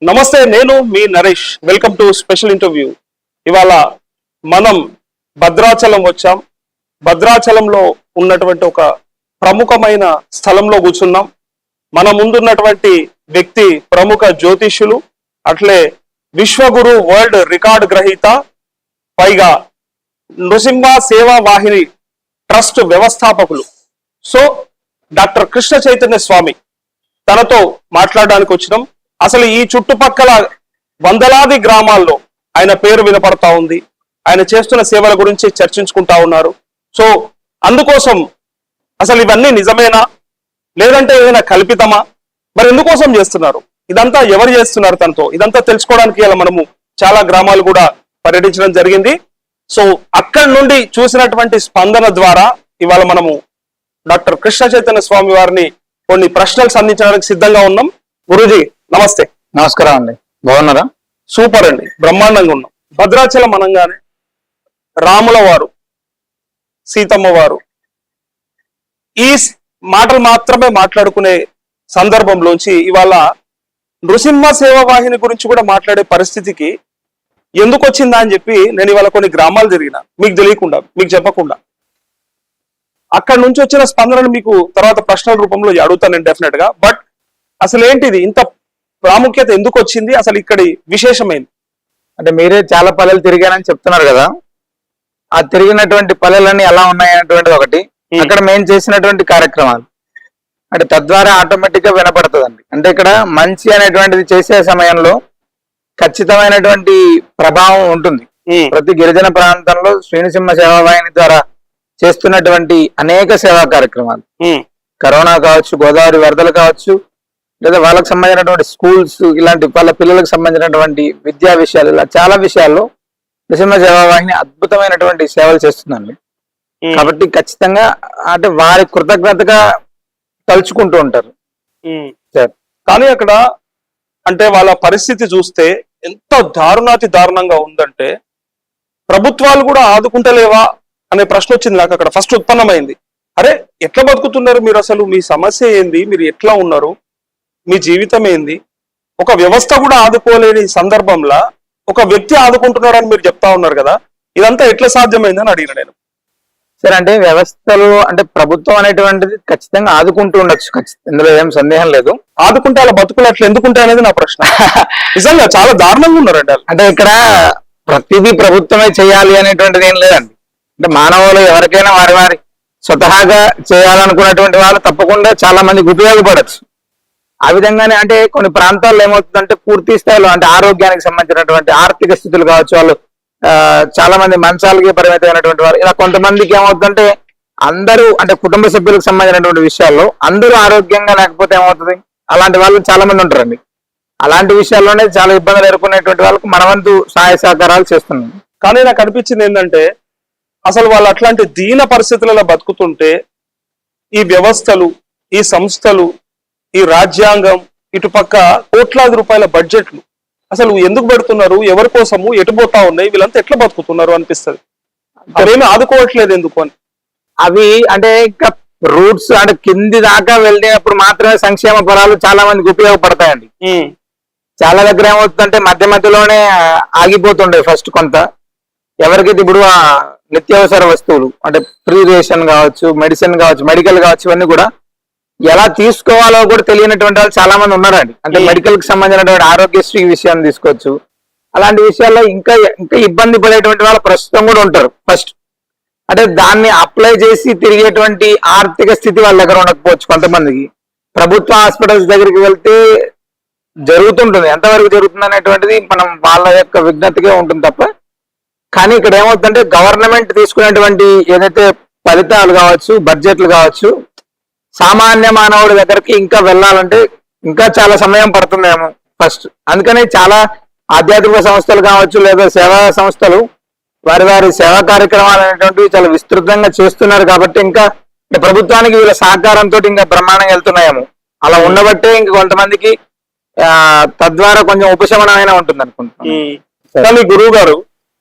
నమస్తే, నేను మీ Naresh. Welcome to special interview. ఇవాళ మనం భద్రాచలం వచ్చాం. భద్రాచలంలో ఉన్నటువంటి ఒక ప్రముఖమైన స్థలంలో కూర్చున్నాం. మన ముందున్నటువంటి వ్యక్తి ప్రముఖ జ్యోతిష్యులు, అట్లే విశ్వగురు వరల్డ్ రికార్డ్ గ్రహీత, పైగా నృసింహ సేవా వాహిని ట్రస్ట్ వ్యవస్థాపకులు. సో డాక్టర్ కృష్ణ చైతన్య స్వామి, తనతో మాట్లాడడానికి వచ్చినాం. అసలు ఈ చుట్టుపక్కల వందలాది గ్రామాల్లో ఆయన పేరు వినపడతా ఉంది. ఆయన చేస్తున్న సేవల గురించి చర్చించుకుంటా ఉన్నారు. సో అందుకోసం అసలు ఇవన్నీ నిజమేనా, లేదంటే ఏదైనా కల్పితమా, మరి ఎందుకోసం చేస్తున్నారు, ఇదంతా ఎవరు చేస్తున్నారు తనతో, ఇదంతా తెలుసుకోవడానికి ఇలా మనము చాలా గ్రామాలు కూడా పర్యటించడం జరిగింది. సో అక్కడి నుండి చూసినటువంటి స్పందన ద్వారా ఇవాళ మనము డాక్టర్ కృష్ణ చైతన్య స్వామి వారిని కొన్ని ప్రశ్నలు సంధించడానికి సిద్ధంగా ఉన్నాం. గురూజీ నమస్తే. నమస్కారం అండి, బాగున్నారా? సూపర్ అండి, బ్రహ్మాండంగా ఉన్నాం. భద్రాచలం అనగానే రాముల వారు, సీతమ్మ వారు, ఈ మాటలు మాత్రమే మాట్లాడుకునే సందర్భంలోంచి ఇవాళ నృసింహ సేవా వాహిని గురించి కూడా మాట్లాడే పరిస్థితికి ఎందుకు వచ్చిందా అని చెప్పి నేను ఇవాళ కొన్ని గ్రామాలు తిరిగిన, మీకు తెలియకుండా, మీకు చెప్పకుండా. అక్కడి నుంచి వచ్చిన స్పందనను మీకు తర్వాత ప్రశ్నల రూపంలో అడుగుతాను నేను డెఫినెట్ గా. బట్ అసలు ఏంటిది, ఇంత ప్రాముఖ్యత ఎందుకు వచ్చింది, అసలు ఇక్కడి విశేషమైంది? అంటే మీరే చాలా పల్లెలు తిరిగానని చెప్తున్నారు కదా, ఆ తిరిగినటువంటి పల్లెలన్నీ ఎలా ఉన్నాయనేటువంటిది ఒకటి, అక్కడ మేము చేసినటువంటి కార్యక్రమాలు అంటే తద్వారా ఆటోమేటిక్ గా వినపడుతుందండి. అంటే ఇక్కడ మంచి అనేటువంటిది చేసే సమయంలో ఖచ్చితమైనటువంటి ప్రభావం ఉంటుంది. ప్రతి గిరిజన ప్రాంతంలో శ్రీనృసింహ సేవావాహిని ద్వారా చేస్తున్నటువంటి అనేక సేవా కార్యక్రమాలు, కరోనా కావచ్చు, గోదావరి వరదలు కావచ్చు, లేదా వాళ్ళకి సంబంధించినటువంటి స్కూల్స్, ఇలాంటి వాళ్ళ పిల్లలకు సంబంధించినటువంటి విద్యా విషయాలు, ఇలా చాలా విషయాల్లో నృసింహ సేవావాహిని అద్భుతమైనటువంటి సేవలు చేస్తుందండి. కాబట్టి ఖచ్చితంగా అంటే వారి కృతజ్ఞతగా తలుచుకుంటూ ఉంటారు. కానీ అక్కడ అంటే వాళ్ళ పరిస్థితి చూస్తే ఎంత దారుణాతి దారుణంగా ఉందంటే, ప్రభుత్వాలు కూడా ఆదుకుంటలేవా అనే ప్రశ్న వచ్చింది నాకు అక్కడ ఫస్ట్ ఉత్పన్నమైంది. అరే ఎట్లా బతుకుతున్నారు మీరు, అసలు మీ సమస్య ఏంది, మీరు ఎట్లా ఉన్నారు, మీ జీవితం ఏంది? ఒక వ్యవస్థ కూడా ఆదుకోలేని సందర్భంలో ఒక వ్యక్తి ఆదుకుంటున్నారని మీరు చెప్తా ఉన్నారు కదా, ఇదంతా ఎట్లా సాధ్యమైందని అడిగిన నేను. సరే, అంటే వ్యవస్థలు అంటే ప్రభుత్వం అనేటువంటిది ఖచ్చితంగా ఆదుకుంటూ ఉండొచ్చు, ఇందులో ఏం సందేహం లేదు. ఆదుకుంటే అలా బతుకులు అట్లా ఎందుకుంటాయి అనేది నా ప్రశ్న. నిజంగా చాలా దారుణంగా ఉన్నారండి. అంటే ఇక్కడ ప్రతిదీ ప్రభుత్వమే చేయాలి అనేటువంటిది ఏం లేదండి. అంటే మానవులు ఎవరికైనా వారి వారి స్వతహాగా చేయాలనుకున్నటువంటి వాళ్ళు తప్పకుండా చాలా మందికి ఉపయోగపడచ్చు. ఆ విధంగానే అంటే కొన్ని ప్రాంతాల్లో ఏమవుతుందంటే పూర్తి స్థాయిలో అంటే ఆరోగ్యానికి సంబంధించినటువంటి ఆర్థిక స్థితులు కావచ్చు, వాళ్ళు చాలా మంది మంచాలకి పరిమితమైనటువంటి వారు, ఇలా కొంతమందికి ఏమవుతుందంటే అందరూ అంటే కుటుంబ సభ్యులకు సంబంధించినటువంటి విషయాల్లో అందరూ ఆరోగ్యంగా లేకపోతే ఏమవుతుంది, అలాంటి వాళ్ళు చాలా మంది ఉంటారండి. అలాంటి విషయాల్లోనే చాలా ఇబ్బందులు ఎదుర్కొనేటువంటి వాళ్ళకు మనవంతు సహాయ సహకారాలు చేస్తున్నాం. కానీ నాకు అనిపించింది ఏంటంటే, అసలు వాళ్ళు అట్లాంటి దీన పరిస్థితులలో బతుకుతుంటే ఈ వ్యవస్థలు, ఈ సంస్థలు, ఈ రాజ్యాంగం, ఇటుపక్క కోట్లాది రూపాయల బడ్జెట్లు అసలు ఎందుకు పెడుతున్నారు, ఎవరి కోసము, ఎటు పోతా ఉన్నాయి, వీళ్ళంతా ఎట్లా బతుకుతున్నారు అనిపిస్తుంది. అవేమీ ఆదుకోవట్లేదు ఎందుకు అని. అవి అంటే ఇంకా రూట్స్ అంటే కింది దాకా వెళ్ళినప్పుడు మాత్రమే సంక్షేమ ఫలాలు చాలా మందికి ఉపయోగపడతాయండి. చాలా దగ్గర ఏమవుతుందంటే మధ్య మధ్యలోనే ఆగిపోతుండే ఫస్ట్ కొంత. ఎవరికైతే ఇప్పుడు ఆ నిత్యావసర వస్తువులు అంటే ఫ్రీ రేషన్ కావచ్చు, మెడిసిన్ కావచ్చు, మెడికల్ కావచ్చు, ఇవన్నీ కూడా ఎలా తీసుకోవాలో కూడా తెలియనటువంటి వాళ్ళు చాలా మంది ఉన్నారండి. అంటే మెడికల్ కి సంబంధించినటువంటి ఆరోగ్యశ్రీ విషయాన్ని తీసుకోవచ్చు. అలాంటి విషయాల్లో ఇంకా ఇంకా ఇబ్బంది పడేటువంటి వాళ్ళు ప్రస్తుతం కూడా ఉంటారు. ఫస్ట్ అంటే దాన్ని అప్లై చేసి తిరిగేటువంటి ఆర్థిక స్థితి వాళ్ళ దగ్గర ఉండకపోవచ్చు కొంతమందికి. ప్రభుత్వ హాస్పిటల్స్ దగ్గరికి వెళ్తే జరుగుతుంటుంది, ఎంతవరకు జరుగుతుంది అనేటువంటిది మనం వాళ్ళ యొక్క విజ్ఞతగా ఉంటుంది తప్ప. కానీ ఇక్కడ ఏమవుతుందంటే గవర్నమెంట్ తీసుకునేటువంటి ఏదైతే ఫలితాలు కావచ్చు, బడ్జెట్లు కావచ్చు, సామాన్య మానవుడి దగ్గరికి ఇంకా వెళ్ళాలంటే ఇంకా చాలా సమయం పడుతుందేమో ఫస్ట్. అందుకని చాలా ఆధ్యాత్మిక సంస్థలు కావచ్చు, లేదా సేవా సంస్థలు వారి వారి సేవా కార్యక్రమాలు అనేటువంటివి చాలా విస్తృతంగా చేస్తున్నారు. కాబట్టి ఇంకా ప్రభుత్వానికి వీళ్ళ సహకారంతో ఇంకా బ్రహ్మాండంగా వెళ్తున్నాయేమో. అలా ఉండబట్టే ఇంకా కొంతమందికి తద్వారా కొంచెం ఉపశమనం అయినా ఉంటుంది అనుకుంటున్నాను. కానీ గురువు గారు,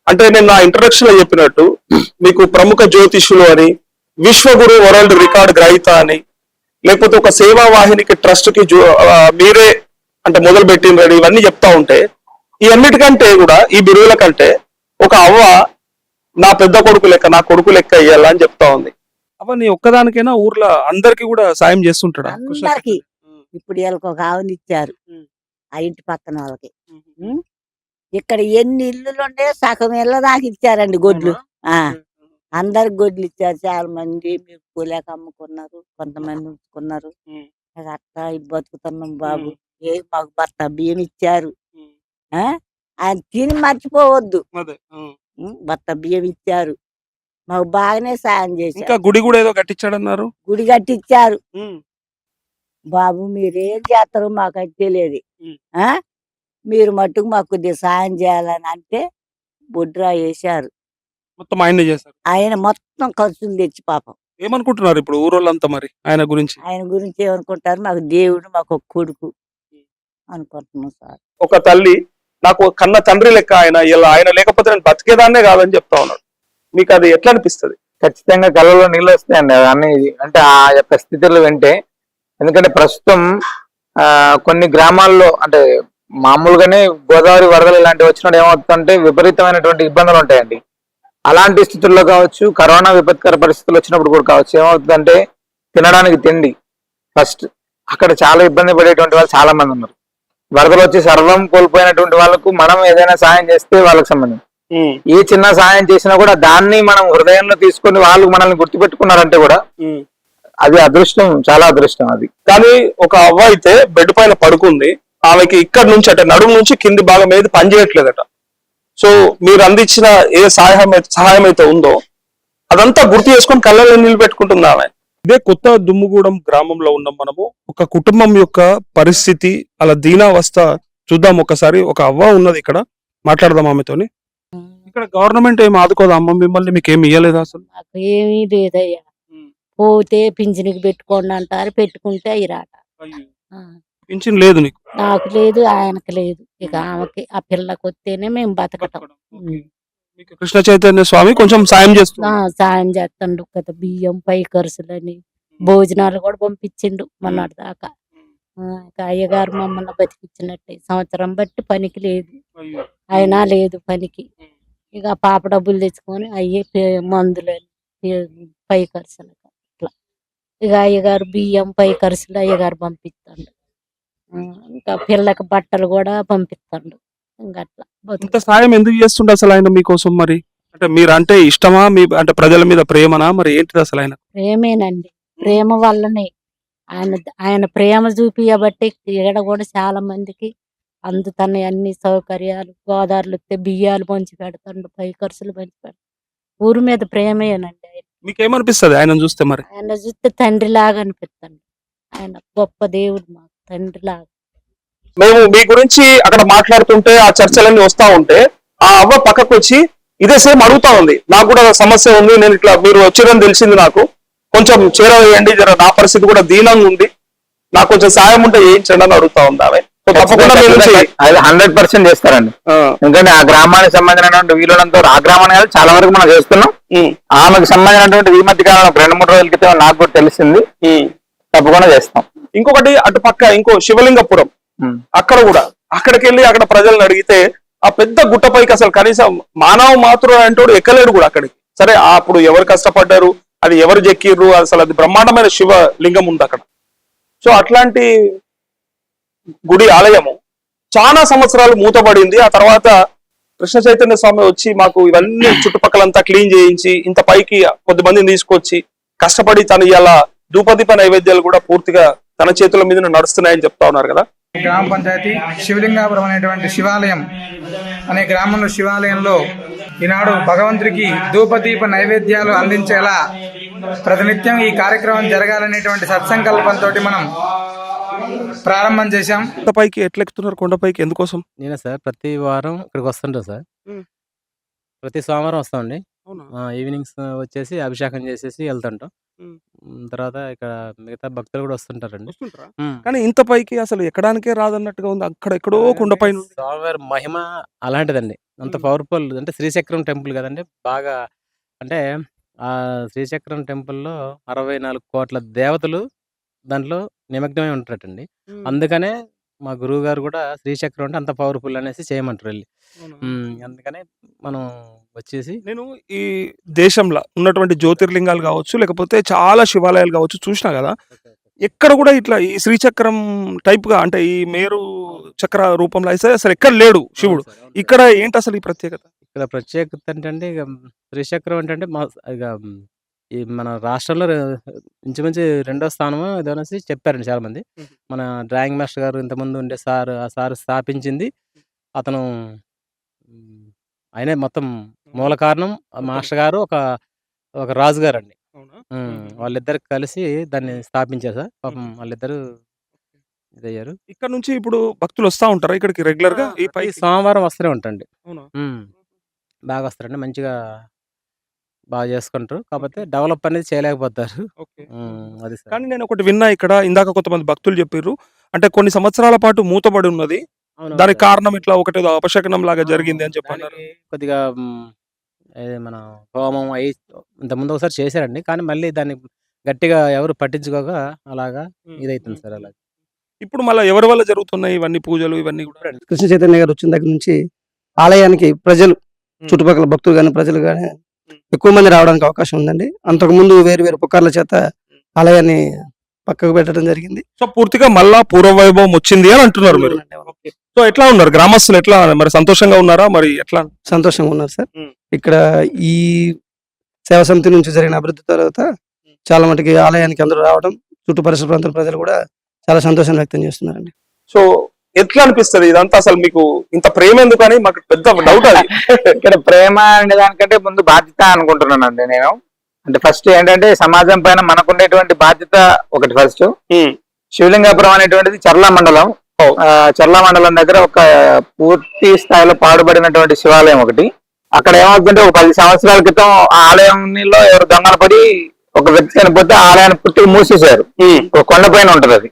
అంటే నేను నా ఇంట్రడక్షన్ లో చెప్పినట్టు మీకు ప్రముఖ జ్యోతిష్యులు అని, విశ్వగురు వరల్డ్ రికార్డ్ గ్రహీత అని, లేకపోతే ఒక సేవా వాహినికి ట్రస్ట్ కి మీరే అంటే మొదలు పెట్టిండ్రని ఇవన్నీ చెప్తా ఉంటే ఈ అన్నిటికంటే కూడా ఈ బిరువుల కంటే ఒక అవ్వ నా పెద్ద కొడుకు లెక్క నా కొడుకు లెక్క ఇయ్యాల అని చెప్తా ఉంది. అవ్వ నీ ఒక్కదానికైనా ఊర్లో అందరికి కూడా సాయం చేస్తుంటాడా? అందరికి ఇప్పుడు వీళ్ళకి ఒక ఆవుని ఇచ్చారు ఆ ఇంటి పక్కన వాళ్ళకి. ఇక్కడ ఎన్ని ఇల్లులు ఉండే సగం ఇళ్ళ దాకా ఇచ్చారండి గొడ్లు. అందరికి గొడ్లు ఇచ్చారు. చాలా మంది మీరు కూలేక అమ్ముకున్నారు, కొంతమంది ఉంచుకున్నారు. అట్లా బతుకుతున్నాం బాబు. మాకు భర్త బియ్యం ఇచ్చారు. ఆయన తిని మర్చిపోవద్దు. భర్త బియ్యం ఇచ్చారు, మాకు బాగానే సాయం చేశారు. ఇంకా గుడి కూడా ఏదో కట్టించాడన్నారు. గుడి కట్టించారు. బాబు మీరేం చేస్తారు మాకైతే తెలియదు. మీరు మట్టుకు మాకు కొద్దిగా సాయం చేయాలని అంటే బొడ్రా వేశారు. మొత్తం ఆయనే చేశారు. ఆయన మొత్తం ఖర్చులు తెచ్చి పాపం. ఏమనుకుంటున్నారు ఇప్పుడు ఊరోళ్ళంతా మరి ఆయన గురించి? ఆయన గురించి ఏమనుకుంటారు, మాకు దేవుడు మాకు ఒక కొడుకు అనుకుంటున్నాం సార్. ఒక తల్లి నాకు కన్న తండ్రి లెక్క ఆయన, ఇలా ఆయన లేకపోతే నేను బతికేదాన్నే కాదని చెప్తా ఉన్నాడు. మీకు అది ఎట్లా అనిపిస్తుంది? ఖచ్చితంగా కళ్ళలో నీళ్ళు వస్తాయండి అన్ని, అంటే ఆ యొక్క స్థితిలో వింటే. ఎందుకంటే ప్రస్తుతం కొన్ని గ్రామాల్లో అంటే మామూలుగానే గోదావరి వరదలు ఇలాంటివి వచ్చినప్పుడు ఏమవుతుందంటే విపరీతమైనటువంటి ఇబ్బందులు ఉంటాయండి. అలాంటి స్థితుల్లో కావచ్చు, కరోనా విపత్కర పరిస్థితులు వచ్చినప్పుడు కూడా కావచ్చు, ఏమవుతుందంటే తినడానికి తిండి ఫస్ట్ అక్కడ చాలా ఇబ్బంది పడేటువంటి వాళ్ళు చాలా మంది ఉన్నారు. వరదలు వచ్చి సర్వం కోల్పోయినటువంటి వాళ్ళకు మనం ఏదైనా సాయం చేస్తే వాళ్ళకి సంబంధం. ఏ చిన్న సాయం చేసినా కూడా దాన్ని మనం హృదయంలో తీసుకొని వాళ్ళు మనల్ని గుర్తుపెట్టుకున్నారంటే కూడా అది అదృష్టం, చాలా అదృష్టం అది. కానీ ఒక అవ్వ అయితే బెడ్ పైన పడుకుంది, ఆమెకి ఇక్కడ నుంచి అంటే నడుము నుంచి కింది భాగం ఏది పనిచేయట్లేదట. సో మీరు అందించిన ఏ సహాయం అయితే ఉందో అదంతా గుర్తు చేసుకొని కళ్ళలో నీళ్ళు పెట్టుకుంటుంది ఆమె. ఇదే కొత్త దుమ్ముగూడెం గ్రామంలో ఉన్నాం మనము. ఒక కుటుంబం యొక్క పరిస్థితి, అలా దీనావస్థ చూద్దాం ఒకసారి. ఒక అవ్వ ఉన్నది ఇక్కడ, మాట్లాడదాం ఆమెతోని. ఇక్కడ గవర్నమెంట్ ఏమి ఆదుకోదా అమ్మ మిమ్మల్ని? మీకు ఏమి ఇయ్యలేదా అసలు? మాకు ఏమీ లేదయ్యా. పోతే పింఛనికి పెట్టుకోండి అంటారు, పెట్టుకుంటే అవి రాట. పింఛన్ లేదు నీకు? నాకు లేదు, ఆయనకు లేదు. ఇక ఆమెకి ఆ పిల్లకి వస్తేనే మేము బతకటం. మీకు కృష్ణ చైతన్య స్వామి కొంచెం సాయం చేస్తున్నారు. సాయం చేస్తాడు కదా, బియ్యం పై ఖర్చులని, భోజనాలు కూడా పంపించిండు మొన్నటి దాకా. అయ్యగారు మమ్మల్ని బతికిచ్చినట్టే. సంవత్సరం బట్టి పనికి లేదు, అయినా లేదు పనికి. ఇక పాప డబ్బులు తెచ్చుకొని అయ్యే మందులని పై ఖర్చులు అట్లా. ఇక అయ్యగారు బియ్యం పై ఖర్చులు అయ్యగారు పంపిస్తాడు. ఇంకా పిల్లకి బట్టలు కూడా పంపిస్తాడు. ఇంకా అట్లా ఇంత సాయం ఎందుకు చేస్తుండే అసలు ఆయన మీకోసం? మరి అంటే మీరు అంటే ఇష్టమా, మీ అంటే ప్రజల మీద ప్రేమనా, మరి ఏంటిది అసలు ఆయన? ప్రేమేనండి, ప్రేమ వల్లనే. ఆయన ప్రేమ చూపియబట్టి ఇక్కడ కూడా చాలా మందికి అందుతున్నాయి అన్ని సౌకర్యాలు. గోదావరిలో వస్తే బియ్యాలు పంచి పెడతాడు, పై ఖర్చులు పంచి పెడతాడు. ఊరి మీద ప్రేమేనండి ఆయన. మీకేమనిపిస్తుంది ఆయన చూస్తే? మరి ఆయన చూస్తే తండ్రి లాగా అనిపిస్తాడు. ఆయన గొప్ప దేవుడు, మాకు తండ్రి లాగా. మేము మీ గురించి అక్కడ మాట్లాడుతుంటే ఆ చర్చలన్నీ వస్తా ఉంటే ఆ అవ్వ పక్కకు వచ్చి ఇదే సేమ్ అడుగుతా ఉంది. నాకు కూడా సమస్య ఉంది, నేను ఇట్లా మీరు వచ్చిరని తెలిసింది, నాకు కొంచెం చేరవేయండి, జర నా పరిస్థితి కూడా దీనంగా ఉంది, నాకు కొంచెం సాయం ఉంటే చేయించండి అని అడుగుతా ఉంది ఆమె. తప్పకుండా 100% చేస్తారండి. ఎందుకంటే ఆ గ్రామానికి సంబంధించినటువంటి వీలులంతా ఆ గ్రామాన్ని చాలా వరకు మనం చేస్తున్నాం. ఆమెకు సంబంధించినటువంటి ఈ మధ్య కాలంలో 2-3 రోజుల క్రితం నాకు కూడా తెలిసింది. తప్పకుండా చేస్తాం. ఇంకొకటి అటు పక్క ఇంకో శివలింగపురం, అక్కడ కూడా అక్కడికి వెళ్ళి అక్కడ ప్రజలను అడిగితే ఆ పెద్ద గుట్టపైకి అసలు కనీసం మానవ మాతృ అంటోడు ఎక్కలేడు కూడా అక్కడికి. సరే అప్పుడు ఎవరు కష్టపడ్డారు, అది ఎవరు చెక్కిర్రు, అసలు అది బ్రహ్మాండమైన శివలింగం ఉంది అక్కడ. సో అట్లాంటి గుడి ఆలయము చాలా సంవత్సరాలు మూతపడింది. ఆ తర్వాత కృష్ణ చైతన్య స్వామి వచ్చి మాకు ఇవన్నీ చుట్టుపక్కలంతా క్లీన్ చేయించి ఇంత పైకి కొద్దిమందిని తీసుకొచ్చి కష్టపడి తను ఇలా ధూపదీప నైవేద్యాలు కూడా పూర్తిగా తన చేతుల మీద నడుస్తున్నాయని చెప్తా ఉన్నారు కదా. గ్రామ పంచాయతీ శివలింగాపురం అనేటువంటి శివాలయం అనే గ్రామంలో శివాలయంలో ఈనాడు భగవంతుడికి ధూపదీప నైవేద్యాలు అందించేలా ప్రతినిత్యం ఈ కార్యక్రమం జరగాలనేటువంటి సత్సంకల్పంతో మనం ప్రారంభం చేశాం. కొండపైకి ఎట్లా ఎక్కుతున్నారు? కొండపైకి ఎందుకోసం? నేనే సార్, ప్రతి వారం ఇక్కడికి వస్తుంటాం సార్. ప్రతి సోమవారం వస్తామండి. ఈవినింగ్స్ వచ్చేసి అభిషేకం చేసేసి వెళ్తుంటాం. తర్వాత ఇక్కడ మిగతా భక్తులు కూడా వస్తుంటారండి. కానీ ఇంత పైకి అసలు ఎక్కడానికే రాదన్నట్టుగా ఉంది. అక్కడ ఎక్కడో కొండపైన స్వామివారి మహిమ అలాంటిదండి, అంత పవర్ఫుల్. అంటే శ్రీచక్రం టెంపుల్ కదండి, బాగా అంటే ఆ శ్రీచక్రం టెంపుల్లో 64 కోట్ల దేవతలు దాంట్లో నిమగ్నమై ఉంటారటండి. అందుకనే మా గురువు గారు కూడా శ్రీచక్రం అంటే అంత పవర్ఫుల్ అనేసి చేయమంటారు వెళ్ళి. అందుకనే మనం వచ్చేసి నేను ఈ దేశంలో ఉన్నటువంటి జ్యోతిర్లింగాలు కావచ్చు, లేకపోతే చాలా శివాలయాలు కావచ్చు చూసినా కదా, ఎక్కడ కూడా ఇట్లా ఈ శ్రీచక్రం టైప్ గా అంటే ఈ మేరు చక్ర రూపంలో అయితే అసలు ఎక్కడ లేడు శివుడు. ఇక్కడ ఏంటి అసలు ఈ ప్రత్యేకత? ఇక్కడ ప్రత్యేకత ఏంటంటే ఇక శ్రీచక్రం ఏంటంటే ఇక ఈ మన రాష్ట్రంలో ఇంచుమించు 2వ స్థానమో ఏదో అనేసి చెప్పారండి చాలా మంది. మన డ్రాయింగ్ మాస్టర్ గారు ఇంతకుముందు ఉండే సార్, ఆ సార్ స్థాపించింది. అతను ఆయనే మొత్తం మూల కారణం. ఆ మాస్టర్ గారు ఒక రాజుగారండి. వాళ్ళిద్దరు కలిసి దాన్ని స్థాపించారు సార్. పాపం వాళ్ళిద్దరు ఇదయ్యారు. ఇక్కడ నుంచి ఇప్పుడు భక్తులు వస్తా ఉంటారా ఇక్కడికి రెగ్యులర్ గా? ఈ పై సోమవారం వస్తూనే ఉంటాండి. అవునా? బాగా వస్తారండి. మంచిగా బాగా చేసుకుంటారు. కాకపోతే డెవలప్ అనేది చేయలేకపోతారు. ఓకే. అది సార్. కానీ నేను ఒకటి విన్నా ఇక్కడ, ఇందాక కొంతమంది భక్తులు చెప్పారు, అంటే కొన్ని సంవత్సరాల పాటు మూతబడి ఉన్నది, అవునవును దానికి సార్. కారణం ఇట్లా ఒకటేదో అపశకనం లాగా జరిగింది అని చెప్పన్నారు. దానికి కొద్దిగా మన హోమం అయి ఇంతకుముందు ఒకసారి చేశారండి. కానీ మళ్ళీ దాన్ని గట్టిగా ఎవరు పట్టించుకోక అలాగా ఇదైతుంది సార్ అలా. ఇప్పుడు మళ్ళీ ఎవరి వల్ల జరుగుతున్నాయి ఇవన్నీ పూజలు ఇవన్నీ కూడా? కృష్ణ చైతన్య గారు వచ్చిన దగ్గర నుంచి ఆలయానికి ప్రజలు, చుట్టుపక్కల భక్తులు కానీ ప్రజలు కానీ ఎక్కువ మంది రావడానికి అవకాశం ఉందండి. అంతకుముందు వేరు వేరు పుకార్ల చేత ఆలయాన్ని పక్కకు పెట్టడం జరిగింది. సో పూర్తిగా మళ్ళా పూర్వ వైభవం వచ్చింది అని అంటున్నారు మీరు. సో ఎట్లా ఉన్నారు గ్రామస్తులు, ఎట్లా మరి సంతోషంగా ఉన్నారా, మరి ఎట్లా? సంతోషంగా ఉన్నారు సార్. ఉమ్. ఇక్కడ ఈ సేవా సమితి నుంచి జరిగిన అభివృద్ధి తర్వాత చాలా మటుకి ఆలయానికి అందరూ రావడం, చుట్టూ పరిసర ప్రాంతాల ప్రజలు కూడా చాలా సంతోషం వ్యక్తం చేస్తున్నారండి. సో ఎట్లా అనిపిస్తుంది ఇదంతా? అసలు మీకు ఇంత ప్రేమ ఎందుకు అని మాకు పెద్ద డౌట్ అది. ఇక్కడ ప్రేమ అనే దానికంటే ముందు బాధ్యత అనుకుంటున్నానండి నేను. అంటే ఫస్ట్ ఏంటంటే సమాజం పైన మనకుండేటువంటి బాధ్యత ఒకటి. ఫస్ట్ శివలింగాపురం అనేటువంటిది చర్ల మండలం. చర్ల మండలం దగ్గర ఒక పూర్తి స్థాయిలో పాడుబడినటువంటి శివాలయం ఒకటి. అక్కడ ఏమవుతుందంటే ఒక 10 సంవత్సరాల క్రితం ఆ ఆలయంలో ఎవరు దొంగలు పడి ఒక వ్యక్తి చనిపోతే ఆ ఆలయాన్ని పూర్తిగా మూసేశారు. ఒక కొండపైన ఉంటది అది.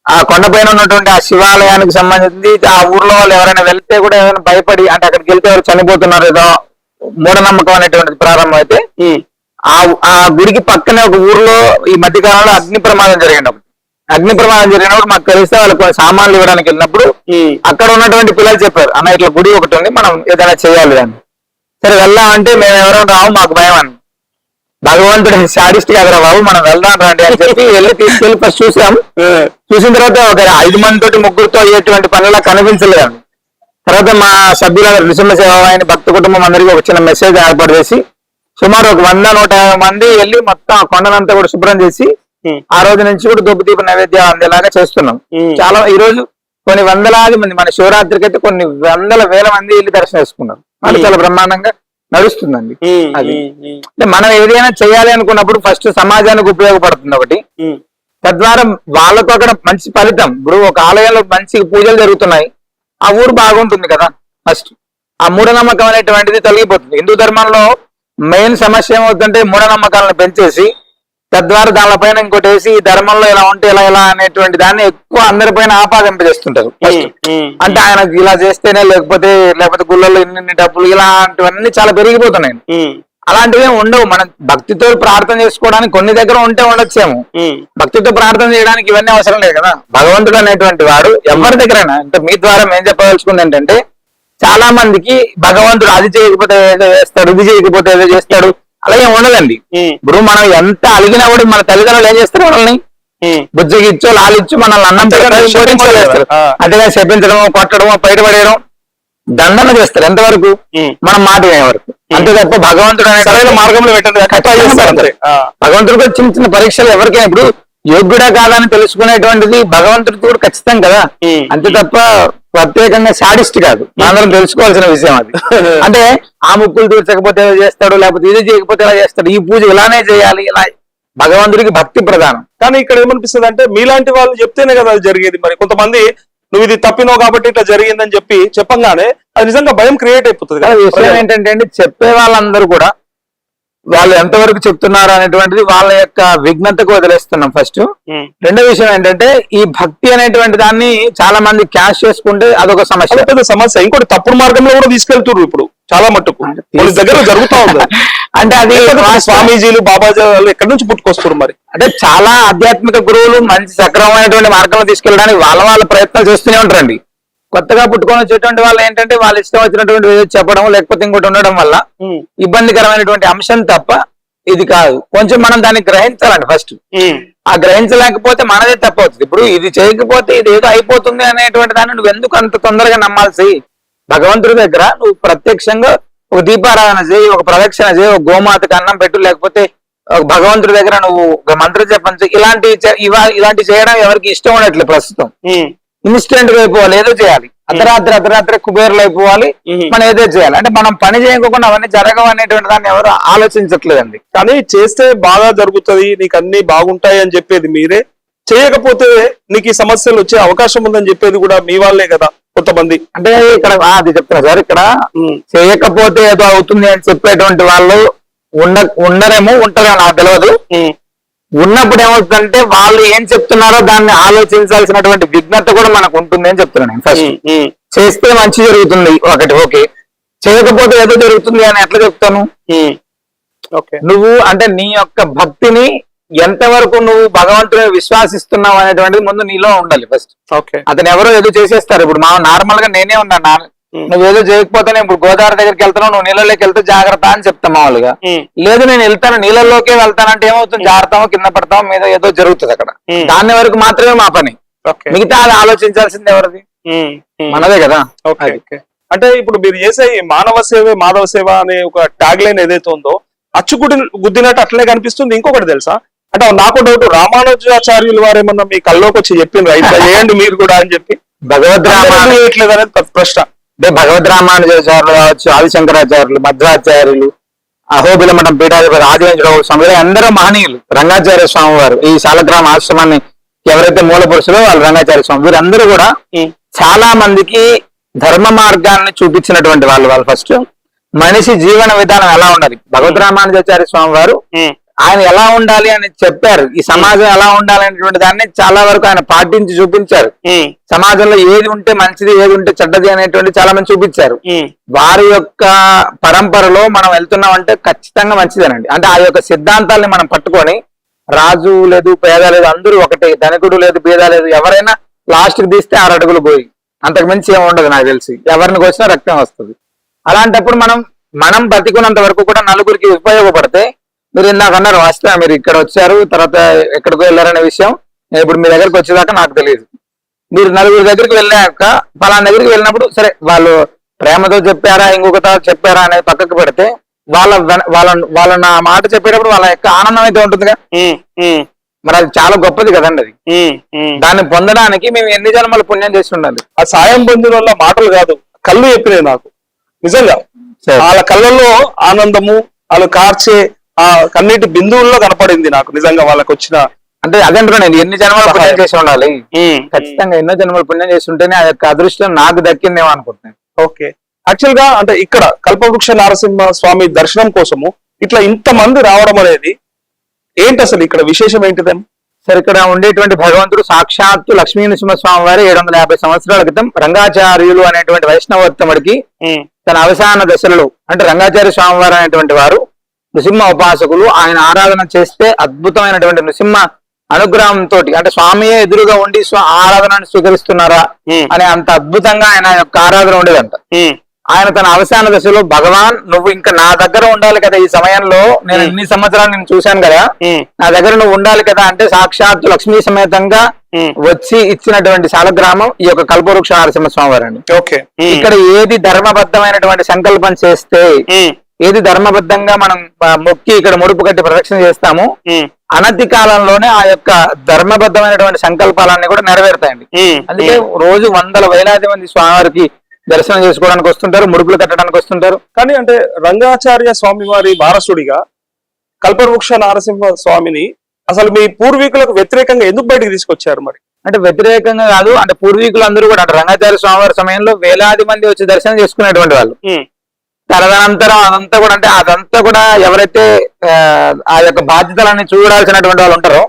ఆ కొండపైన ఉన్నటువంటి ఆ శివాలయానికి సంబంధించి ఆ ఊర్లో వాళ్ళు ఎవరైనా వెళ్తే కూడా ఏమైనా భయపడి, అంటే అక్కడికి వెళ్తే ఎవరు చనిపోతున్నారు ఏదో మూఢనమ్మకం అనేటువంటిది ప్రారంభం అయితే ఆ గుడికి పక్కనే ఒక ఊర్లో ఈ మధ్య కాలంలో అగ్ని ప్రమాదం జరిగినప్పుడు మాకు తెలిస్తే వాళ్ళకి సామాన్లు ఇవ్వడానికి వెళ్ళినప్పుడు అక్కడ ఉన్నటువంటి పిల్లలు చెప్పారు, అన్న ఇట్లా గుడి ఒకటి ఉంది, మనం ఏదైనా చేయాలి అని. సరే వెళ్దామంటే మేము ఎవరైనా రావు, మాకు భయం అని. భగవంతుడు సాడిస్ట్ కాదురా బాబు, మనం వెళ్దాం రండి అని చెప్పి తీసుకెళ్లి ఫస్ట్ చూసాం. చూసిన తర్వాత ఒక 5 మందితోటి 3గురితో అయ్యేటువంటి పనులా కనిపించలేదు. తర్వాత మా సభ్యుల నృసింహ సేవాయని భక్త కుటుంబం అందరికీ ఒక చిన్న మెసేజ్ ఏర్పాటు చేసి సుమారు ఒక 100-150 మంది వెళ్ళి మొత్తం ఆ కొండనంతా కూడా శుభ్రం చేసి ఆ రోజు నుంచి కూడా దుబ్బదీప నైవేద్యం అందేలాగా చేస్తున్నాం. చాలా ఈ రోజు కొన్ని వందలాది మంది, మన శివరాత్రికి అయితే కొన్ని వందల వేల మంది వెళ్ళి దర్శనం చేసుకున్నారు. అది చాలా బ్రహ్మాండంగా నడుస్తుందండి. అది అంటే మనం ఏదైనా చేయాలి అనుకున్నప్పుడు ఫస్ట్ సమాజానికి ఉపయోగపడుతుంది ఒకటి, తద్వారా వాళ్ళతో అక్కడ మంచి ఫలితం. ఇప్పుడు ఒక ఆలయంలో మంచి పూజలు జరుగుతున్నాయి, ఆ ఊరు బాగుంటుంది కదా. ఫస్ట్ ఆ మూఢనమ్మకం అనేటువంటిది తొలగిపోతుంది. హిందూ ధర్మంలో మెయిన్ సమస్య ఏమవుతుందంటే మూఢనమ్మకాలను పెంచేసి తద్వారా దానిపైన ఇంకోటి వేసి ఈ ధర్మంలో ఇలా ఉంటే ఇలా అనేటువంటి దాన్ని ఎక్కువ అందరిపైన ఆపాదింపజేస్తుంటారు. అంటే ఆయనకు ఇలా చేస్తేనే లేకపోతే గుళ్ళల్లో ఇన్ని డబ్బులు ఇలాంటివన్నీ చాలా పెరిగిపోతున్నాయి. అలాంటివి ఉండవు. మనం భక్తితో ప్రార్థన చేసుకోవడానికి కొన్ని దగ్గర ఉంటే ఉండొచ్చేమో, భక్తితో ప్రార్థన చేయడానికి ఇవన్నీ అవసరం లేదు కదా. భగవంతుడు అనేటువంటి వాడు ఎవరి దగ్గరైనా, అంటే మీ ద్వారా మేము చెప్పదలుచుకుంది ఏంటంటే, చాలా మందికి భగవంతుడు అది చేయకపోతే ఏదో చేస్తాడు, ఇది చేయకపోతే ఏదో చేస్తాడు, అలాగే ఉండదండి. ఇప్పుడు మనం ఎంత అలిగినా కూడా మన తల్లిదండ్రులు ఏం చేస్తారు, మనల్ని బుజ్జగిచ్చో లాలిచ్చో మనల్ని అన్నం చేస్తారు. అంతేగా చెప్పించడమో కొట్టడమో బయటపడేయడం దండన చేస్తారు ఎంతవరకు, మనం మాట వినే వరకు. అంతే తప్ప భగవంతుడు అనే సరైన మార్గంలో పెట్టండి. భగవంతుడు కూడా చిన్న చిన్న పరీక్షలు ఎవరికైనా ఇప్పుడు యోగ్యుడా కాదని తెలుసుకునేటువంటిది భగవంతుడికి కూడా ఖచ్చితం కదా. అంతే తప్ప ప్రత్యేకంగా సాడిస్ట్ కాదు. మనందరం తెలుసుకోవాల్సిన విషయం అది. అంటే ఆ ముక్కులు తీర్చకపోతే ఏదో చేస్తాడు, లేకపోతే ఇది చేయకపోతే ఎలా చేస్తాడు, ఈ పూజ ఇలానే చేయాలి, ఇలా భగవంతుడికి భక్తి ప్రధానం. కానీ ఇక్కడ ఏమనిపిస్తుంది అంటే, మీలాంటి వాళ్ళు చెప్తేనే కదా అది జరిగేది. మరి కొంతమంది నువ్వు ఇది తప్పినో కాబట్టి ఇట్లా జరిగిందని చెప్పంగానే అది నిజంగా భయం క్రియేట్ అయిపోతుంది. విషయం ఏంటంటే అండి, చెప్పే వాళ్ళందరూ కూడా వాళ్ళు ఎంతవరకు చెప్తున్నారు అనేటువంటిది వాళ్ళ యొక్క విఘ్నతకు వదిలేస్తున్నాం ఫస్ట్. రెండో విషయం ఏంటంటే, ఈ భక్తి అనేటువంటి దాన్ని చాలా మంది క్యాష్ చేసుకుంటే అదొక సమస్య. ఇంకోటి తప్పుడు మార్గంలో కూడా తీసుకెళ్తున్నారు. ఇప్పుడు చాలా మట్టుకు కొన్ని దగ్గర జరుగుతా ఉంది. అంటే అది స్వామీజీలు బాబాజీలు ఎక్కడి నుంచి పుట్టుకొస్తారు మరి? అంటే చాలా ఆధ్యాత్మిక గురువులు మంచి సక్రమమైనటువంటి మార్గంలో తీసుకెళ్ళడానికి వాళ్ళ ప్రయత్నాలు చేస్తూనే ఉంటారండి. కొత్తగా పుట్టుకొని వచ్చేటువంటి వాళ్ళు ఏంటంటే వాళ్ళు ఇష్టం వచ్చినటువంటి చెప్పడం లేకపోతే ఇంకోటి ఉండడం వల్ల ఇబ్బందికరమైనటువంటి అంశం తప్ప ఇది కాదు. కొంచెం మనం దాన్ని గ్రహించాలండి ఫస్ట్. ఆ గ్రహించలేకపోతే మనదే తప్పవుతుంది. ఇప్పుడు ఇది చేయకపోతే ఇది ఏదో అయిపోతుంది అనేటువంటి దాన్ని నువ్వు ఎందుకు అంత తొందరగా నమ్మాల్సి? భగవంతుడి దగ్గర నువ్వు ప్రత్యక్షంగా ఒక దీపారాధన చేయి, ఒక ప్రదక్షిణ చేయి, ఒక గోమాతకి అన్నం పెట్టు, లేకపోతే భగవంతుడి దగ్గర నువ్వు ఒక మంత్ర జపం చేయి. ఇలాంటి చేయడం ఎవరికి ఇష్టం ఉండట్లేదు ప్రస్తుతం. ఇన్స్టెంట్ గా అయిపోవాలి, ఏదో చేయాలి, అర్ధరాత్రి కుబేర్లు అయిపోవాలి, మనం ఏదో చేయాలి. అంటే మనం పని చేయకుండా అవన్నీ జరగవు అనేటువంటి దాన్ని ఎవరు ఆలోచించట్లేదండి. కానీ చేస్తే బాగా జరుగుతుంది, నీకు అన్ని బాగుంటాయి అని చెప్పేది మీరే, చేయకపోతే నీకు ఈ సమస్యలు వచ్చే అవకాశం ఉందని చెప్పేది కూడా మీ వాళ్ళే కదా కొంతమంది. అంటే ఇక్కడ అది చెప్తున్నా సార్, ఇక్కడ చేయకపోతే ఏదో అవుతుంది అని చెప్పేటువంటి వాళ్ళు ఉండరేమో, ఉంటారేమో నాకు తెలియదు. ఉన్నప్పుడు ఏమవుతుందంటే వాళ్ళు ఏం చెప్తున్నారో దాన్ని ఆలోచించాల్సినటువంటి విఘ్నత కూడా మనకు ఉంటుంది అని చెప్తున్నాను. ఫస్ట్ చేస్తే మంచి జరుగుతుంది ఒకటి, ఓకే. చేయకపోతే ఏదో జరుగుతుంది అని ఎట్లా చెప్తాను? నువ్వు అంటే నీ యొక్క భక్తిని ఎంతవరకు నువ్వు భగవంతుని విశ్వాసిస్తున్నావు అనేటువంటిది ముందు నీలో ఉండాలి ఫస్ట్. అతను ఎవరో ఏదో చేసేస్తారు. ఇప్పుడు మా నార్మల్ గా నేనే ఉన్నాను, నువ్వు ఏదో చేయకపోతే ఇప్పుడు గోదావరి దగ్గరికి వెళ్తున్నావు, నువ్వు నీళ్ళలోకి వెళ్తే జాగ్రత్త అని చెప్తాం మామూలుగా. లేదు నేను వెళ్తాను నీళ్ళలోకే వెళ్తానంటే ఏమవుతుంది? జాగ్రత్తామో కింద పడతామో మీద ఏదో జరుగుతుంది అక్కడ. దాని వరకు మాత్రమే మా పని, మిగతా అది ఆలోచించాల్సింది ఎవరిది? మనదే కదా. అంటే ఇప్పుడు మీరు చేసే మానవ సేవే మాధవ సేవ అనే ఒక ట్యాగ్ లైన్ ఏదైతే ఉందో అచ్చుగుడి గుద్దినట్టు అట్లే కనిపిస్తుంది. ఇంకొకటి తెలుసా, అంటే నాకు డౌట్, రామానుజాచార్యులు వారు ఏమన్నా మీ కల్లోకి వచ్చి చెప్పిండ్రు ఇట్లా చేయండి మీరు కూడా అని చెప్పి? భగవద్ రామానుజేయట్లేదనేది ప్రశ్న. అంటే భగవద్ రామానుజాచార్యులు కావచ్చు, ఆదిశంకరాచార్యులు, మధ్వాచార్యులు, అహోబిల మఠం పీఠాధిపతి ఆదివేంద్రరావు స్వామి, అందరూ మహనీయులు. రంగాచార్య స్వామి వారు ఈ శాలగ్రామ ఆశ్రమాన్ని ఎవరైతే మూల పురుషులో వాళ్ళు రంగాచార్య స్వామి, వీరందరూ కూడా చాలా మందికి ధర్మ మార్గాన్ని చూపించినటువంటి వాళ్ళు. ఫస్ట్ మనిషి జీవన విధానం ఎలా ఉండాలి, భగవద్ రామానుజాచార్య స్వామి వారు ఆయన ఎలా ఉండాలి అని చెప్పారు. ఈ సమాజం ఎలా ఉండాలి అనేటువంటి దాన్ని చాలా వరకు ఆయన పాటించి చూపించారు. సమాజంలో ఏది ఉంటే మంచిది, ఏది ఉంటే చెడ్డది అనేటువంటి చాలా మంది చూపించారు. వారి యొక్క పరంపరలో మనం వెళ్తున్నాం అంటే ఖచ్చితంగా మంచిదేనండి. అంటే ఆ యొక్క సిద్ధాంతాలని మనం పట్టుకొని, రాజు లేదు పేద లేదు అందరూ ఒకటే, ధనికుడు లేదు పేద లేదు, ఎవరైనా లాస్ట్ కి తీస్తే 6 అడుగులు పోయి, అంతకు మించి ఏమి ఉండదు నాకు తెలిసి. ఎవరిని కోసినా రక్తం వస్తుంది. అలాంటప్పుడు మనం బతికున్నంత వరకు కూడా నలుగురికి ఉపయోగపడితే, మీరు ఇందాక అన్నారు వస్తా మీరు ఇక్కడ వచ్చారు తర్వాత ఎక్కడికో వెళ్ళారనే విషయం ఇప్పుడు మీ దగ్గరికి వచ్చేదాకా నాకు తెలియదు. మీరు నలుగురి దగ్గరికి వెళ్ళాక పలానా దగ్గరికి వెళ్ళినప్పుడు సరే వాళ్ళు ప్రేమతో చెప్పారా ఇంకొకతో చెప్పారా అనేది పక్కకు పెడితే, వాళ్ళ నా మాట చెప్పేటప్పుడు వాళ్ళ యొక్క ఆనందం అయితే ఉంటుందిగా. మరి అది చాలా గొప్పది కదండి. అది దాన్ని పొందడానికి మేము ఎన్ని జన్మల పుణ్యం చేసి ఉండాలి. ఆ సాయం పొందిన వల్ల మాటలు కాదు, కళ్ళు చెప్పినాయి నాకు నిజంగా. వాళ్ళ కళ్ళల్లో ఆనందము, వాళ్ళు కార్చే ఆ కన్నీటి బిందువుల్లో కనపడింది నాకు నిజంగా వాళ్ళకి వచ్చిన. అంటే అదంటున్నా నేను ఎన్ని జన్మల పుణ్యం చేసి ఉండాలి. ఖచ్చితంగా ఎన్నో జన్మల పుణ్యం చేసి ఉంటేనే ఆ యొక్క అదృష్టం నాకు దక్కిందేమో అనుకుంటున్నాను. ఓకే, యాక్చువల్ గా అంటే ఇక్కడ కల్పవృక్ష నరసింహ స్వామి దర్శనం కోసము ఇట్లా ఇంతమంది రావడం అనేది ఏంటి, అసలు ఇక్కడ విశేషం ఏంటిదని? సరే, ఇక్కడ ఉండేటువంటి భగవంతుడు సాక్షాత్తు లక్ష్మీ నరసింహస్వామి వారి 750 సంవత్సరాల క్రితం రంగాచార్యులు అనేటువంటి వైష్ణవోత్తముడికి తన అవసాన దశలలో, అంటే రంగాచార్య స్వామి వారు అనేటువంటి వారు నృసింహ ఉపాసకులు, ఆయన ఆరాధన చేస్తే అద్భుతమైనటువంటి నృసింహ అనుగ్రహంతో, అంటే స్వామియే ఎదురుగా ఉండి ఆరాధనను స్వీకరిస్తున్నారా అనే అంత అద్భుతంగా ఆయన యొక్క ఆరాధన ఉండేదంట. ఆయన తన అవసాన దశలో, భగవాన్ నువ్వు ఇంకా నా దగ్గర ఉండాలి కదా, ఈ సమయంలో నేను ఇన్ని సంవత్సరాలు నేను చూశాను కదా, నా దగ్గర నువ్వు ఉండాలి కదా అంటే సాక్షాత్తు లక్ష్మీ సమేతంగా వచ్చి ఇచ్చినటువంటి శాలగ్రామం ఈ యొక్క కల్పవృక్ష నరసింహస్వామి వారు అండి. ఇక్కడ ఏది ధర్మబద్ధమైనటువంటి సంకల్పం చేస్తే, ఏది ధర్మబద్ధంగా మనం మొక్కి ఇక్కడ ముడుపు కట్టి ప్రదక్షిణ చేస్తాము, అనతి కాలంలోనే ఆ యొక్క ధర్మబద్ధమైనటువంటి సంకల్పాలన్నీ కూడా నెరవేరుతాయండి. అందుకే రోజు వందల వేలాది మంది స్వామివారికి దర్శనం చేసుకోవడానికి వస్తుంటారు, ముడుపులు కట్టడానికి వస్తుంటారు. కానీ అంటే రంగాచార్య స్వామి వారి వారసుడిగా కల్పవృక్ష నరసింహ స్వామిని అసలు మీ పూర్వీకులకు వ్యతిరేకంగా ఎందుకు బయటకు తీసుకొచ్చారు? మరి అంటే వ్యతిరేకంగా కాదు, అంటే పూర్వీకులందరూ కూడా అంటే రంగాచార్య స్వామి వారి సమయంలో వేలాది మంది వచ్చి దర్శనం చేసుకునేటువంటి వాళ్ళు. తదనంతరం అదంతా కూడా ఎవరైతే ఆ యొక్క బాధ్యతలన్నీ చూడాల్సినటువంటి వాళ్ళు ఉంటారో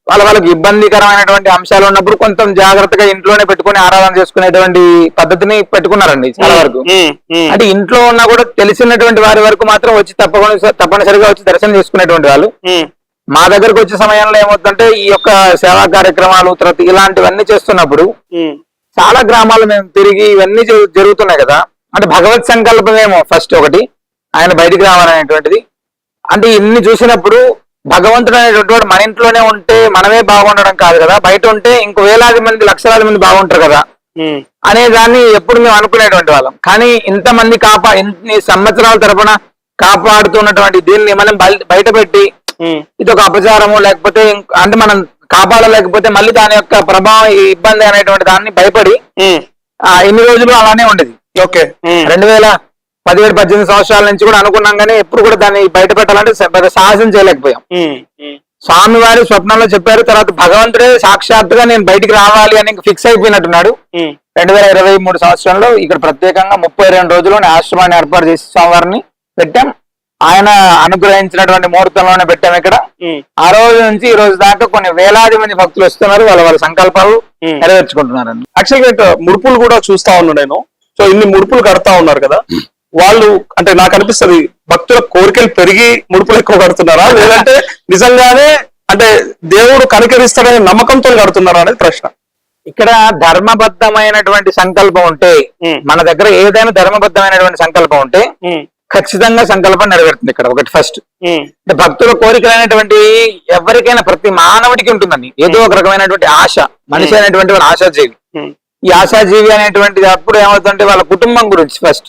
వాళ్ళకి ఇబ్బందికరమైనటువంటి అంశాలు ఉన్నప్పుడు కొంచెం జాగ్రత్తగా ఇంట్లోనే పెట్టుకొని ఆరాధన చేసుకునేటువంటి పద్ధతిని పెట్టుకున్నారండి చాలా వరకు. అంటే ఇంట్లో ఉన్నా కూడా తెలిసినటువంటి వారి వరకు మాత్రం వచ్చి తప్పనిసరిగా వచ్చి దర్శనం చేసుకునేటువంటి వాళ్ళు. మా దగ్గరకు వచ్చే సమయంలో ఏమవుతుందంటే ఈ యొక్క సేవా కార్యక్రమాలు తర్వాత ఇలాంటివన్నీ చేస్తున్నప్పుడు చాలా గ్రామాలు మేము తిరిగి ఇవన్నీ జరుగుతున్నాయి కదా. అంటే భగవత్ సంకల్పం ఏమో ఫస్ట్ ఒకటి ఆయన బయటికి రావాలనేటువంటిది. అంటే ఇన్ని చూసినప్పుడు భగవంతుడు అనేటువంటి వాడు మన ఇంట్లోనే ఉంటే మనమే బాగుండడం కాదు కదా, బయట ఉంటే ఇంకో వేలాది మంది లక్షలాది మంది బాగుంటారు కదా అనే దాన్ని ఎప్పుడు మేము అనుకునేటువంటి వాళ్ళం. కానీ ఇంతమంది ఇన్ని సంవత్సరాల తరపున కాపాడుతున్నటువంటి దీన్ని మనం బయట పెట్టి ఇది ఒక అపచారము లేకపోతే అంటే మనం కాపాడలేకపోతే మళ్ళీ దాని యొక్క ప్రభావం ఈ ఇబ్బంది అనేటువంటి దాన్ని భయపడి ఇన్ని రోజులు అలానే ఉండేది. ఓకే 2017-18 సంవత్సరాల నుంచి కూడా అనుకున్నాం కానీ ఎప్పుడు కూడా దాన్ని బయట పెట్టాలంటే పెద్ద సాహసం చేయలేకపోయాం. స్వామి వారి స్వప్నంలో చెప్పారు, తర్వాత భగవంతుడే సాక్షాత్తుగా నేను బయటికి రావాలి అని ఫిక్స్ అయిపోయినట్టున్నాడు. 2023 సంవత్సరంలో ఇక్కడ ప్రత్యేకంగా 32 రోజులు ఆశ్రమాన్ని ఏర్పాటు చేసి స్వామివారిని పెట్టాం. ఆయన అనుగ్రహించినటువంటి ముహూర్తంలోనే పెట్టాం ఇక్కడ. ఆ రోజు నుంచి ఈ రోజు దాకా కొన్ని వేలాది మంది భక్తులు వస్తున్నారు, వాళ్ళ సంకల్పాలు నెరవేర్చుకుంటున్నారండి. యాక్చువల్గా ముడుపులు కూడా చూస్తా ఉన్నాను నేను. సో ఇన్ని ముడుపులు కడతా ఉన్నారు కదా, వాళ్ళు అంటే నాకు అనిపిస్తుంది భక్తుల కోరికలు పెరిగి ముడుపులు ఎక్కువ కడుతున్నారా లేదంటే నిజంగానే అంటే దేవుడు కనికరిస్తాడనే నమ్మకంతో కడుతున్నారా అనేది ప్రశ్న. ఇక్కడ ధర్మబద్ధమైనటువంటి సంకల్పం ఉంటే మన దగ్గర ఏదైనా ధర్మబద్ధమైనటువంటి సంకల్పం ఉంటే ఖచ్చితంగా సంకల్పం నెరవేరుతుంది. ఇక్కడ ఒకటి ఫస్ట్ అంటే భక్తుల కోరికలు అనేటువంటి ఎవరికైనా ప్రతి మానవుడికి ఉంటుందండి. ఏదో ఒక రకమైనటువంటి ఆశ. మనిషి అనేటువంటి వాళ్ళ ఆశాజీవి. ఈ ఆశాజీవి అనేటువంటిది అప్పుడు ఏమవుతుందంటే వాళ్ళ కుటుంబం గురించి ఫస్ట్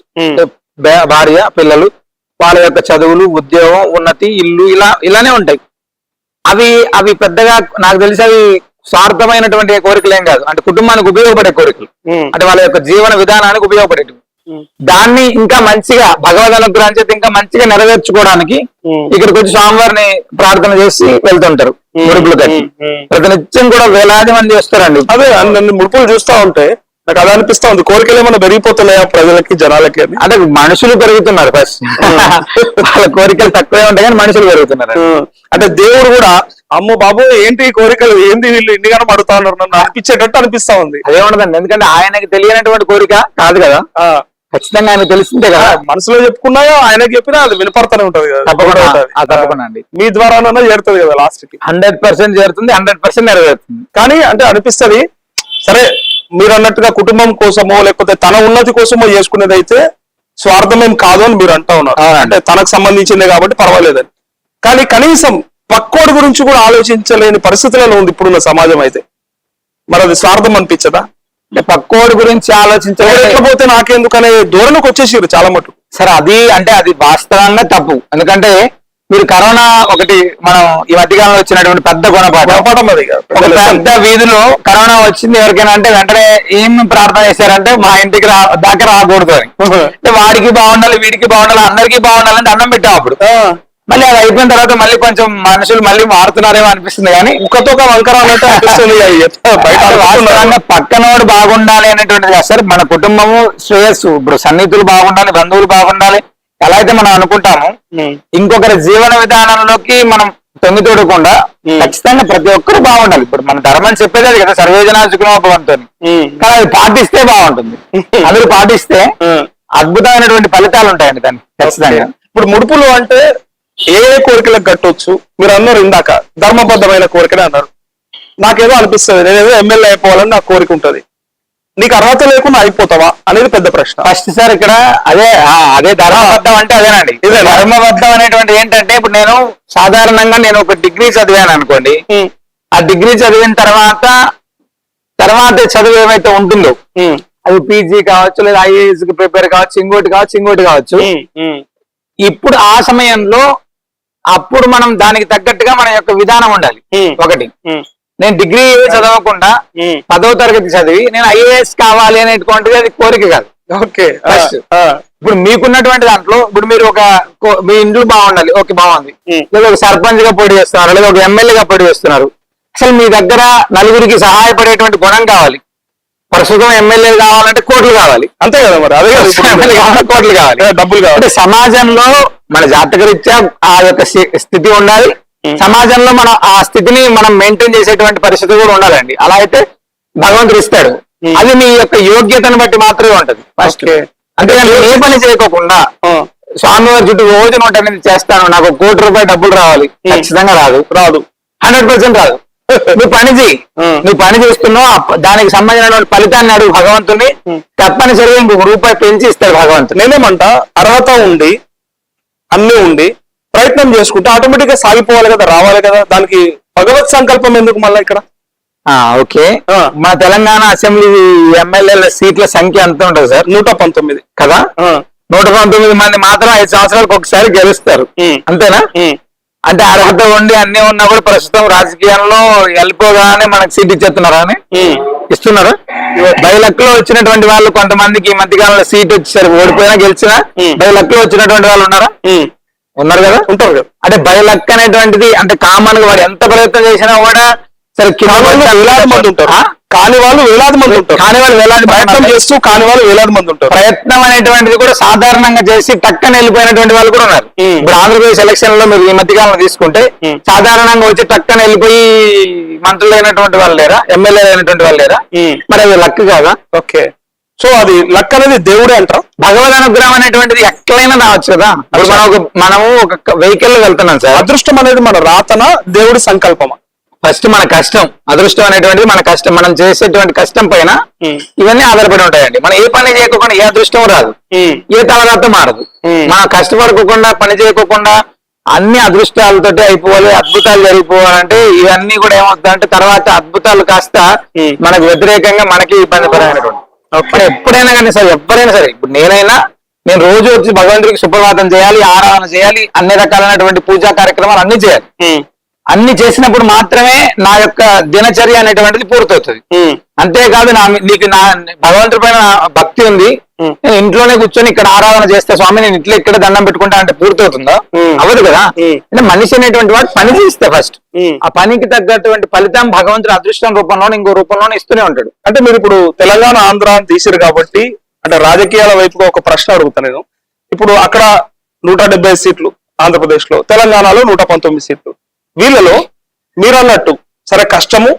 భార్య పిల్లలు వాళ్ళ యొక్క చదువులు ఉద్యోగం ఉన్నతి ఇల్లు ఇలానే ఉంటాయి. అవి పెద్దగా నాకు తెలిసి అవి స్వార్థమైనటువంటి కోరికలు ఏం కాదు. అంటే కుటుంబానికి ఉపయోగపడే కోరికలు, అంటే వాళ్ళ యొక్క జీవన విధానానికి ఉపయోగపడేటివి. దాన్ని ఇంకా మంచిగా భగవద్ అనుగ్రహం చేత ఇంకా మంచిగా నెరవేర్చుకోవడానికి ఇక్కడికి వచ్చి స్వామివారిని ప్రార్థన చేసి వెళ్తుంటారు. ముడుపులు కట్టి ప్రతినిత్యం కూడా వేలాది మంది వస్తారండి. అదే నన్ను ముడుపులు చూస్తా ఉంటే నాకు అది అనిపిస్తా ఉంది, కోరికలు ఏమైనా పెరిగిపోతున్నాయా ప్రజలకి జనాలకి అని. అంటే మనుషులు పెరుగుతున్నారు ఫస్ట్, వాళ్ళ కోరికలు తక్కువే ఉంటాయి కానీ మనుషులు పెరుగుతున్నారు. అంటే దేవుడు కూడా అమ్మో బాబు ఏంటి కోరికలు ఏంది వీళ్ళు ఇండిగానే పడుతా ఉన్నారు నన్ను అనిపించేటట్టు అనిపిస్తా ఉంది. అదేముండదండి, ఎందుకంటే ఆయనకి తెలియనటువంటి కోరిక కాదు కదా, ఖచ్చితంగా ఆయనకు తెలిసిందే కదా. మనసులో చెప్పుకున్నాయో ఆయనకి చెప్పినా అది వినపడతానే ఉంటది కదా. తప్పకుండా అండి, మీ ద్వారానన్నా చేరుతుంది కదా లాస్ట్ కి. 100% చేరుతుంది, 100% నెరవేరుతుంది. కానీ అంటే అనిపిస్తుంది సరే మీరు అన్నట్టుగా కుటుంబం కోసమో లేకపోతే తన ఉన్నతి కోసమో చేసుకునేది అయితే స్వార్థమేం కాదు అని మీరు అంటా ఉన్నారు. అంటే తనకు సంబంధించిందే కాబట్టి పర్వాలేదని. కానీ కనీసం పక్కోడి గురించి కూడా ఆలోచించలేని పరిస్థితులలో ఉంది ఇప్పుడున్న సమాజం. అయితే మరి అది స్వార్థం అనిపించదా? అంటే పక్కోడి గురించి ఆలోచించలేకపోతే నాకెందుకనే ధోరణికి వచ్చేసారు చాలా మటుకు. సరే అది వాస్తవంగా తప్పు. ఎందుకంటే మీరు కరోనా ఒకటి మనం ఈ మధ్యకాలంలో వచ్చినటువంటి పెద్ద గుణపాఠం అది. ఒక పెద్ద వీధిలో కరోనా వచ్చింది ఎవరికైనా అంటే వెంటనే ఏం ప్రార్థన చేశారంటే మా ఇంటికి దాకా రాకూడదు అని. అంటే వాడికి బాగుండాలి వీడికి బాగుండాలి అందరికీ బాగుండాలంటే అన్నం పెట్టాం. అప్పుడు మళ్ళీ అది అయిపోయిన తర్వాత మళ్ళీ కొంచెం మనుషులు మళ్ళీ మారుతున్నారేమో అనిపిస్తుంది కానీ ముఖతో వంకరాలంటే అనిపిస్తుంది. పక్కనోడు బాగుండాలి అనేటువంటిది కాదు సార్. మన కుటుంబము శ్రేయస్సు, ఇప్పుడు సన్నిహితులు బాగుండాలి, బంధువులు బాగుండాలి, ఎలా అయితే మనం అనుకుంటాము ఇంకొకరి జీవన విధానంలోకి మనం తొంగితోడకుండా ఖచ్చితంగా ప్రతి ఒక్కరు బాగుండాలి. ఇప్పుడు మన ధర్మం చెప్పేది అది కదా, సర్వేజన సుఖినోభవంతో. కానీ అది పాటిస్తే బాగుంటుంది. అందరూ పాటిస్తే అద్భుతమైనటువంటి ఫలితాలు ఉంటాయండి దానికి ఖచ్చితంగా. ఇప్పుడు ముడుపులు అంటే ఏ కోరికలకు కట్టొచ్చు? మీరు అన్నారు ఇందాక ధర్మబద్ధమైన కోరికనే అన్నారు. నాకేదో అనిపిస్తుంది నేనేదో ఎమ్మెల్యే అయిపోవాలని నాకు కోరిక ఉంటది. నీకు అర్హత లేకుండా అయిపోతావా అనేది పెద్ద ప్రశ్న. ఫస్ట్ సార్ ఇక్కడ అదే ధర్మబద్ధం అంటే అదేనండి. ఇదే ధర్మబద్ధం అనేటువంటి ఏంటంటే ఇప్పుడు నేను సాధారణంగా నేను ఒక డిగ్రీ చదివాను అనుకోండి. ఆ డిగ్రీ చదివిన తర్వాత చదువు ఏమైతే ఉంటుందో అది పీజీ కావచ్చు లేదా ఐఏఎస్ కి ప్రిపేర్ కావచ్చు ఇంకోటి కావచ్చు. ఇప్పుడు ఆ సమయంలో అప్పుడు మనం దానికి తగ్గట్టుగా మన యొక్క విధానం ఉండాలి. ఒకటి నేను డిగ్రీ చదవకుండా 10వ తరగతి చదివి నేను ఐఏఎస్ కావాలి అనేటువంటిది అది కోరిక కాదు. ఓకే ఇప్పుడు మీకున్నటువంటి దాంట్లో ఇప్పుడు మీరు మీ ఇంట్లో బాగుండాలి, ఓకే బాగుంది. లేదా ఒక సర్పంచ్ గా పోటీ చేస్తున్నారు, లేదా ఒక ఎమ్మెల్యేగా పోటీ చేస్తున్నారు. అసలు మీ దగ్గర నలుగురికి సహాయపడేటువంటి గుణం కావాలి. ప్రస్తుతం ఎమ్మెల్యే కావాలంటే కోట్లు కావాలి, అంతే కదా. మరి అదే కోట్లు కావాలి, డబ్బులు కావాలి. అంటే సమాజంలో మన జాతకరీత్యా ఆ యొక్క స్థితి ఉండాలి. సమాజంలో మనం ఆ స్థితిని మనం మెయింటైన్ చేసేటువంటి పరిస్థితి కూడా ఉండాలండి. అలా అయితే భగవంతుడు ఇస్తాడు. అది మీ యొక్క యోగ్యతను బట్టి మాత్రమే ఉంటది ఫస్ట్. అంతేగాని ఏ పని చేయకోకుండా స్వామివారి చుట్టూ రోజు 108 చేస్తాను, నాకు ₹1,00,00,000 డబ్బులు రావాలి, ఖచ్చితంగా రాదు. 100% రాదు. నువ్వు పని చేయి, నువ్వు పని చేస్తున్నావు, దానికి సంబంధించినటువంటి ఫలితాన్ని అడుగు భగవంతుని, తప్పనిసరిగా ₹1 పెంచి ఇస్తాడు భగవంతుడు. నేనేమంట, అర్హత ఉండి అన్ని ఉండి ప్రయత్నం చేసుకుంటే ఆటోమేటిక్ గా సాగిపోవాలి కదా, రావాలి కదా. దానికి భగవత్ సంకల్పం ఎందుకు మళ్ళీ ఇక్కడ? ఓకే, మన తెలంగాణ అసెంబ్లీ ఎమ్మెల్యేల సీట్ల సంఖ్య ఎంత ఉంటుంది సార్? 119 కదా. 119 మంది మాత్రం 5 సంవత్సరాలకు ఒకసారి గెలుస్తారు, అంతేనా? అంటే అర్హత ఉండి అన్ని ఉన్నా కూడా ప్రస్తుతం రాజకీయాల్లో వెళ్ళిపోగానే మనకు సీట్ ఇచ్చేస్తున్నారా అని ఇస్తున్నారు. బైలక్లో వచ్చినటువంటి వాళ్ళు కొంతమందికి ఈ మధ్యకాలంలో సీట్ వచ్చేసరికి ఓడిపోయినా గెలిచినా బైలక్లో వచ్చినటువంటి వాళ్ళు ఉన్నారా? ఉన్నారు కదా, ఉంటారు కదా. అంటే బైలక్ అనేటువంటిది అంటే కామన్ గా వాడు ఎంత ప్రయత్నం చేసినా కూడా సరే వేలాది మంది ఉంటారు, కాని వాళ్ళు వేలాది మంది ఉంటారు, కాని వాళ్ళు వేలాది ప్రయత్నం చేస్తూ కాని వాళ్ళు వేలాది మంది ఉంటారు. ప్రయత్నం అనేటువంటిది కూడా సాధారణంగా చేసి టక్కన వెళ్ళిపోయినటువంటి వాళ్ళు కూడా ఉన్నారు. ఇప్పుడు ఆంధ్రప్రదేశ్ ఎలక్షన్ లో మీరు ఈ మధ్యకాలంలో తీసుకుంటే సాధారణంగా వచ్చి టక్కన వెళ్ళిపోయి మంత్రులు అయినటువంటి వాళ్ళు లేరా, ఎమ్మెల్యేలు అయినటువంటి వాళ్ళు లేరా? మరి అది లక్ కాదా? ఓకే, సో అది లక్ అనేది దేవుడే అంటారు. భగవద్ అనుగ్రహం అనేటువంటిది ఎక్కడైనా రావచ్చు కదా. మనము ఒక వెహికల్ లో వెళ్తున్నాం సార్. అదృష్టం అనేది మన రాతన, దేవుడి సంకల్పమా? ఫస్ట్ మన కష్టం, అదృష్టం అనేటువంటిది మన కష్టం, మనం చేసేటువంటి కష్టం పైన ఇవన్నీ ఆధారపడి ఉంటాయండి. మనం ఏ పని చేయకోకుండా ఏ అదృష్టం రాదు, ఏ తలరాత మారదు. మనం కష్టపడుకోకుండా పని చేయకోకుండా అన్ని అదృష్టాలతోటి అయిపోవాలి, అద్భుతాలు జరిగిపోవాలంటే ఇవన్నీ కూడా ఏమవుతుందంటే తర్వాత అద్భుతాలు కాస్త మనకు వ్యతిరేకంగా మనకి ఇబ్బందికరమైనటువంటి. ఎప్పుడైనా కానీ సరే, ఎవరైనా సరే, ఇప్పుడు నేను రోజు వచ్చి భగవంతుడికి సుప్రభాతం చేయాలి, ఆరాధన చేయాలి, అన్ని రకాలైనటువంటి పూజా కార్యక్రమాలు అన్ని చేయాలి. అన్ని చేసినప్పుడు మాత్రమే నా యొక్క దినచర్య అనేటువంటిది పూర్తవుతుంది. అంతేకాదు నీకు నా భగవంతుడి పైన భక్తి ఉంది, నేను ఇంట్లోనే కూర్చొని ఇక్కడ ఆరాధన చేస్తే స్వామి నేను ఇంట్లో ఇక్కడ దండం పెట్టుకుంటా అంటే పూర్తవుతుందా? అవ్వదు కదా. అంటే మనిషి అనేటువంటి వాడు పని చేస్తే ఫస్ట్ ఆ పనికి తగ్గటువంటి ఫలితం భగవంతుడు అదృష్టం రూపంలో ఇంకో రూపంలోనే ఇస్తూనే ఉంటాడు. అంటే మీరు ఇప్పుడు తెలంగాణ ఆంధ్ర అని తీసిరు కాబట్టి అంటే రాజకీయాల వైపుగా ఒక ప్రశ్న అడుగుతాను నేను. ఇప్పుడు అక్కడ 175 సీట్లు ఆంధ్రప్రదేశ్ లో, తెలంగాణలో 119 సీట్లు. వీళ్ళలో మీరు అన్నట్టు సరే కష్టము,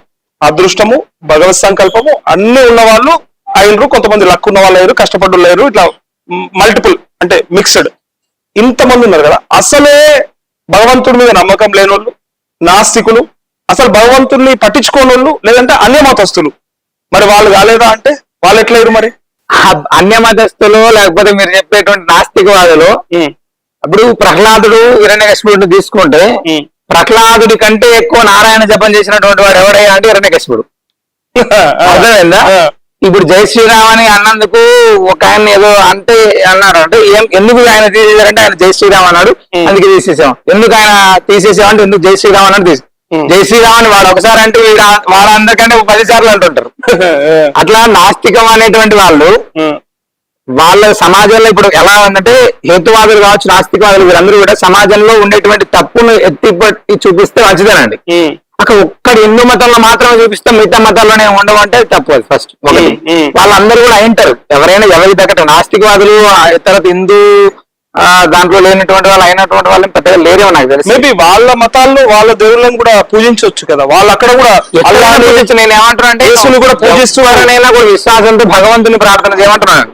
అదృష్టము, భగవత్ సంకల్పము అన్ని ఉన్న వాళ్ళు అయినరు, కొంతమంది లక్ ఉన్న వాళ్ళు అయ్యారు, కష్టపడ్డ లేరు, ఇట్లా మల్టిపుల్ అంటే మిక్స్డ్ ఇంతమంది ఉన్నారు కదా. అసలే భగవంతుడి మీద నమ్మకం లేని వాళ్ళు, నాస్తికులు, అసలు భగవంతుడిని పట్టించుకోని వాళ్ళు, లేదంటే అన్యమతస్తులు, మరి వాళ్ళు కాలేదా అంటే వాళ్ళు ఎట్లయ్యారు మరి? అన్యమతస్తులు లేకపోతే మీరు చెప్పేటువంటి నాస్తికవాదులు. ఇప్పుడు ప్రహ్లాదుడు హిరణ్యకశిపుడిని తీసుకుంటే ప్రహ్లాదుడి కంటే ఎక్కువ నారాయణ జపం చేసినటువంటి వాడు ఎవడయ్యా అంటే హిరణ్యకశిపుడు. అర్థమైందా? ఇప్పుడు జై శ్రీరామ్ అని అన్నందుకు ఒక ఆయన ఏదో అంటే అన్నాడు అంటే ఎందుకు ఆయన తీసేసారంటే ఆయన జై శ్రీరామ్ అన్నాడు అందుకే తీసేసాం. ఎందుకు ఆయన తీసేసాం అంటే ఎందుకు జై శ్రీరామ్ అన్నాడు జై శ్రీరామ్ అని వాడు ఒకసారి అంటే వాళ్ళందరికంటే 10 సార్లు అంటుంటారు. అట్లా నాస్తికం అనేటువంటి వాళ్ళు వాళ్ళ సమాజంలో ఇప్పుడు ఎలా ఉందంటే హేతువాదులు కావచ్చు, నాస్తికవాదులు, వీళ్ళందరూ కూడా సమాజంలో ఉండేటువంటి తప్పును ఎత్తి చూపిస్తే మంచిదేనండి. అక్కడ ఒక్కడి హిందూ మతంలో మాత్రమే చూపిస్తే మిగతా మతాల్లోనే ఉండవంటే తప్పు. అది ఫస్ట్ ఒకటి. వాళ్ళందరూ కూడా అయింటారు, ఎవరైనా ఎవరి దగ్గర నాస్తికవాదులు తర్వాత హిందూ దాంట్లో లేనటువంటి వాళ్ళు అయినటువంటి వాళ్ళని పెద్దగా లేరేమో నాకు తెలుసు. మేబీ వాళ్ళ మతాల్లో వాళ్ళ దేవుళ్ళని కూడా పూజించవచ్చు కదా, వాళ్ళు అక్కడ కూడా నేను ఏమంటున్నా అంటే కూడా పూజిస్తున్నారనైనా కూడా విశ్వాసంతో భగవంతుని ప్రార్థన చేయమంటున్నాను.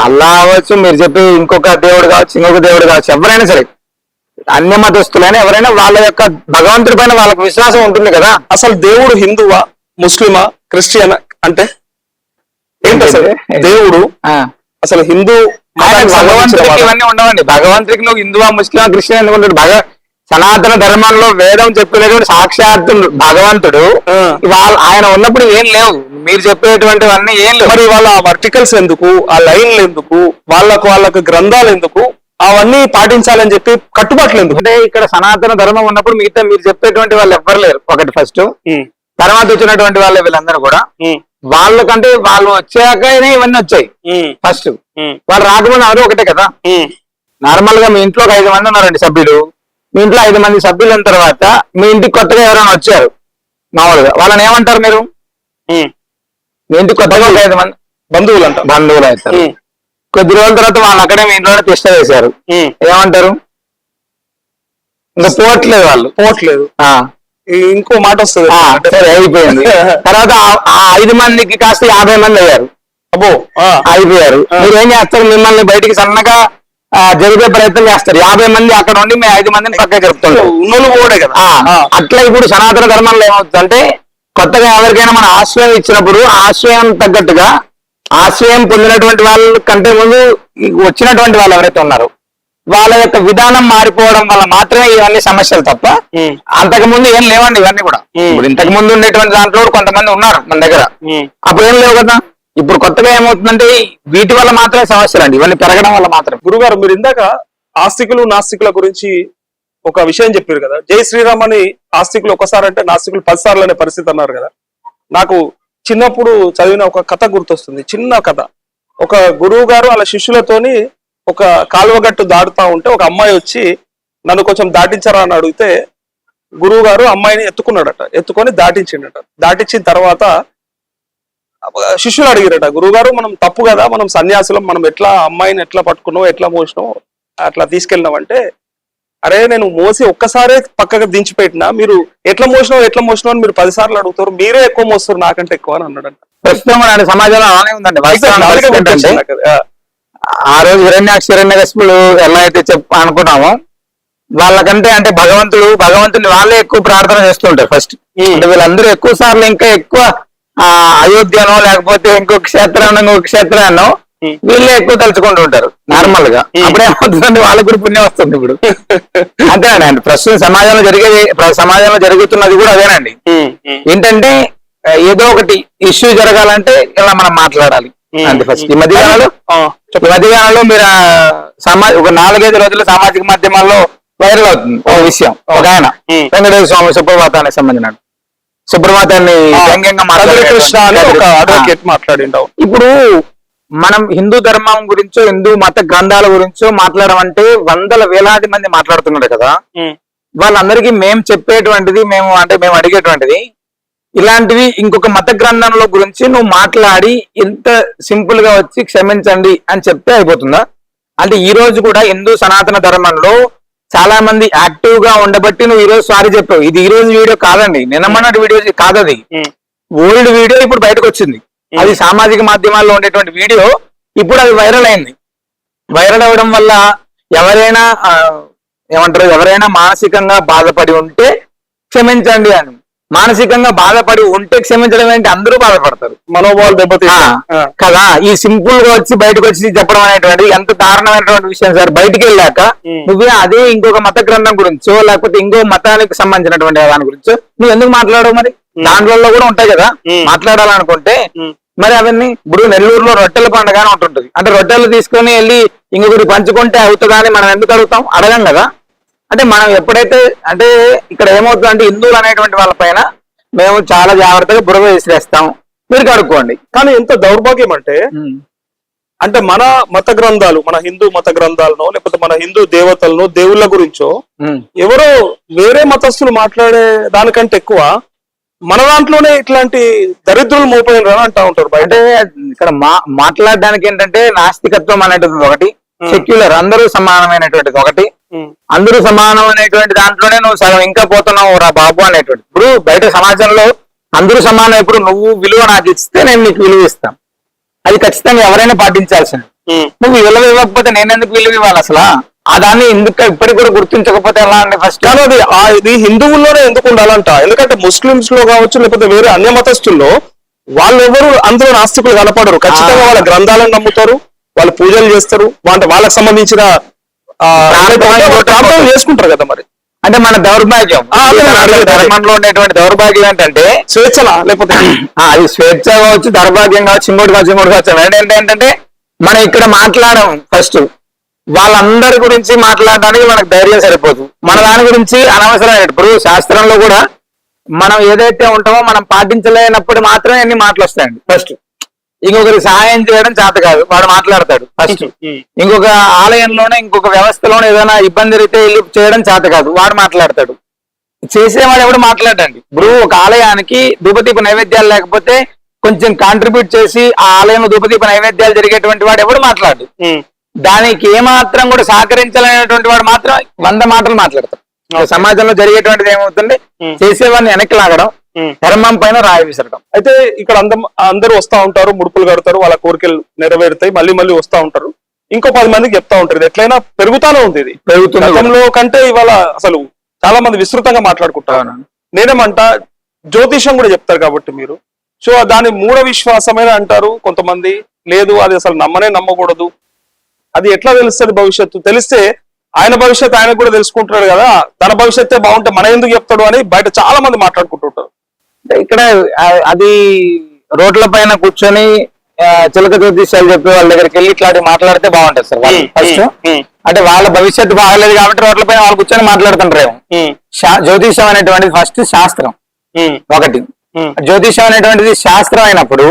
అల్లా అవ్వచ్చు, మీరు చెప్పి ఇంకొక దేవుడు కావచ్చు, ఇంకొక దేవుడు కావచ్చు, ఎవరైనా సరే అన్యమతస్తులైనా ఎవరైనా వాళ్ళ యొక్క భగవంతుడి పైన వాళ్ళకి విశ్వాసం ఉంటుంది కదా. అసలు దేవుడు హిందువా, ముస్లిమా, క్రిస్టియన్ అంటే ఏంటి అసలు దేవుడు? అసలు హిందూ భగవంతుడికి ఇవన్నీ ఉండవండి. భగవంతుడికి నువ్వు హిందువా, ముస్లిమా, క్రిస్టియన్ ఎందుకు ఉంటాడు? సనాతన ధర్మంలో వేదం చెప్పేటువంటి సాక్షాత్తు భగవంతుడు ఆయన ఉన్నప్పుడు ఏం లేవు, మీరు చెప్పేటువంటివన్నీ ఏం లేవు. మరి వాళ్ళ వర్టికల్స్ ఎందుకు, ఆ లైన్లు ఎందుకు, వాళ్ళకు గ్రంథాలు ఎందుకు, అవన్నీ పాటించాలని చెప్పి కట్టుబాట్లు ఎందుకు? అంటే ఇక్కడ సనాతన ధర్మం ఉన్నప్పుడు మిగతా మీరు చెప్పేటువంటి వాళ్ళు ఎవ్వరు లేరు ఒకటి ఫస్ట్. తర్వాత వచ్చినటువంటి వాళ్ళే వీళ్ళందరూ కూడా వాళ్ళకంటే వాళ్ళు వచ్చాకనే ఇవన్నీ వచ్చాయి. ఫస్ట్ వాళ్ళు రాకముందు అందరూ ఒకటే కదా. నార్మల్ గా మీ ఇంట్లో 5 మంది ఉన్నారండి సభ్యులు, మీ ఇంట్లో 5 మంది సభ్యులు అయిన తర్వాత మీ ఇంటికి కొత్తగా ఎవరైనా వచ్చారు మామూలుగా, వాళ్ళని ఏమంటారు మీరు? మీ ఇంటికి కొత్తగా 5 మంది బంధువులు అంటారు, బంధువులు అవుతారు. కొద్ది రోజుల తర్వాత వాళ్ళు అక్కడే మీ ఇంట్లోనే తిష్ట వేశారు, ఏమంటారు? ఇంకా పోవట్లేదు వాళ్ళు. పోవట్లేదు. ఆ, ఇంకో మాట వస్తుంది. సరే అయిపోయింది. తర్వాత ఆ 5 మందికి కాస్త 50 మంది అయ్యారు. అబ్బో. అయిపోయారు. మీరు ఏం చేస్తారు, మిమ్మల్ని బయటికి సన్నగా జరిపే ప్రయత్నం చేస్తారు. 50 మంది అక్కడ ఉండి మేము 5 మందిని పక్కన జరుపుతుంటాం. ఉన్నోళ్ళు కూడా కదా. అట్లా ఇప్పుడు సనాతన ధర్మంలో ఏమవుతుందంటే, కొత్తగా ఎవరికైనా మనం ఆశ్రయం ఇచ్చినప్పుడు ఆశ్రయం తగ్గట్టుగా ఆశ్రయం పొందినటువంటి వాళ్ళ కంటే ముందు వచ్చినటువంటి వాళ్ళు ఎవరైతే ఉన్నారో వాళ్ళ యొక్క విధానం మారిపోవడం వల్ల మాత్రమే ఇవన్నీ సమస్యలు తప్ప అంతకు ముందు ఏం లేవండి ఇవన్నీ కూడా. ఇప్పుడు ఇంతకు ముందు ఉండేటువంటి దాంట్లో కొంతమంది ఉన్నారు మన దగ్గర, అప్పుడు ఏం లేవు కదా. ఇప్పుడు కొత్తగా ఏమవుతుందంటే వీటి వల్ల మాత్రమే సమస్యలు అండి, ఇవన్నీ పెరగడం వల్ల మాత్రమే. గురుగారు, మీరు ఇందాక ఆస్తికులు నాస్తికుల గురించి ఒక విషయం చెప్పారు కదా. జై శ్రీరామ్ అని ఆస్తికులు ఒకసారి అంటే నాస్తికులు 10 సార్లు అనే పరిస్థితి అన్నారు కదా. నాకు చిన్నప్పుడు చదివిన ఒక కథ గుర్తొస్తుంది, చిన్న కథ. ఒక గురువు గారు వాళ్ళ శిష్యులతోని ఒక కాలువగట్టు దాటుతా ఉంటే ఒక అమ్మాయి వచ్చి నన్ను కొంచెం దాటించరా అని అడిగితే గురువు గారు అమ్మాయిని ఎత్తుకున్నాడట, ఎత్తుకొని దాటించిండట. దాటించిన తర్వాత శిష్యులు అడిగారట, గురువు గారు మనం తప్పు కదా, మనం సన్యాసులం, మనం ఎట్లా అమ్మాయిని ఎట్లా పట్టుకున్నావు, ఎట్లా మోసినావు, అట్లా తీసుకెళ్ళినావు అంటే, అరే నేను మోసి ఒక్కసారే పక్కకు దించిపెట్టినా, మీరు ఎట్లా మోసినావు అని మీరు 10 సార్లు అడుగుతారు, మీరే ఎక్కువ మోస్తారు నాకంటే ఎక్కువ అని అన్నాడంట. ప్రస్తుతం మన సమాజంలో అలానే ఉందండి. ఆ రోజు హిరణ్యకశిపులు ఎలా అయితే అనుకున్నామో వాళ్ళకంటే అంటే భగవంతుని వాళ్ళే ఎక్కువ ప్రార్థన చేస్తుంటారు ఫస్ట్. అంటే వీళ్ళందరూ ఎక్కువ సార్లు ఇంకా ఎక్కువ అయోధ్యనో లేకపోతే ఇంకొక క్షేత్రాన్నో వీళ్ళే ఎక్కువ తలుచుకుంటూ ఉంటారు నార్మల్ గా. అప్పుడేమవుతుందంటే వాళ్ళకి కూడా పుణ్యం వస్తుంది. ఇప్పుడు అంతేనండి, ప్రస్తుతం సమాజంలో జరుగుతున్నది కూడా అదేనండి. ఏంటంటే ఏదో ఒకటి ఇష్యూ జరగాలంటే ఇలా మనం మాట్లాడాలి అంతే ఫస్ట్. ఈ మధ్యకాలంలో మీరు ఒక 4-5 రోజుల్లో సామాజిక మాధ్యమాల్లో వైరల్ అవుతుంది ఒక విషయం. ఒక ఆయన వెంకటేశ్వర స్వామి సుప్రభాతానికి సంబంధించిన సుప్రభాతాన్ని వ్యంగ్యంగా మాట్లాడింటావు. ఇప్పుడు మనం హిందూ ధర్మం గురించో హిందూ మత గ్రంథాల గురించో మాట్లాడమంటే వందల వేలాది మంది మాట్లాడుతున్నారు కదా. వాళ్ళందరికీ మేము చెప్పేటువంటిది మేము అడిగేటువంటిది ఇలాంటివి ఇంకొక మత గ్రంథంలో గురించి నువ్వు మాట్లాడి ఇంత సింపుల్ గా వచ్చి క్షమించండి అని చెప్తే అయిపోతుందా? అంటే ఈ రోజు కూడా హిందూ సనాతన ధర్మంలో చాలా మంది యాక్టివ్ గా ఉండబట్టి నువ్వు ఈ రోజు సారీ చెప్పావు. ఇది ఈ రోజు వీడియో కాదండి, నిన్నమన్నటి వీడియో కాదది, ఓల్డ్ వీడియో ఇప్పుడు బయటకు వచ్చింది. అది సామాజిక మాధ్యమాల్లో ఉండేటువంటి వీడియో ఇప్పుడు అది వైరల్ అయింది. వైరల్ అవ్వడం వల్ల ఎవరైనా మానసికంగా బాధపడి ఉంటే క్షమించండి అని. మానసికంగా బాధపడి ఉంటే క్షమించడం ఏంటి, అందరూ బాధపడతారు, మనోభావాలు దెబ్బతింటా కదా. ఈ సింపుల్ గా బయటకు వచ్చి చెప్పడం అనేటువంటి ఎంత దారుణమైనటువంటి విషయం సార్. బయటికి వెళ్ళాక నువ్వే అదే ఇంకొక మత గ్రంథం గురించో లేకపోతే ఇంకో మతానికి సంబంధించినటువంటి దాని గురించో నువ్వు ఎందుకు మాట్లాడవు? మరి దాంట్లో కూడా ఉంటాయి కదా మాట్లాడాలనుకుంటే. మరి అవన్నీ ఇప్పుడు నెల్లూరులో రొట్టెల పండుగ అని ఉంటుంటుంది. అంటే రొట్టెలు తీసుకొని వెళ్ళి ఇంకొకటి పంచుకుంటే అవుతుందా అని మనం ఎందుకు అడగం కదా. అంటే మనం ఎప్పుడైతే అంటే ఇక్కడ ఏమవుతుంది అంటే హిందువులు అనేటువంటి వాళ్ళ పైన మేము చాలా జాగ్రత్తగా బురద విసిరేస్తాం, మీరు కడుక్కోండి. కానీ ఎంత దౌర్భాగ్యం అంటే అంటే మన మత గ్రంథాలు, మన హిందూ మత గ్రంథాలను లేకపోతే మన హిందూ దేవతలను దేవుళ్ళ గురించో ఎవరో వేరే మతస్థులు మాట్లాడే దానికంటే ఎక్కువ మన దాంట్లోనే ఇట్లాంటి దరిద్రులు మోపైన అంటా ఉంటారు. అంటే ఇక్కడ మాట్లాడడానికి ఏంటంటే నాస్తికత్వం అనేటువంటిది ఒకటి, సెక్యులర్ అందరూ సమానమైనటువంటిది ఒకటి, అందరూ సమానం అనేటువంటి దాంట్లోనే నువ్వు సగం ఇంకా పోతున్నావు రా బాబు అనేటువంటి. ఇప్పుడు బయట సమాజంలో అందరూ సమానం, ఇప్పుడు నువ్వు విలువ నాకు ఇస్తే నేను నీకు విలువ ఇస్తాను, అది ఖచ్చితంగా ఎవరైనా పాటించాల్సింది. నువ్వు విలువ ఇవ్వకపోతే నేను ఎందుకు విలువ ఇవ్వాలి అసలు? ఆ దాన్ని ఎందుకు ఇప్పటికి కూడా గుర్తించకపోతే ఎలా అండి? ఫస్ట్ ఇది హిందువుల్లోనే ఎందుకు ఉండాలంట, ఎందుకంటే ముస్లింస్ లో కావచ్చు లేకపోతే వేరే అన్య మతస్థుల్లో వాళ్ళు ఎవరు అందులో నాస్తికులు కనపడరు. ఖచ్చితంగా వాళ్ళ గ్రంథాలను నమ్ముతారు, వాళ్ళు పూజలు చేస్తారు, వాళ్ళకి సంబంధించిన చేసుకుంటారు కదా. మరి అంటే మన దౌర్భాగ్యం, ధర్మంలో ఉండేటువంటి దౌర్భాగ్యం ఏంటంటే స్వేచ్ఛనా లేకపోతే అది స్వేచ్ఛ కావచ్చు, దౌర్భాగ్యం కావచ్చు, ఇంకోటి కావచ్చు. ఏంటంటే మనం ఇక్కడ మాట్లాడడం ఫస్ట్ వాళ్ళందరి గురించి మాట్లాడడానికి మనకు ధైర్యం సరిపోదు. మన దాని గురించి అనవసరమైన ఇప్పుడు శాస్త్రంలో కూడా మనం ఏదైతే ఉంటామో మనం పాటించలేనప్పుడు మాత్రమే అన్ని మాటలు వస్తాయండి. ఫస్ట్ ఇంకొకరి సహాయం చేయడం చేత కాదు, వాడు మాట్లాడతాడు. ఫస్ట్ ఇంకొక ఆలయంలోనే ఇంకొక వ్యవస్థలోనే ఏదైనా ఇబ్బంది అయితే వెళ్ళి చేయడం చేత కాదు, వాడు మాట్లాడతాడు. చేసేవాడు ఎవడు మాట్లాడండి. ఇప్పుడు ఒక ఆలయానికి ధూపదీప నైవేద్యాలు లేకపోతే కొంచెం కాంట్రిబ్యూట్ చేసి ఆ ఆలయంలో ధూపదీప నైవేద్యాలు జరిగేటువంటి వాడు ఎవడు మాట్లాడు. దానికి ఏమాత్రం కూడా సహకరించాలనేటువంటి వాడు మాత్రం 100 మాటలు మాట్లాడతాడు. సమాజంలో జరిగేటువంటిది ఏమవుతుంది, చేసేవాడిని వెనక్కి లాగడం, ధర్మం పైన రాయి విసరడం. అయితే ఇక్కడ అందరూ వస్తా ఉంటారు, ముడుపులు కడతారు, వాళ్ళ కోరికలు నెరవేరుతాయి, మళ్ళీ మళ్ళీ వస్తా ఉంటారు, ఇంకో 10 మందికి చెప్తా ఉంటారు. ఇది ఎట్లయినా పెరుగుతానే ఉంది. ఇది పెరుగుతుంది. గతంలో కంటే ఇవాళ అసలు చాలా మంది విస్తృతంగా మాట్లాడుకుంటారు. నేనేమంటా, జ్యోతిషం కూడా చెప్తారు కాబట్టి మీరు, సో దాని మూఢ విశ్వాసమైన అంటారు కొంతమంది, లేదు అది అసలు నమ్మకూడదు, అది ఎట్లా తెలుస్తుంది భవిష్యత్తు, తెలిస్తే ఆయన భవిష్యత్తు ఆయన కూడా తెలుసుకుంటున్నాడు కదా, తన భవిష్యత్తే బాగుంటే మన ఎందుకు చెప్తాడు అని బయట చాలా మంది మాట్లాడుకుంటుంటారు. ఇక్కడ అది రోడ్ల పైన కూర్చొని చిలక జ్యోతిష్యాలు చెప్పే వాళ్ళ దగ్గరికి వెళ్ళి ఇట్లాంటి మాట్లాడితే బాగుంటది సార్. ఫస్ట్ అంటే వాళ్ళ భవిష్యత్తు బాగలేదు కాబట్టి రోడ్ల పైన వాళ్ళు కూర్చొని మాట్లాడుతుంటారేమో. జ్యోతిషం అనేటువంటిది ఫస్ట్ శాస్త్రం ఒకటి. జ్యోతిషం అనేటువంటిది శాస్త్రం అయినప్పుడు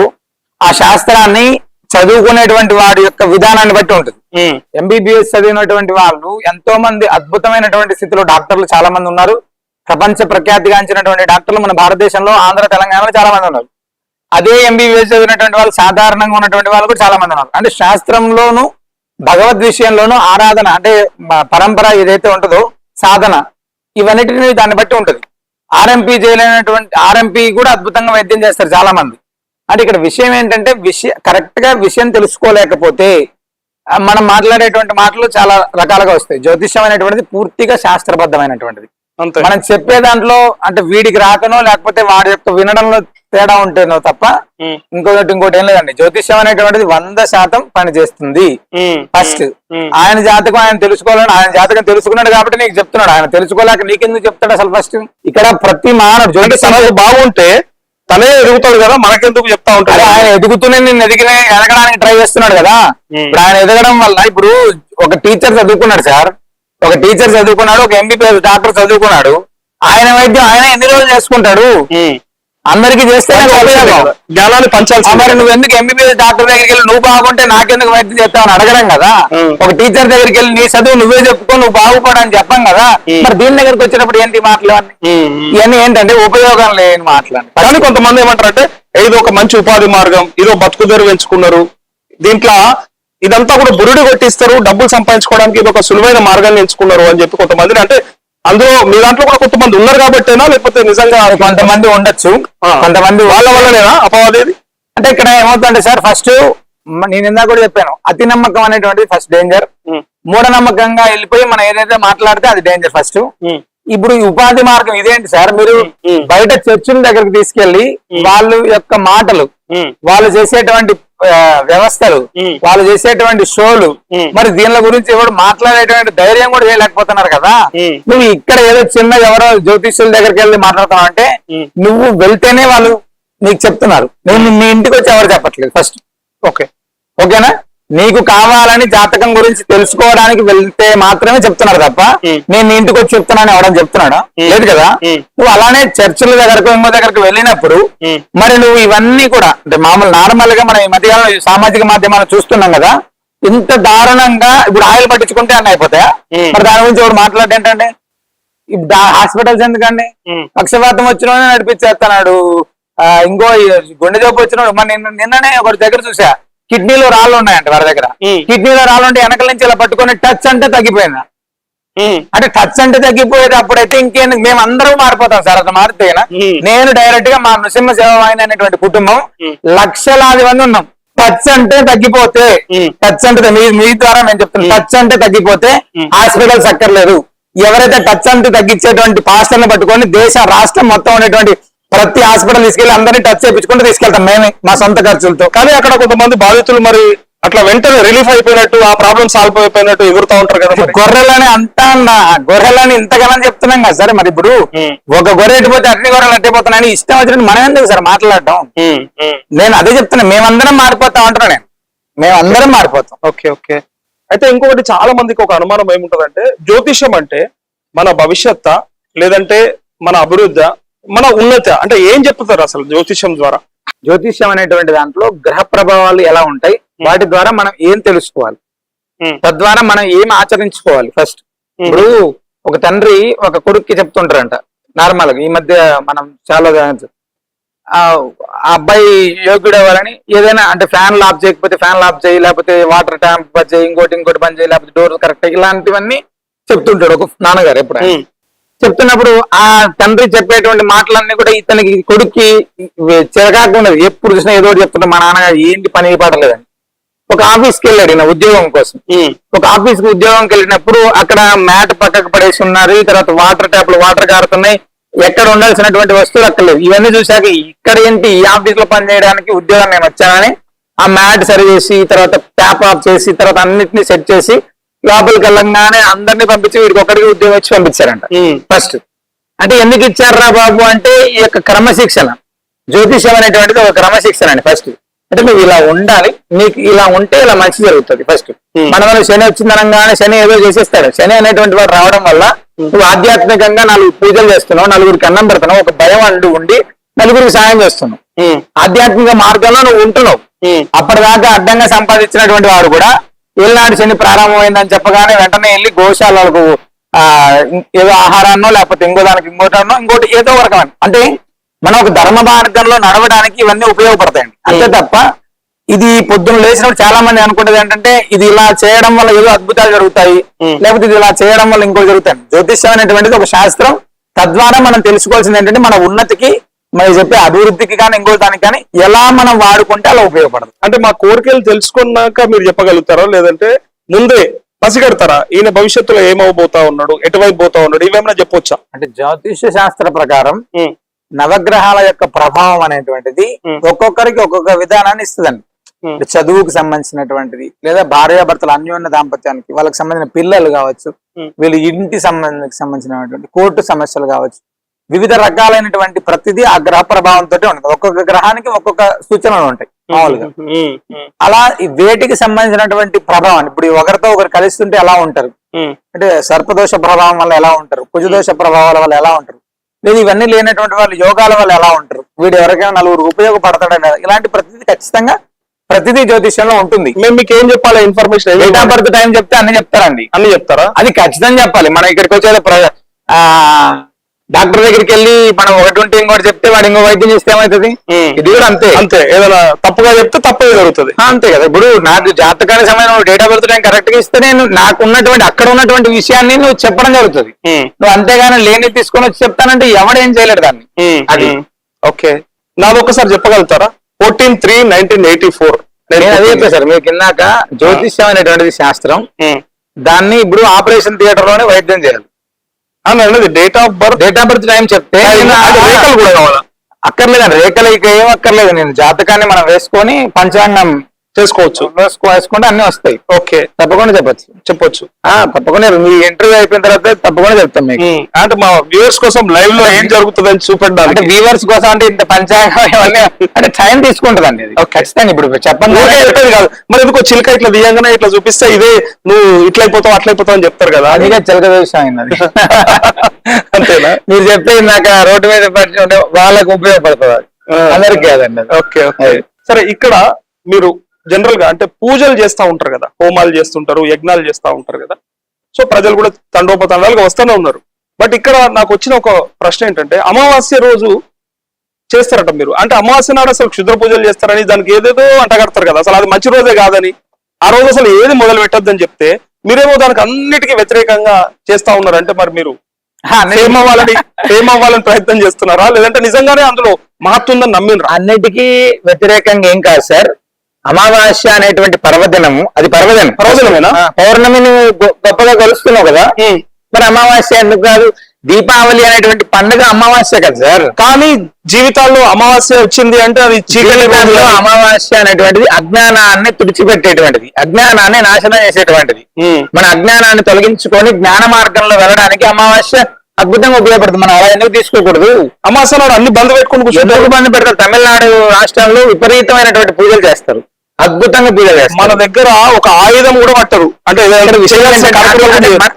ఆ శాస్త్రాన్ని చదువుకునేటువంటి వాడి యొక్క విధానాన్ని బట్టి ఉంటుంది. ఎంబీబీఎస్ చదివినటువంటి వాళ్ళు ఎంతో మంది అద్భుతమైనటువంటి స్థితిలో డాక్టర్లు చాలా మంది ఉన్నారు. ప్రపంచ ప్రఖ్యాతిగాంచినటువంటి డాక్టర్లు మన భారతదేశంలో ఆంధ్ర తెలంగాణలో చాలా మంది ఉన్నారు. అదే ఎంబీబీఎస్ చదివినటువంటి వాళ్ళు సాధారణంగా ఉన్నటువంటి వాళ్ళు కూడా చాలా మంది ఉన్నారు. అంటే శాస్త్రంలోను భగవద్ విషయంలోను ఆరాధన అంటే పరంపర ఏదైతే ఉంటుందో సాధన ఇవన్నిటిని దాన్ని బట్టి ఉంటుంది. ఆర్ఎంపీ చేయలేనటువంటి ఆర్ఎంపీ కూడా అద్భుతంగా వైద్యం చేస్తారు చాలా మంది. అంటే ఇక్కడ విషయం ఏంటంటే కరెక్ట్ గా విషయం తెలుసుకోలేకపోతే మనం మాట్లాడేటువంటి మాటలు చాలా రకాలుగా వస్తాయి. జ్యోతిష్యం అనేటువంటిది పూర్తిగా శాస్త్రబద్ధమైనటువంటిది. మనం చెప్పే దాంట్లో అంటే వీడికి రాకనో లేకపోతే వాడి యొక్క వినడంలో తేడా ఉంటేనో తప్ప ఇంకోటి ఏం లేదండి. జ్యోతిష్యం అనేటువంటిది 100% పనిచేస్తుంది. ఫస్ట్ ఆయన జాతకం ఆయన తెలుసుకోవాలని, ఆయన జాతకం తెలుసుకున్నాడు కాబట్టి నీకు చెప్తున్నాడు. ఆయన తెలుసుకోలేక నీకెందుకు చెప్తాడు అసలు? ఫస్ట్ ఇక్కడ ప్రతి మానవుడు జ్యోతిషం బాగుంటే తనే ఎదుగుతాడు కదా, మనకెందుకు చెప్తా ఉంటాడు? ఆయన ఎదుగుతూనే నేను ఎదగడానికి ట్రై చేస్తున్నాడు కదా. ఇప్పుడు ఆయన ఎదగడం వల్ల ఇప్పుడు ఒక టీచర్ చదువుకున్నాడు సార్, ఒక టీచర్ చదువుకున్నాడు, ఒక ఎంబీబీఎస్ డాక్టర్ చదువుకున్నాడు. ఆయన వైద్యం ఆయన ఎన్ని రోజులు చేసుకుంటాడు? అందరికి చేస్తే జ్ఞానాన్ని పంచాల్సి. మరి నువ్వు ఎందుకు ఎంబీబీఎస్ డాక్టర్ దగ్గరికి వెళ్ళి నువ్వు బాగుంటే నాకెందుకు వైద్యం చెప్తావని అడగడం కదా. ఒక టీచర్ దగ్గరికి వెళ్ళి నీ చదువు నువ్వే చెప్పుకో, నువ్వు బాగుపడని చెప్పాం కదా. మరి దీని దగ్గరికి వచ్చినప్పుడు ఏంటి మాటలు ఇవన్నీ ఏంటంటే ఉపయోగం లేని మాటలు. కానీ కొంతమంది ఏమంటారంటే ఏదో ఒక మంచి ఉపాధి మార్గం, ఏదో బతుకు తెరువు ఎంచుకున్నారు, దీంట్లో ఇదంతా కూడా బురుడి కొట్టిస్తారు, డబ్బులు సంపాదించుకోవడానికి ఇది ఒక సులువైన మార్గాన్ని ఎంచుకున్నారు అని చెప్పి కొంతమంది. అంటే అందులో మీ దాంట్లో కూడా కొంతమంది ఉన్నారు కాబట్టేనా, లేకపోతే నిజంగా కొంతమంది ఉండొచ్చు, కొంతమంది వాళ్ళ వల్లనేనా అపవాదేది? అంటే ఇక్కడ ఏమవుతుందంటే సార్, ఫస్ట్ నేను ఇందాక కూడా చెప్పాను, అతి నమ్మకం అనేటువంటిది ఫస్ట్ డేంజర్. మూఢనమ్మకంగా వెళ్ళిపోయి మనం ఏదైతే మాట్లాడితే అది డేంజర్ ఫస్ట్. ఇప్పుడు ఈ ఉపాధి మార్గం ఇదేంటి సార్? మీరు బయట చర్చిల దగ్గరికి తీసుకెళ్లి వాళ్ళ యొక్క మాటలు, వాళ్ళు చేసేటువంటి వ్యవస్థలు, వాళ్ళు చేసేటువంటి షోలు, మరి దీనిల గురించి ఎవరు మాట్లాడేటువంటి ధైర్యం కూడా చేయలేకపోతున్నారు కదా. నువ్వు ఇక్కడ ఏదో చిన్న ఎవరో జ్యోతిష్యుల దగ్గరికి వెళ్ళి మాట్లాడుతున్నావు అంటే నువ్వు వెళ్తేనే వాళ్ళు నీకు చెప్తున్నారు. నువ్వు మీ ఇంటికి వచ్చి ఎవరు చెప్పట్లేదు ఫస్ట్. ఓకేనా? నీకు కావాలని జాతకం గురించి తెలుసుకోవడానికి వెళ్తే మాత్రమే చెప్తున్నారు తప్ప నేను నీ ఇంటికి వచ్చి చెప్తున్నాను ఎవడని చెప్తున్నాడా? లేదు కదా. నువ్వు అలానే చర్చిల దగ్గరకు ఇంకో దగ్గరకు వెళ్ళినప్పుడు మరి నువ్వు ఇవన్నీ కూడా అంటే మామూలు నార్మల్ గా మనం ఈ మధ్యకాలంలో సామాజిక మాధ్యమాలు చూస్తున్నాం కదా, ఇంత దారుణంగా ఇప్పుడు ఆయిల్ పట్టించుకుంటే అన్నీ అయిపోతాయా? మరి దాని గురించి ఎవరు మాట్లాడే ఏంటంటే హాస్పిటల్స్ ఎందుకండి? పక్షపాతం వచ్చిన నడిపించేస్తున్నాడు, ఇంకో గుండె జబ్బు వచ్చినాడు. మరి నిన్ననే ఒకటి దగ్గర చూసా, కిడ్నీలో రాళ్ళు ఉన్నాయంట వారి దగ్గర. కిడ్నీలో రాళ్ళు ఉంటే వెనకల నుంచి ఇలా పట్టుకొని టచ్ అంటే తగ్గిపోయిందా? అంటే టచ్ అంటే తగ్గిపోయేది. అప్పుడైతే ఇంకేందుకు మేము అందరం మారిపోతాం సార్. అట్లా మారితే నేను డైరెక్ట్ గా మా నృసింహ సేవాయిని అనేటువంటి కుటుంబం లక్షలాది మంది ఉన్నాం. టచ్ అంటే తగ్గిపోతే, టచ్ అంటే మీ ద్వారా నేను చెప్తాను, టచ్ అంటే తగ్గిపోతే హాస్పిటల్స్ అక్కర్లేదు. ఎవరైతే టచ్ అంటే తగ్గించేటువంటి పాస్టర్ని పట్టుకొని దేశ రాష్ట్రం మొత్తం ఉండేటువంటి ప్రతి హాస్పిటల్ తీసుకెళ్లి అందరినీ టచ్ చేయించుకుంటూ తీసుకెళ్తాం మేమే మా సొంత ఖర్చులతో. కానీ అక్కడ కొంతమంది బాధితులు మరి అట్లా వెంటనే రిలీఫ్ అయిపోయినట్టు, ఆ ప్రాబ్లం సాల్వ్ అయిపోయినట్టు ఎగురుతా ఉంటారు కదా. గొర్రెలని అంతా గొర్రెలని ఇంతకాలం చెప్తున్నాం కదా సరే. మరి ఇప్పుడు ఒక గొర్రె ఎట్టిపోతే అన్ని గొర్రెలు ఎట్టిపోతున్నాయని ఇష్టం వచ్చినట్టు మనం ఎందుకు సార్ మాట్లాడటం? నేను అదే చెప్తున్నా, మేమందరం మారిపోతాం అంటున్నా నేను. మేమందరం మారిపోతాం. ఓకే. అయితే ఇంకొకటి చాలా మందికి ఒక అనుమానం ఏముంటదంటే, జ్యోతిష్యం అంటే మన భవిష్యత్ లేదంటే మన అభివృద్ధి, మన ఉన్నత అంటే ఏం చెప్తారు అసలు జ్యోతిష్యం ద్వారా? జ్యోతిష్యం అనేటువంటి దాంట్లో గ్రహ ప్రభావాలు ఎలా ఉంటాయి, వాటి ద్వారా మనం ఏం తెలుసుకోవాలి, తద్వారా మనం ఏం ఆచరించుకోవాలి ఫస్ట్. ఇప్పుడు ఒక తండ్రి ఒక కొడుక్కి చెప్తుంటారంట నార్మల్ గా, ఈ మధ్య మనం చాలా ఆ అబ్బాయి యోగ్యుడు అవ్వాలని ఏదైనా అంటే ఫ్యాన్ ఆఫ్ చేయకపోతే ఫ్యాన్ ఆఫ్ చేయి, లేకపోతే వాటర్ ట్యాంప్ బంద్ చేయి, ఇంకోటి పని చేయి, లేకపోతే డోర్ కరెక్ట్, ఇలాంటివన్నీ చెప్తుంటాడు ఒక నాన్నగారు. ఎప్పుడు చెప్తున్నప్పుడు ఆ తండ్రి చెప్పేటువంటి మాటలన్నీ కూడా ఇతనికి కొడుక్కి చిరకాకు ఉండదు. ఎప్పుడు చూసినా ఏదో ఒకటి చెప్తుంటే మా నాన్నగారు ఏంటి పని పడలేదని ఒక ఆఫీస్కి వెళ్ళాడు ఈయన ఉద్యోగం కోసం. ఒక ఆఫీస్కి ఉద్యోగంకి వెళ్ళినప్పుడు అక్కడ మ్యాట్ పక్కకు పడేసి ఉన్నారు, తర్వాత వాటర్ ట్యాప్లు వాటర్ కారుతున్నాయి, ఎక్కడ ఉండాల్సినటువంటి వస్తువులు అక్కడ లేవు. ఇవన్నీ చూశాక ఇక్కడ ఏంటి ఈ ఆఫీస్ లో పని చేయడానికి ఉద్యోగం నేను వచ్చానని ఆ మ్యాట్ సరి చేసి తర్వాత ట్యాప్ ఆఫ్ చేసి తర్వాత అన్నిటిని సెట్ చేసి లోపలికి వెళ్ళంగానే అందరినీ పంపించి వీడికి ఒక్కడికి ఉద్యోగం వచ్చి పంపించారంట. ఫస్ట్ అంటే ఎందుకు ఇచ్చారా బాబు అంటే ఈ యొక్క క్రమశిక్షణ, జ్యోతిష్యం అనేటువంటిది ఒక క్రమశిక్షణ అండి. ఫస్ట్ అంటే నువ్వు ఇలా ఉండాలి, నీకు ఇలా ఉంటే ఇలా మంచి జరుగుతుంది. ఫస్ట్ మనం శని వచ్చిందనగానే శని ఏదో చేసేస్తాడు. శని అనేటువంటి వాడు రావడం వల్ల నువ్వు ఆధ్యాత్మికంగా 4 పూజలు చేస్తున్నావు, నలుగురికి అన్నం పెడుతున్నావు, ఒక భయం అంటూ ఉండి నలుగురికి సాయం చేస్తున్నావు, ఆధ్యాత్మిక మార్గంలో నువ్వు ఉంటున్నావు. అప్పటిదాకా అడ్డంగా సంపాదించినటువంటి వాడు కూడా ఏళ్ళనాడు శని ప్రారంభమైందని చెప్పగానే వెంటనే వెళ్ళి గోశాలకు ఏదో ఆహారాన్నో లేకపోతే ఇంకో దానికి ఇంకోటి ఏదో ఒక రకమైన అంటే మనం ఒక ధర్మ మార్గంలో నడవడానికి ఇవన్నీ ఉపయోగపడతాయండి. అంతే తప్ప ఇది పొద్దున్న లేచినప్పుడు చాలా మంది అనుకుంటది ఏంటంటే ఇది ఇలా చేయడం వల్ల ఏదో అద్భుతాలు జరుగుతాయి, లేకపోతే ఇది ఇలా చేయడం వల్ల ఇంకో జరుగుతాయి. జ్యోతిష్యం అనేటువంటిది ఒక శాస్త్రం. తద్వారా మనం తెలుసుకోవాల్సింది ఏంటంటే మన ఉన్నతికి, మనం చెప్పే అభివృద్ధికి కానీ ఇంకో దానికి కానీ ఎలా మనం వాడుకుంటే అలా ఉపయోగపడదు. అంటే మా కోరికలు తెలుసుకున్నాక మీరు చెప్పగలుగుతారా, లేదంటే ముందే పసిగడతారా ఈయన భవిష్యత్తులో ఏమవబోతా ఉన్నాడు, ఎటువైపు పోతా ఉన్నాడు, ఇవేమైనా చెప్పొచ్చా? అంటే జ్యోతిష్య శాస్త్ర ప్రకారం నవగ్రహాల యొక్క ప్రభావం అనేటువంటిది ఒక్కొక్కరికి ఒక్కొక్క విధానాన్ని ఇస్తుందండి. చదువుకు సంబంధించినటువంటిది, లేదా భార్యాభర్తల అన్యోన్య దాంపత్యానికి, వాళ్ళకి సంబంధించిన పిల్లలు కావచ్చు, వీళ్ళు ఇంటి సంబంధించినటువంటి కోర్టు సమస్యలు కావచ్చు, వివిధ రకాలైనటువంటి ప్రతిదీ ఆ గ్రహ ప్రభావంతో ఉంటుంది. ఒక్కొక్క గ్రహానికి ఒక్కొక్క సూచనలు ఉంటాయి మామూలుగా. అలా వేటికి సంబంధించినటువంటి ప్రభావం, ఇప్పుడు ఒకరితో ఒకరు కలుస్తుంటే ఎలా ఉంటారు, అంటే సర్పదోష ప్రభావం వల్ల ఎలా ఉంటారు, కుజదోష ప్రభావాల వల్ల ఎలా ఉంటారు, లేదు ఇవన్నీ లేనటువంటి వాళ్ళు యోగాల వల్ల ఎలా ఉంటారు, వీడు ఎవరికైనా నలుగురు ఉపయోగపడతాడని, ఇలాంటి ప్రతిదీ ఖచ్చితంగా ప్రతిదీ జ్యోతిష్యంలో ఉంటుంది. మేము మీకు ఏం చెప్పాలి information? Date of birth time చెప్తే అన్ని చెప్తారండి. అన్ని చెప్తారా? అది ఖచ్చితంగా చెప్పాలి. మనం ఇక్కడికి వచ్చేది డాక్టర్ దగ్గరికి వెళ్ళి మనం ఒకటి ఉంటే ఇంకోటి చెప్తే వాడు ఇంకో వైద్యం చేస్తే ఏమవుతుంది? ఇది కూడా అంతే. అంతే, ఏదైనా తప్పుగా చెప్తే తప్పే జరుగుతుంది. అంతే కదా. ఇప్పుడు నాకు జాతకానికి సంబంధించిన date of birth time correct గా ఇస్తే నేను నాకు ఉన్నటువంటి అక్కడ ఉన్నటువంటి విషయాన్ని నువ్వు చెప్పడం జరుగుతుంది. నువ్వు అంతేగాని లేని తీసుకొని వచ్చి చెప్తానంటే ఎవడేం చేయలేడు దాన్ని. అది ఓకే. నాది ఒకసారి చెప్పగలుగుతారా? 14/3/1984. నేను అదే చెప్పాను సార్ మీకు ఇందాక. జ్యోతిష్యం అనేటువంటిది శాస్త్రం. దాన్ని ఇప్పుడు ఆపరేషన్ థియేటర్ లోనే వైద్యం చేయాలి అన్నది. డేట్ ఆఫ్ బర్త్ టైం చెప్తే రేఖలు కూడా కావాలా? అక్కర్లేదండి. రేఖలు ఇక ఏం అక్కర్లేదు. నేను జాతకాన్ని మనం వేసుకొని పంచాంగం చేసుకోవచ్చు, వేసుకుంటే అన్ని వస్తాయి. ఓకే, తప్పకుండా చెప్పొచ్చు. తప్పకుండా మీ ఇంటర్వ్యూ అయిపోయిన తర్వాత తప్పకుండా చెప్తాం మీకు. అంటే మా వ్యూవర్స్ కోసం లైవ్ లో ఏం జరుగుతుందని చూపెట్టాలి. అంటే వ్యూవర్స్ కోసం అంటే ఇంత పంచాంగం ఇవన్నీ అంటే టైం తీసుకుంటదండి. అది ఖచ్చితంగా ఇప్పుడు చెప్పండి కాదు. మరి ఎందుకో చిలక ఇట్లా దియంగానే ఇట్లా చూపిస్తే ఇదే నువ్వు ఇట్లయిపోతావు అట్లయిపోతావు అని చెప్తారు కదా. అదిగా చిలక వ్యవసాయం అయింది. అంతేనా? మీరు చెప్పేది నాకు రోడ్డు మీద పట్టి వాళ్ళకు ఉపయోగపడుతుంది, అందరికి కాదండి. Okay okay. సరే, ఇక్కడ మీరు జనరల్ గా అంటే పూజలు చేస్తూ ఉంటారు కదా, హోమాలు చేస్తుంటారు, యజ్ఞాలు చేస్తూ ఉంటారు కదా. సో ప్రజలు కూడా తండోపతండాలుగా వస్తూనే ఉన్నారు. బట్ ఇక్కడ నాకు వచ్చిన ఒక ప్రశ్న ఏంటంటే, అమావాస్య రోజు చేస్తారట మీరు. అంటే అమావాస్య నాడు అసలు క్షుద్ర పూజలు చేస్తారని దానికి ఏదేదో అంటగడతారు కదా. అసలు అది మంచి రోజే కాదని, ఆ రోజు అసలు ఏది మొదలు పెట్టొద్దని చెప్తే మీరేమో దానికి అన్నిటికీ వ్యతిరేకంగా చేస్తా ఉన్నారు. అంటే మరి మీరు ఏమవ్వాలని ప్రయత్నం చేస్తున్నారా, లేదంటే నిజంగానే అందులో మహత్తుందని నమ్మినరా? అన్నిటికీ వ్యతిరేకంగా ఏం కాదు సార్. అమావాస్య అనేటువంటి పర్వదినము, అది పర్వదినమేనా? పౌర్ణమిని గొప్పగా కలుస్తున్నావు కదా, మరి అమావాస్య ఎందుకు కాదు? దీపావళి అనేటువంటి పండుగ అమావాస్య కదా సార్. కానీ జీవితాల్లో అమావాస్య వచ్చింది అంటే అది చీకటిలో అమావాస్య అనేటువంటిది అజ్ఞానాన్ని తుడిచిపెట్టేటువంటిది, అజ్ఞానాన్ని నాశనం చేసేటువంటిది. మన అజ్ఞానాన్ని తొలగించుకొని జ్ఞాన మార్గంలో వెళ్ళడానికి అమావాస్య అద్భుతంగా ఉపయోగపడుతుంది. మనం అలా ఎందుకు తీసుకోకూడదు? అమావాస్య నాడు అన్ని బంద్ పెట్టుకుని ఎందుకు బంద్ పెడతారు? తమిళనాడు రాష్ట్రంలో విపరీతమైనటువంటి పూజలు చేస్తారు, అద్భుతంగా పూజలు చేస్తారు. మన దగ్గర ఒక ఆయుధం కూడా పట్టరు. అంటే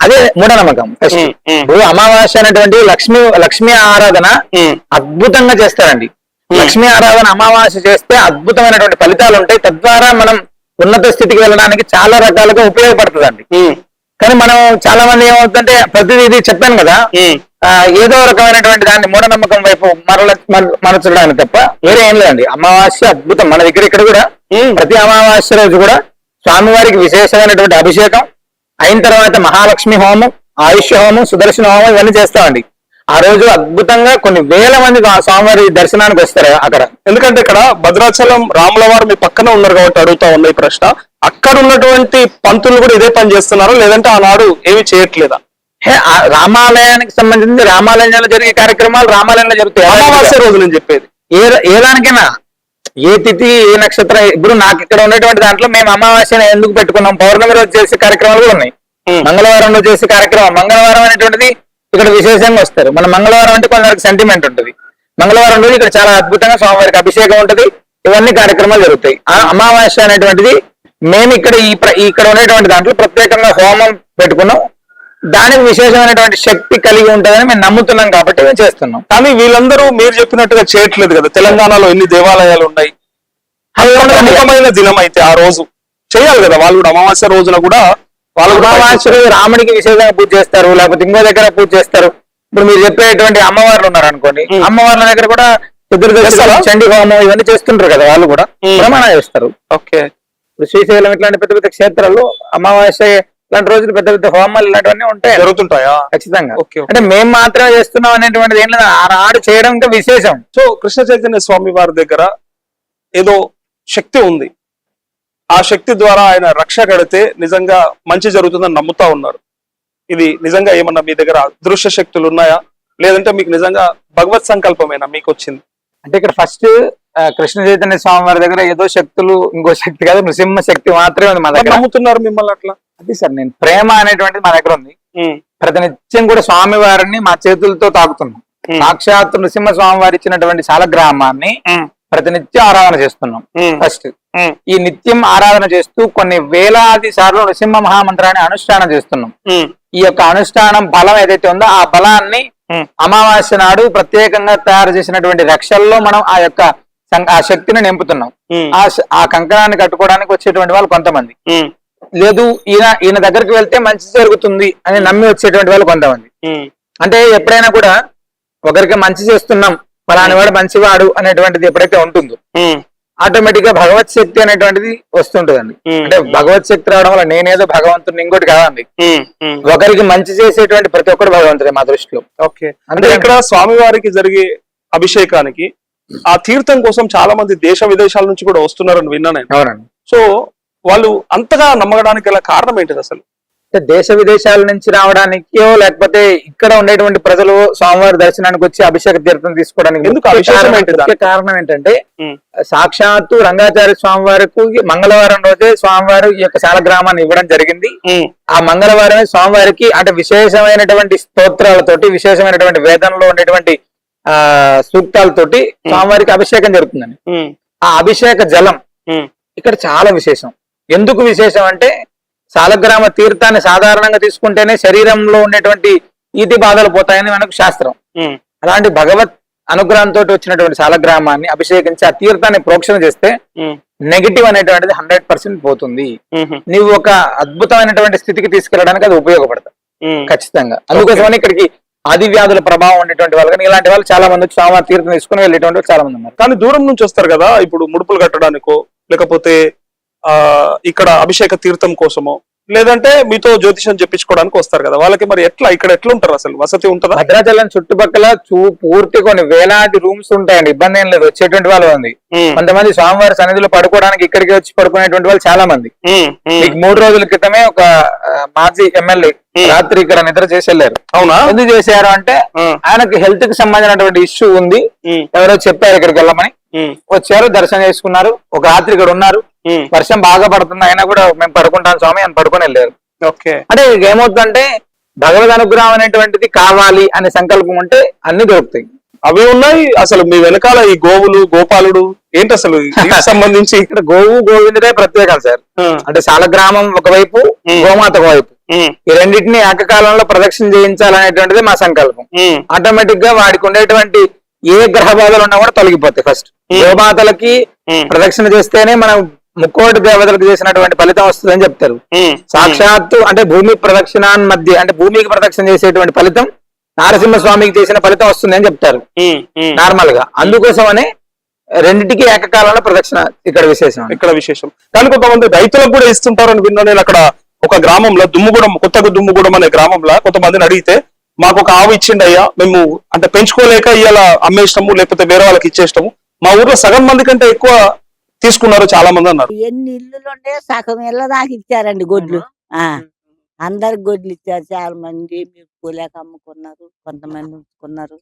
అదే మూఢనమ్మకం. ఇప్పుడు అమావాస్య అనేటువంటి లక్ష్మీ ఆరాధన అద్భుతంగా చేస్తారండి. లక్ష్మీ ఆరాధన అమావాస్య చేస్తే అద్భుతమైనటువంటి ఫలితాలు ఉంటాయి. తద్వారా మనం ఉన్నత స్థితికి వెళ్ళడానికి చాలా రకాలుగా ఉపయోగపడుతుందండి. కానీ మనం చాలా మంది ఏమవుతుందంటే ప్రతిదీ చెప్పాను కదా, ఏదో రకమైనటువంటి దాన్ని మూఢనమ్మకం వైపు మరచడానికి తప్ప వేరే ఏం లేదండి. అమావాస్య అద్భుతం. మన దగ్గర ఇక్కడ కూడా ప్రతి అమావాస్య రోజు కూడా స్వామివారికి విశేషమైనటువంటి అభిషేకం అయిన తర్వాత మహాలక్ష్మి హోమం, ఆయుష్య హోమం, సుదర్శన హోమం ఇవన్నీ చేస్తామండి. ఆ రోజు అద్భుతంగా కొన్ని వేల మంది స్వామివారి దర్శనానికి వస్తారు అక్కడ. ఎందుకంటే ఇక్కడ భద్రాచలం రాములవారు మీ పక్కన ఉన్నారు కాబట్టి అడుగుతా ఉన్న ఈ ప్రశ్న, అక్కడ ఉన్నటువంటి పంతులు కూడా ఇదే పని చేస్తున్నారా లేదంటే ఆనాడు ఏమి చేయట్లేదా? రామాలయానికి సంబంధించి రామాలయంలో జరిగే కార్యక్రమాలు రామాలయంలో జరుగుతాయి. అమావాస్య రోజు నేను చెప్పేది ఏ దానికైనా ఏ తిథి ఏ నక్షత్రం. ఇప్పుడు నాకు ఇక్కడ ఉన్నటువంటి దాంట్లో మేము అమావాస్యను ఎందుకు పెట్టుకున్నాం, పౌర్ణమి రోజు చేసే కార్యక్రమాలు కూడా ఉన్నాయి, మంగళవారం రోజు చేసే కార్యక్రమం. మంగళవారం అనేటువంటిది ఇక్కడ విశేషంగా వస్తారు. మన మంగళవారం అంటే కొందరికి సెంటిమెంట్ ఉంటుంది. మంగళవారం రోజు ఇక్కడ చాలా అద్భుతంగా స్వామివారికి అభిషేకం ఉంటుంది, ఇవన్నీ కార్యక్రమాలు జరుగుతాయి. ఆ అమావాస్య అనేటువంటిది మేము ఇక్కడ ఉన్నటువంటి దాంట్లో ప్రత్యేకంగా హోమం పెట్టుకున్నాం, దానికి విశేషమైనటువంటి శక్తి కలిగి ఉంటుందని మేము నమ్ముతున్నాం కాబట్టి మేము చేస్తున్నాం. కానీ వీళ్ళందరూ మీరు చెప్పినట్టుగా చేయట్లేదు కదా. తెలంగాణలో ఎన్ని దేవాలయాలు ఉన్నాయి, ప్రముఖమైన దినం అయితే ఆ రోజు చేయాలి కదా వాళ్ళు కూడా. అమావాస్య రోజున కూడా వాళ్ళు అమావాస్య రోజు రాముడికి విశేషంగా పూజ చేస్తారు, లేకపోతే ఇంకో దగ్గర పూజ చేస్తారు. ఇప్పుడు మీరు చెప్పేటువంటి అమ్మవార్లు ఉన్నారు అనుకోండి, అమ్మవార్ల దగ్గర కూడా చండీ హోమం ఇవన్నీ చేస్తుంటారు కదా, వాళ్ళు కూడా ప్రమాణం చేస్తారు. ఓకే. ఇప్పుడు శ్రీశైలం ఇట్లాంటి పెద్ద పెద్ద క్షేత్రాల్లో అమావాస్య ఇలాంటి రోజులు పెద్ద పెద్ద హోమాలు ఇలాంటివన్నీ ఉంటాయి, జరుగుతుంటాయా? ఖచ్చితంగా. అంటే మేము మాత్రమే చేస్తున్నాం అనేటువంటిది ఏం లేదు, ఆడు చేయడం ఇంకా విశేషం. సో కృష్ణ చైతన్య స్వామి వారి దగ్గర ఏదో శక్తి ఉంది, ఆ శక్తి ద్వారా ఆయన రక్ష కడితే నిజంగా మంచి జరుగుతుందని నమ్ముతా ఉన్నారు. ఇది నిజంగా ఏమన్నా మీ దగ్గర అదృశ్య శక్తులు ఉన్నాయా లేదంటే మీకు నిజంగా భగవత్ సంకల్పమేనా మీకు వచ్చింది? అంటే ఇక్కడ ఫస్ట్ కృష్ణ చైతన్య స్వామి వారి దగ్గర ఏదో శక్తులు ఇంకో శక్తి కాదు, నృసింహ శక్తి మాత్రమే ఉంది మా దగ్గర. నమ్ముతున్నారు మిమ్మల్ని అట్లా? అది సార్, నేను ప్రేమ అనేటువంటిది మా దగ్గర ఉంది. ప్రతినిత్యం కూడా స్వామి వారిని మా చేతులతో తాకుతున్నాం. సాక్షాత్ నృసింహ స్వామి వారు ఇచ్చినటువంటి శాలగ్రామాన్ని ప్రతినిత్యం ఆరాధన చేస్తున్నాం. ఫస్ట్ ఈ నిత్యం ఆరాధన చేస్తూ కొన్ని వేలాది సార్లు నృసింహ మహామంత్రాన్ని అనుష్ఠానం చేస్తున్నాం. ఈ యొక్క అనుష్ఠానం బలం ఏదైతే ఉందో ఆ బలాన్ని అమావాస్య నాడు ప్రత్యేకంగా తయారు చేసినటువంటి రక్షల్లో మనం ఆ శక్తిని నింపుతున్నాం. ఆ కంకణాన్ని కట్టుకోవడానికి వచ్చేటువంటి వాళ్ళు కొంతమంది, లేదు ఈయన దగ్గరికి వెళ్తే మంచి జరుగుతుంది అని నమ్మి వచ్చేటువంటి వాళ్ళు కొంతమంది. అంటే ఎప్పుడైనా కూడా ఒకరికి మంచి చేస్తున్నాం, ఫలాని వాడు మంచివాడు అనేటువంటిది ఎప్పుడైతే ఉంటుందో ఆటోమేటిక్ గా భగవత్ శక్తి అనేటువంటిది వస్తుంటదండి. అంటే భగవత్ శక్తి రావడం వల్ల నేనేదో భగవంతుడిని ఇంకోటి కాదండి, ఒకరికి మంచి చేసేటువంటి ప్రతి ఒక్కరు భగవంతుడే మా దృష్టిలో. ఓకే. అంటే ఇక్కడ స్వామివారికి జరిగే అభిషేకానికి ఆ తీర్థం కోసం చాలా మంది దేశ విదేశాల నుంచి కూడా వస్తున్నారని విన్నా నేను. అవునండి. సో వాళ్ళు అంతగా నమ్మడానికి గల కారణం ఏంటిది అసలు? దేశ విదేశాల నుంచి రావడానికో లేకపోతే ఇక్కడ ఉండేటువంటి ప్రజలు స్వామివారి దర్శనానికి వచ్చి అభిషేక తీర్థం తీసుకోవడానికి ఎందుకు ముఖ్య కారణం ఏంటంటే సాక్షాత్తు రంగాచార్య స్వామివారికి మంగళవారం రోజే స్వామివారు ఈ యొక్క శాలగ్రామాన్ని ఇవ్వడం జరిగింది. ఆ మంగళవారమే స్వామివారికి అంటే విశేషమైనటువంటి స్తోత్రాలతోటి విశేషమైనటువంటి వేదంలో ఉండేటువంటి సూక్తాలతోటి స్వామివారికి అభిషేకం జరుగుతుందండి. ఆ అభిషేక జలం ఇక్కడ చాలా విశేషం. ఎందుకు విశేషం అంటే శాలగ్రామ తీర్థాన్ని సాధారణంగా తీసుకుంటేనే శరీరంలో ఉండేటువంటి ఈతి బాధలు పోతాయని మనకు శాస్త్రం. అలాంటి భగవత్ అనుగ్రహంతో వచ్చినటువంటి శాలగ్రామాన్ని అభిషేకించి ఆ తీర్థాన్ని ప్రోక్షణ చేస్తే నెగిటివ్ అనేటువంటిది 100% పోతుంది. నీవు ఒక అద్భుతమైనటువంటి స్థితికి తీసుకెళ్ళడానికి అది ఉపయోగపడుతుంది ఖచ్చితంగా. అందుకోసమని ఇక్కడికి ఆది వ్యాధుల ప్రభావం ఉండేటువంటి వాళ్ళు కానీ ఇలాంటి వాళ్ళు చాలా మంది స్వామివారి తీర్థం తీసుకుని వెళ్ళేటువంటి వాళ్ళు చాలా మంది ఉన్నారు. కానీ దూరం నుంచి వస్తారు కదా, ఇప్పుడు ముడుపులు కట్టడానికో లేకపోతే ఇక్కడ అభిషేక తీర్థం కోసమో లేదంటే మీతో జ్యోతిషం చెప్పించుకోవడానికి వస్తారు కదా, వాళ్ళకి మరి ఇక్కడ ఎట్లా ఉంటారు? అసలు వసతి ఉంటుందా? భద్రాచలం చుట్టుపక్కల పూర్తి కొన్ని వేలాది రూమ్స్ ఉంటాయండి, ఇబ్బంది ఏం లేదు. వచ్చేటువంటి వాళ్ళు ఉంది. కొంతమంది స్వామివారి సన్నిధిలో పడుకోవడానికి ఇక్కడికి వచ్చి పడుకునేటువంటి వాళ్ళు చాలా మంది. మీకు 3 రోజుల క్రితమే ఒక మాజీ ఎమ్మెల్యే రాత్రి ఇక్కడ నిద్ర చేసి వెళ్ళారు. అవునా? ఎందుకు చేశారు అంటే ఆయనకు హెల్త్ కి సంబంధించినటువంటి ఇష్యూ ఉంది, ఎవరో చెప్పారు ఇక్కడికి వెళ్ళమని. వచ్చారు, దర్శనం చేసుకున్నారు, ఒక రాత్రి ఇక్కడ ఉన్నారు. వర్షం బాగా పడుతుంది అయినా కూడా మేము పడుకుంటాం స్వామి అని పడుకొని వెళ్ళారు. అంటే ఏమవుతుందంటే భగవద్ అనుగ్రహం అనేటువంటిది కావాలి అనే సంకల్పం ఉంటే అన్ని దొరుకుతాయి. అవి ఉన్నాయి. అసలు మీ వెనకాల ఈ గోవులు గోపాలుడు ఏంటి అసలు సంబంధించి? ఇక్కడ గోవు గోవిందుడే ప్రత్యేకం సార్. అంటే శాలగ్రామం ఒకవైపు, గోమాత ఒకవైపు, ఈ రెండింటిని ఏకకాలంలో ప్రదక్షిణ చేయించాలనేటువంటిది మా సంకల్పం. ఆటోమేటిక్ గా వాడికి ఉండేటువంటి ఏ గ్రహ బాధలు ఉన్నా కూడా తొలగిపోతాయి. ఫస్ట్ గోమాతలకి ప్రదక్షిణ చేస్తేనే మనం ముక్కోటి దేవతలకు చేసినటువంటి ఫలితం వస్తుందని చెప్తారు. సాక్షాత్తు అంటే భూమి ప్రదక్షిణాన్ని మధ్య అంటే భూమికి ప్రదక్షిణ చేసేటువంటి ఫలితం నారసింహ స్వామికి చేసిన ఫలితం వస్తుంది అని చెప్తారు నార్మల్ గా. అందుకోసమనే రెండింటికి ఏకకాలంలో ప్రదక్షిణ ఇక్కడ విశేషం. కానీ కొంతమంది రైతులకు కూడా ఇస్తుంటారని విన్నా నేను. అక్కడ ఒక గ్రామంలో దుమ్ముగూడెం, కొత్తగా దుమ్ముగూడెం అనే గ్రామంలో కొంతమందిని అడిగితే మాకు ఒక ఆవు ఇచ్చిండయ్యా, మేము అంటే పెంచుకోలేక ఇవాళ అమ్మేసినాము లేకపోతే వేరే వాళ్ళకి ఇచ్చేసినాము, మా ఊర్లో సగం మంది కంటే ఎక్కువ తీసుకున్నారు చాలా మంది అన్నారు. ఎన్ని ఇల్లులు ఉండే సగం ఇళ్ళ దాకా ఇచ్చారండి గొడ్లు. అందరికి గొడ్లు ఇచ్చారు. చాలా మంది మీరు పోలేక అమ్ముకున్నారు, కొంతమంది ఉంచుకున్నారు.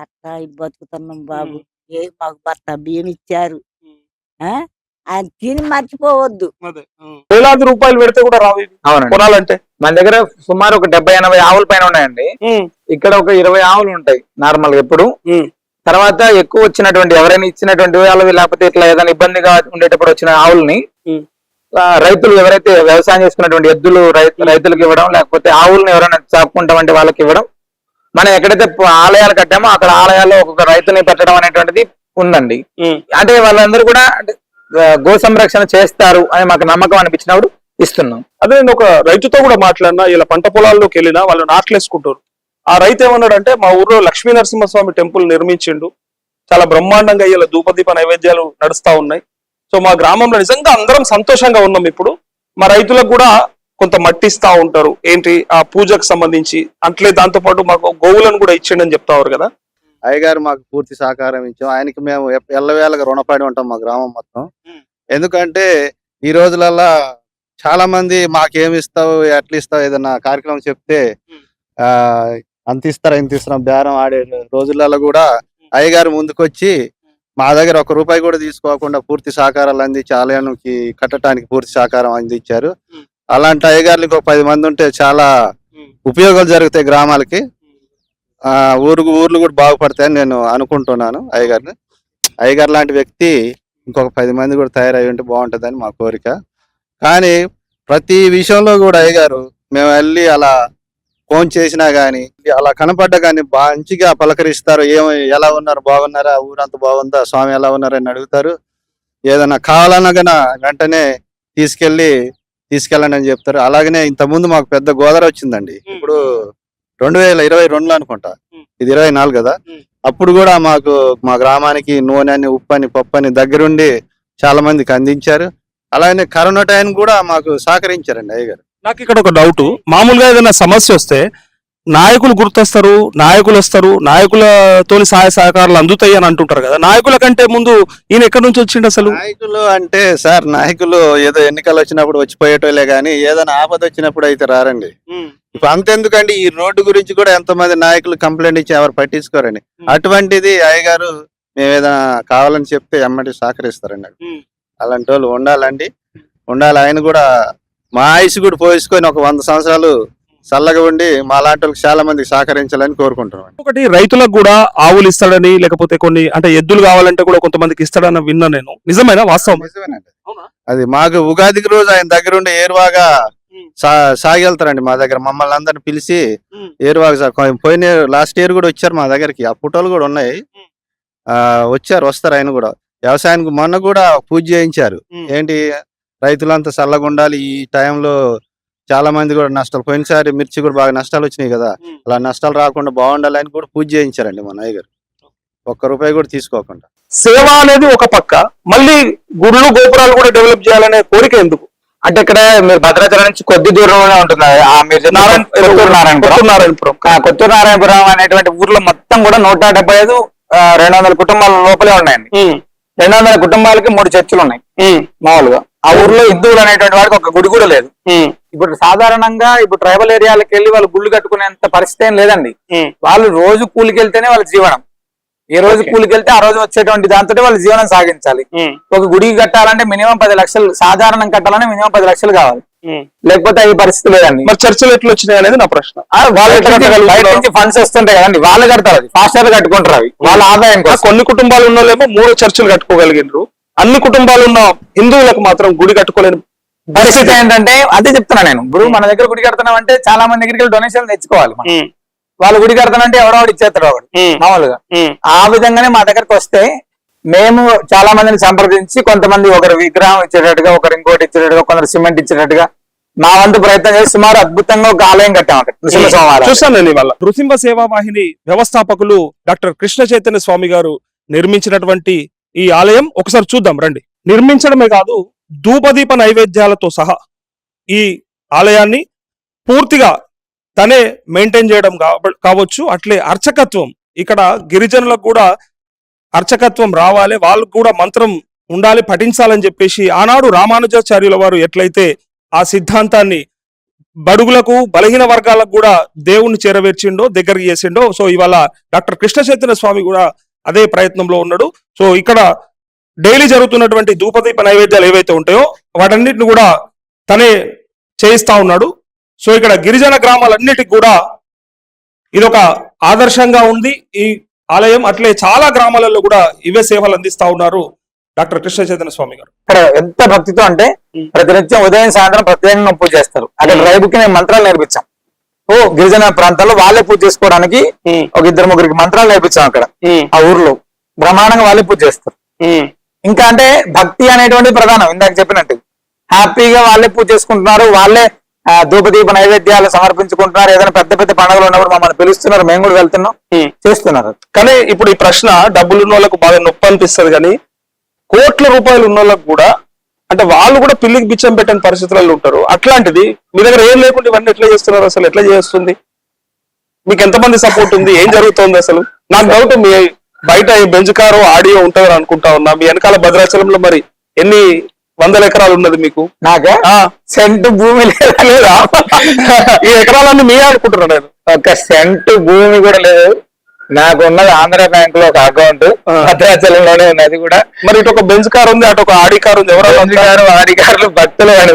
అట్లా బతుకుతున్నాం బాబు. మాకు భర్త బియ్యం ఇచ్చారు. ఆయన తిని మర్చిపోవద్దు. వేలాది రూపాయలు పెడితే కూడా రావు అవునండి. కొనాలంటే. మన దగ్గర సుమారు ఒక 70-80 ఆవుల పైన ఉన్నాయండి. ఇక్కడ ఒక 20 ఆవులు ఉంటాయి నార్మల్ గా. ఎప్పుడు తర్వాత ఎక్కువ వచ్చినటువంటి ఎవరైనా ఇచ్చినటువంటి వాళ్ళవి లేకపోతే ఇట్లా ఏదైనా ఇబ్బందిగా ఉండేటప్పుడు వచ్చిన ఆవుల్ని రైతులు ఎవరైతే వ్యవసాయం చేసుకున్నటువంటి ఎద్దులు రైతులకు ఇవ్వడం, లేకపోతే ఆవుల్ని ఎవరైనా చాపుకుంటామంటే వాళ్ళకి ఇవ్వడం. మనం ఎక్కడైతే ఆలయాలు కట్టామో అక్కడ ఆలయాల్లో ఒక్కొక్క రైతుని పెట్టడం అనేటువంటిది ఉందండి. అంటే వాళ్ళందరూ కూడా గో సంరక్షణ చేస్తారు అని మాకు నమ్మకం అనిపించినప్పుడు ఇస్తున్నాం. అదే నేను ఒక రైతుతో కూడా మాట్లాడినా, ఇలా పంట పొలాల్లోకి వెళ్ళినా వాళ్ళు నాట్లేసుకుంటారు. ఆ రైతు ఏమన్నాడంటే, మా ఊర్లో లక్ష్మీ నరసింహస్వామి టెంపుల్ నిర్మించిండు, చాలా బ్రహ్మాండంగా ఇలా ధూపదీప నైవేద్యాలు నడుస్తా ఉన్నాయి. సో మా గ్రామంలో నిజంగా అందరం సంతోషంగా ఉన్నాం. ఇప్పుడు మా రైతులకు కూడా కొంత మట్టి ఇస్తా ఉంటారు, ఏంటి ఆ పూజకు సంబంధించి. అట్లే దాంతో పాటు మాకు గోవులను కూడా ఇచ్చిండని చెప్తారు కదా. అయ్యగారు మాకు పూర్తి సహకారం ఇచ్చాం. ఆయనకి మేము ఎల్లవేళగా రుణపడి ఉంటాం మా గ్రామం మొత్తం. ఎందుకంటే ఈ రోజులల్లా చాలా మంది మాకేమి ఇస్తావు, ఎట్లా ఇస్తావు, ఏదైనా కార్యక్రమం చెప్తే అంత ఇస్తారా ఇంత ఇస్తారా బేరం ఆడే రోజులలో కూడా అయ్యగారు ముందుకొచ్చి మా దగ్గర 1 రూపాయి కూడా తీసుకోకుండా పూర్తి సహకారాలు అందించి ఆలయానికి కట్టడానికి పూర్తి సహకారం అందించారు. అలాంటి అయ్యగారులు ఇంకో 10 మంది ఉంటే చాలా ఉపయోగాలు జరుగుతాయి గ్రామాలకి. ఊర్లు కూడా బాగుపడతాయని నేను అనుకుంటున్నాను. అయ్యగారు లాంటి వ్యక్తి ఇంకొక 10 మంది కూడా తయారై ఉంటే బాగుంటుందని మా కోరిక. కానీ ప్రతి విషయంలో కూడా అయ్యగారు మేము వెళ్ళి అలా ఫోన్ చేసినా గానీ అలా కనపడ్డా గానీ మంచిగా పలకరిస్తారు. ఎలా ఉన్నారు, బాగున్నారా, ఊరంతా బాగుందా, స్వామి ఎలా ఉన్నారని అడుగుతారు. ఏదైనా కావాలన్నా గానీ వెంటనే తీసుకెళ్ళండి అని చెప్తారు. అలాగనే ఇంతకుముందు మాకు పెద్ద గోదావరి వచ్చిందండి. ఇప్పుడు 2022లో అనుకుంటా, ఇది 24 కదా. అప్పుడు కూడా మాకు మా గ్రామానికి నూనె అని, ఉప్పు అని, పప్పు అని దగ్గరుండి చాలా మందికి అందించారు. అలాగే కరోనా టైం కూడా మాకు సహకరించారండి అయ్యగారు. నాకు ఇక్కడ ఒక డౌట్, మామూలుగా ఏదైనా సమస్య వస్తే నాయకులు గుర్తొస్తారు, నాయకులు వస్తారు, నాయకులతో సహాయ సహకారాలు అందుతాయి అని అంటుంటారు కదా. నాయకుల కంటే ముందు ఈయన ఎక్కడి నుంచి వచ్చిండు అసలు? నాయకులు అంటే సార్, నాయకులు ఏదో ఎన్నికలు వచ్చినప్పుడు వచ్చిపోయేటోలే గానీ ఏదైనా ఆపద వచ్చినప్పుడు అయితే రారండి. ఇప్పుడు అంతెందుకండి, ఈ రోడ్డు గురించి కూడా ఎంతమంది నాయకులు కంప్లైంట్ ఇచ్చి ఎవరు పట్టించుకోరండి. అటువంటిది అయ్యగారు మేము ఏదైనా కావాలని చెప్తే ఎమ్మటి సహకరిస్తారండి. అలాంటి వాళ్ళు ఉండాలి. ఆయన కూడా మా ఆయుష్ కూడా పోసుకొని ఒక 100 సంవత్సరాలు చల్లగా ఉండి మా లాంటి వాళ్ళకి చాలా మందికి సహకరించాలని కోరుకుంటున్నాం. ఒకటి రైతులకు కూడా ఆవులు ఇస్తాడని, లేకపోతే కొన్ని అంటే ఎద్దులు కావాలంటే కూడా కొంతమందికి ఇస్తాడని విన్నా నేను. నిజమేనా, వాస్తవం? నిజమేనండి. అది మాకు ఉగాదికి రోజు ఆయన దగ్గర ఉండి ఏరువాగా సాగెళ్తారండి మా దగ్గర. మమ్మల్ని అందరిని పిలిచి ఏరువాగా పోయిన లాస్ట్ ఇయర్ కూడా వచ్చారు మా దగ్గరికి. ఆ ఫోటోలు కూడా ఉన్నాయి. వస్తారు ఆయన కూడా. వ్యవసాయానికి మొన్న కూడా పూజ చేయించారు. ఏంటి, రైతులంతా చల్లగా ఉండాలి, ఈ టైంలో చాలా మంది కూడా నష్టాలు, పోయినసారి మిర్చి కూడా బాగా నష్టాలు వచ్చినాయి కదా, అలా నష్టాలు రాకుండా బాగుండాలి అని కూడా పూజ చేయించారండి మా నాయగారు, 1 రూపాయి కూడా తీసుకోకుండా. సేవ అనేది ఒక పక్క, మళ్ళీ గుళ్ళు గోపురాలు కూడా డెవలప్ చేయాలనే కోరిక ఎందుకు? అంటే ఇక్కడ మీరు భద్రాచలం నుంచి కొద్ది దూరంలోనే ఉంటుంది. కొత్తూరు నారాయణపురం అనేటువంటి ఊర్లో మొత్తం కూడా 175 200 కుటుంబాల లోపలే ఉన్నాయండి. 200 కుటుంబాలకి 3 చర్చిలు ఉన్నాయి మామూలుగా. ఆ ఊర్లో హిందువులు అనేటువంటి వాడికి ఒక గుడి కూడా లేదు. ఇప్పుడు సాధారణంగా ఇప్పుడు ట్రైబల్ ఏరియాలకు వెళ్ళి వాళ్ళు గుళ్ళు కట్టుకునేంత పరిస్థితి ఏం లేదండి. వాళ్ళు రోజు కూలికి వెళ్తేనే వాళ్ళ జీవనం. ఏ రోజు కూలికి వెళ్తే ఆ రోజు వచ్చేటువంటి దాంతో వాళ్ళు జీవనం సాగించాలి. ఒక గుడికి కట్టాలంటే మినిమం 10 లక్షలు, సాధారణం కట్టాలంటే మినిమం 10 లక్షలు కావాలి, లేకపోతే ఈ పరిస్థితి లేదండి. మరి చర్చలు ఎట్లా వచ్చినాయి అనేది నా ప్రశ్న. బయట నుంచి ఫండ్స్ వస్తుంటాయి కదండి, వాళ్ళు కడతారు, అది ఫాస్టర్ కట్టుకుంటారు, అవి వాళ్ళ ఆదాయం. కొన్ని కుటుంబాలు ఉన్న వాళ్ళేమో 3 చర్చలు కట్టుకోగలిగినారు. అన్ని కుటుంబాలు ఉన్న హిందువులకు మాత్రం గుడి కట్టుకోలేని పరిస్థితి ఏంటంటే, అదే చెప్తున్నా నేను. ఇప్పుడు మన దగ్గర గుడి కడుతున్నాం అంటే చాలా మంది దగ్గరికి డొనేషన్ తెచ్చుకోవాలి. వాళ్ళు గుడి కడతానంటే ఎవడో ఇచ్చేస్తాడు ఒకడు మామూలుగా. ఆ విధంగానే మా దగ్గరకు వస్తే మేము చాలా మందిని సంప్రదించి కొంతమంది ఒకరు విగ్రహం ఇచ్చేటట్టుగా, ఒకరు ఇంకోటి ఇచ్చేటట్టుగా, కొందరు సిమెంట్ ఇచ్చేటట్టుగా మా వంతు ప్రయత్నం చేసి సుమారు అద్భుతంగా ఒక ఆలయం కట్టాం అక్కడ నృసింహ స్వామి. చూసాను నేను ఇవాళ. నృసింహ సేవా వాహిని వ్యవస్థాపకులు డాక్టర్ కృష్ణ చైతన్య స్వామి గారు నిర్మించినటువంటి ఈ ఆలయం ఒకసారి చూద్దాం రండి. నిర్మించడమే కాదు, ధూపదీప నైవేద్యాలతో సహా ఈ ఆలయాన్ని పూర్తిగా తనే మెయింటైన్ చేయడం కావచ్చు. అట్లే అర్చకత్వం, ఇక్కడ గిరిజనులకు కూడా అర్చకత్వం రావాలి, వాళ్ళకు కూడా మంత్రం ఉండాలి, పఠించాలని చెప్పేసి ఆనాడు రామానుజాచార్యుల వారు ఎట్లయితే ఆ సిద్ధాంతాన్ని బడుగులకు బలహీన వర్గాలకు కూడా దేవుణ్ణి చేరవేర్చిండో, దగ్గరికి చేసిండో, సో ఇవాళ డాక్టర్ కృష్ణ చైతన్య స్వామి కూడా అదే ప్రయత్నంలో ఉన్నాడు. సో ఇక్కడ డైలీ జరుగుతున్నటువంటి ధూపదీప నైవేద్యాలు ఏవైతే ఉంటాయో వాటన్నిటిని కూడా తనే చేయిస్తా ఉన్నాడు. సో ఇక్కడ గిరిజన గ్రామాలన్నిటికి కూడా ఇదొక ఆదర్శంగా ఉంది ఈ ఆలయం. అట్లే చాలా గ్రామాలలో కూడా ఇవే సేవలు అందిస్తా ఉన్నారు డాక్టర్ కృష్ణ చైతన్య స్వామి గారు. ఇక్కడ ఎంత భక్తితో అంటే ప్రతినిత్యం ఉదయం సాయంత్రం ప్రత్యేకంగా పూజ చేస్తారు. అక్కడ రైబుకి మేము మంత్రాలు నేర్పించాం. గిరిజన ప్రాంతాల్లో వాళ్ళే పూజ చేసుకోవడానికి ఒక 2-3 మంత్రాలు నేర్పించాం అక్కడ ఆ ఊర్లో. బ్రహ్మాండంగా వాళ్ళే పూజ చేస్తారు. ఇంకా అంటే భక్తి అనేటువంటి ప్రధానం. ఇందాక చెప్పినట్టు హ్యాపీగా వాళ్ళే పూజ చేసుకుంటున్నారు, వాళ్ళే ధూపదీప నైవేద్యాలు సమర్పించుకుంటున్నారు. ఏదైనా పెద్ద పెద్ద పండుగలు ఉన్నప్పుడు మమ్మల్ని పిలుస్తున్నారు, మేము కూడా వెళ్తున్నాం, చేస్తున్నారు. కానీ ఇప్పుడు ఈ ప్రశ్న డబ్బులు ఉన్న వాళ్ళకు బాగా నొప్పి అనిపిస్తుంది, కానీ కోట్ల రూపాయలు ఉన్న వాళ్ళకు కూడా అంటే వాళ్ళు కూడా పిల్లికి బిచ్చం పెట్టని పరిస్థితులలో ఉంటారు. అట్లాంటిది మీ దగ్గర ఏం లేకుండా ఇవన్నీ ఎట్లా చేస్తున్నారు? అసలు ఎట్లా చేస్తుంది? మీకు ఎంతమంది సపోర్ట్ ఉంది? ఏం జరుగుతుంది అసలు? నాకు డౌట్, మీ బయట బెంచ్ కారు ఆడియో ఉంటుందని అనుకుంటా ఉన్నా. మీ వెనకాల భద్రాచలంలో మరి ఎన్ని 100 ఎకరాలు ఉన్నది మీకు? నాకే సెంటు భూమి లేదా? ఈ ఎకరాలన్నీ మీరే అనుకుంటున్నాను నేను. ఒక సెంటు భూమి కూడా లేదు నాకు. ఉన్నది ఆంధ్ర బ్యాంక్ లో ఒక అకౌంట్, భద్రాచలంలోనే ఉంది. అది కూడా మరి ఇటు ఒక బెంచ్ కార్ ఉంది, అటు ఒక ఆడి కార్ ఉంది. ఎవరో ఆడి కార్లు భక్తులు అని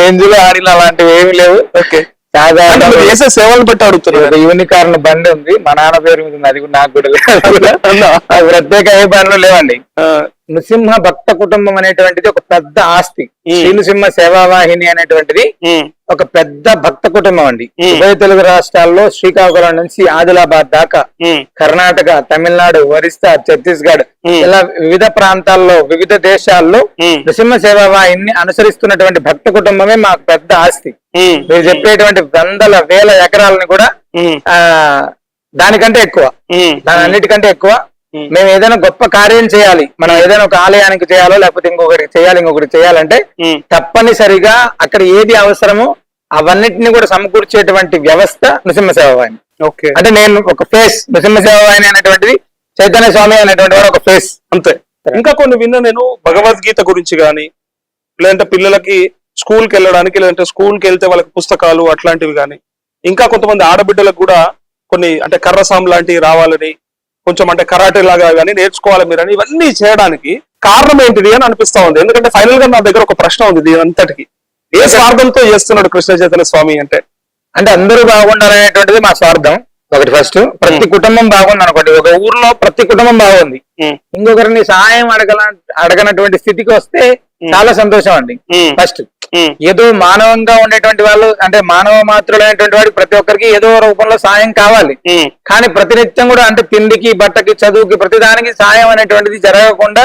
బెంజులు ఆడిలు అలాంటివి ఏమి లేవు. ఓకే, సాధారణ చేసే సేవలు పెట్టి అడుగుతున్నారు. యూనికార్న్ బండి ఉంది, మా నాన్న పేరు మీద ఉంది. అది కూడా నాకు కూడా లేదు. ప్రత్యేక ఏ పనులు లేవండి. నృసింహ భక్త కుటుంబం అనేటువంటిది ఒక పెద్ద ఆస్తి. శ్రీనృసింహ సేవావాహిని అనేటువంటిది ఒక పెద్ద భక్త కుటుంబం అండి. ఉభయ తెలుగు రాష్ట్రాల్లో శ్రీకాకుళం నుంచి ఆదిలాబాద్ దాకా, కర్ణాటక, తమిళనాడు, ఒరిస్సా, ఛత్తీస్గఢ్ ఇలా వివిధ ప్రాంతాల్లో, వివిధ దేశాల్లో నృసింహ సేవావాహిని అనుసరిస్తున్నటువంటి భక్త కుటుంబమే మాకు పెద్ద ఆస్తి. మీరు చెప్పేటువంటి 100,000 ఎకరాలని కూడా దానికంటే ఎక్కువ, దాని అన్నిటికంటే ఎక్కువ. మేము ఏదైనా గొప్ప కార్యం చేయాలి, మనం ఏదైనా ఒక ఆలయానికి చేయాలో లేకపోతే ఇంకొకటి చేయాలంటే తప్పనిసరిగా అక్కడ ఏది అవసరమో అవన్నిటిని కూడా సమకూర్చేటువంటి వ్యవస్థ నృసింహ సేవావాహిని. ఓకే, అంటే నేను ఒక ఫేస్, నృసింహ సేవావాహిని అనేటువంటిది చైతన్య స్వామి అనేటువంటి వారు ఒక ఫేస్ అంతే. ఇంకా కొన్ని విన్నా నేను భగవద్గీత గురించి కానీ, లేదంటే పిల్లలకి స్కూల్కి వెళ్ళడానికి, లేదంటే స్కూల్కి వెళ్తే వాళ్ళకి పుస్తకాలు అట్లాంటివి కానీ, ఇంకా కొంతమంది ఆడబిడ్డలకు కూడా కొన్ని అంటే కర్రసాం లాంటివి రావాలని, కొంచెం అంటే కరాటే లాగా కానీ నేర్చుకోవాలి మీరని, ఇవన్నీ చేయడానికి కారణం ఏంటిది అని అనిపిస్తా ఉంది. ఎందుకంటే ఫైనల్ గా నా దగ్గర ఒక ప్రశ్న ఉంది, దీని అంతటికి ఏ స్వార్థంతో చేస్తున్నాడు కృష్ణ చైతన్య స్వామి అంటే? అంటే అందరూ బాగుండాలనేటువంటిది మా స్వార్థం ఒకటి. ఫస్ట్ ప్రతి కుటుంబం బాగుంది అనుకోండి. ఒక ఊర్లో ప్రతి కుటుంబం బాగుంది, ఇంకొకరిని సహాయం అడగనటువంటి స్థితికి వస్తే చాలా సంతోషం అండి. ఫస్ట్ ఏదో మానవంగా ఉండేటువంటి వాళ్ళు, అంటే మానవ మాతృడైనటువంటి వాడికి ప్రతి ఒక్కరికి ఏదో రూపంలో సాయం కావాలి. కానీ ప్రతినిత్యం కూడా అంటే తిండికి, బట్టకి, చదువుకి, ప్రతిదానికి సాయం అనేటువంటిది జరగకుండా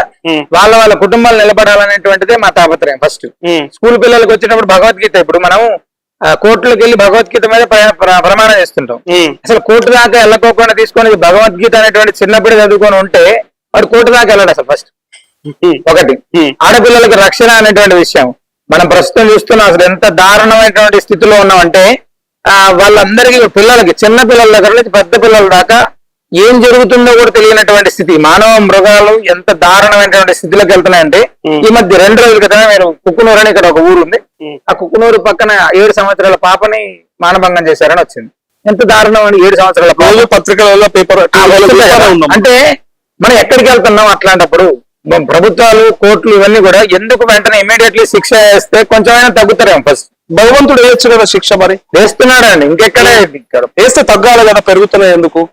వాళ్ళ కుటుంబాలు నిలబడాలనేటువంటిదే మా తాపత్రయం. ఫస్ట్ స్కూల్ పిల్లలకు వచ్చేటప్పుడు భగవద్గీత, ఇప్పుడు మనం కోర్టులకు వెళ్ళి భగవద్గీత మీద ప్రమాణం చేస్తుంటాం. అసలు కోర్టు దాకా వెళ్ళకోకుండా తీసుకొని భగవద్గీత అనేటువంటి చిన్నప్పుడే చదువుకొని ఉంటే వాడు కోర్టు దాకా వెళ్ళాడు అసలు. ఫస్ట్ ఒకటి, ఆడపిల్లలకు రక్షణ అనేటువంటి విషయం మనం ప్రస్తుతం చూస్తున్నాం. అసలు ఎంత దారుణమైనటువంటి స్థితిలో ఉన్నామంటే వాళ్ళందరికీ, పిల్లలకి, చిన్న పిల్లల దగ్గర నుంచి పెద్ద పిల్లల దాకా ఏం జరుగుతుందో కూడా తెలియనటువంటి స్థితి. మానవ మృగాలు ఎంత దారుణమైనటువంటి స్థితిలోకి వెళ్తున్నాయంటే, ఈ మధ్య 2 రోజుల క్రితమే మీరు కుక్కునూరు అని ఇక్కడ ఒక ఊరు ఉంది, ఆ కుక్కునూరు పక్కన 7 సంవత్సరాల పాపని మానభంగం చేశారని వచ్చింది. ఎంత దారుణం అండి. 7 సంవత్సరాల పాప పత్రికలలో పేపర్ అంటే మనం ఎక్కడికి వెళ్తున్నాం? అట్లాంటప్పుడు ప్రభుత్వాలు, కోర్టులు ఇవన్నీ కూడా ఎందుకు వెంటనే ఇమీడియట్లీ శిక్ష వేస్తే కొంచెమైనా తగ్గుతారేమో. ఫస్ట్ భగవంతుడు వేయచ్చు కదా శిక్ష, మరి వేస్తున్నాడు అండి. ఇంకెక్కడ ఇక్కడ వేస్తే తగ్గాలి కదా, పెరుగుతున్నాయి ఎందుకు?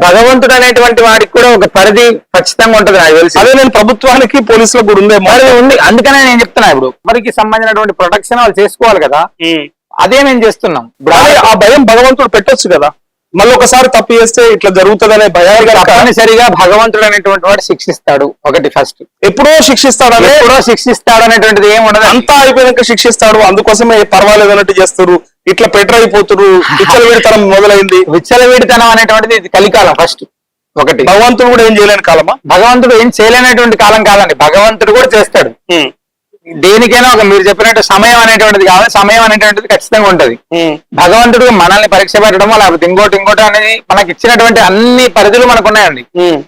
భగవంతుడు అనేటువంటి వాడికి కూడా ఒక పరిధి ఖచ్చితంగా ఉంటది నాకు తెలిసి. అదే నేను ప్రభుత్వానికి, పోలీసులకు కూడా ఉందే ఉంది. అందుకనే నేను చెప్తున్నా, ఇప్పుడు మరికి సంబంధించినటువంటి ప్రొటెక్షన్ వాళ్ళు చేసుకోవాలి కదా, అదే మేము చేస్తున్నాం. ఆ భయం భగవంతుడు పెట్టొచ్చు కదా, మళ్ళీ ఒకసారి తప్పు చేస్తే ఇట్లా జరుగుతుందనే భయాన్ని తప్పనిసరిగా భగవంతుడు అనేటువంటి వాడు శిక్షిస్తాడు. ఒకటి ఫస్ట్ ఎప్పుడో శిక్షిస్తాడు అనేటువంటిది ఏమి ఉండదు. అంతా అయిపోయాక శిక్షిస్తాడు, అందుకోసమే పర్వాలేదు అన్నట్టు చేస్తారు. ఇట్లా పెట్టరైపోతున్నారు, విచ్చలవిడితనం మొదలైంది. విచ్చలవిడితనం అనేటువంటిది ఇది కలికాలం. ఫస్ట్ ఒకటి, భగవంతుడు కూడా ఏం చేయలేని కాలమా? భగవంతుడు ఏం చేయలేనటువంటి కాలం కాదండి, భగవంతుడు కూడా చేస్తాడు. దేనికైనా ఒక మీరు చెప్పినట్టు సమయం అనేటువంటిది కావాలి, సమయం అనేటువంటిది ఖచ్చితంగా ఉంటది. భగవంతుడు మనల్ని పరీక్ష పెట్టడం లేకపోతే ఇంకోటి అనేది మనకి ఇచ్చినటువంటి అన్ని పరిధులు మనకు ఉన్నాయండి.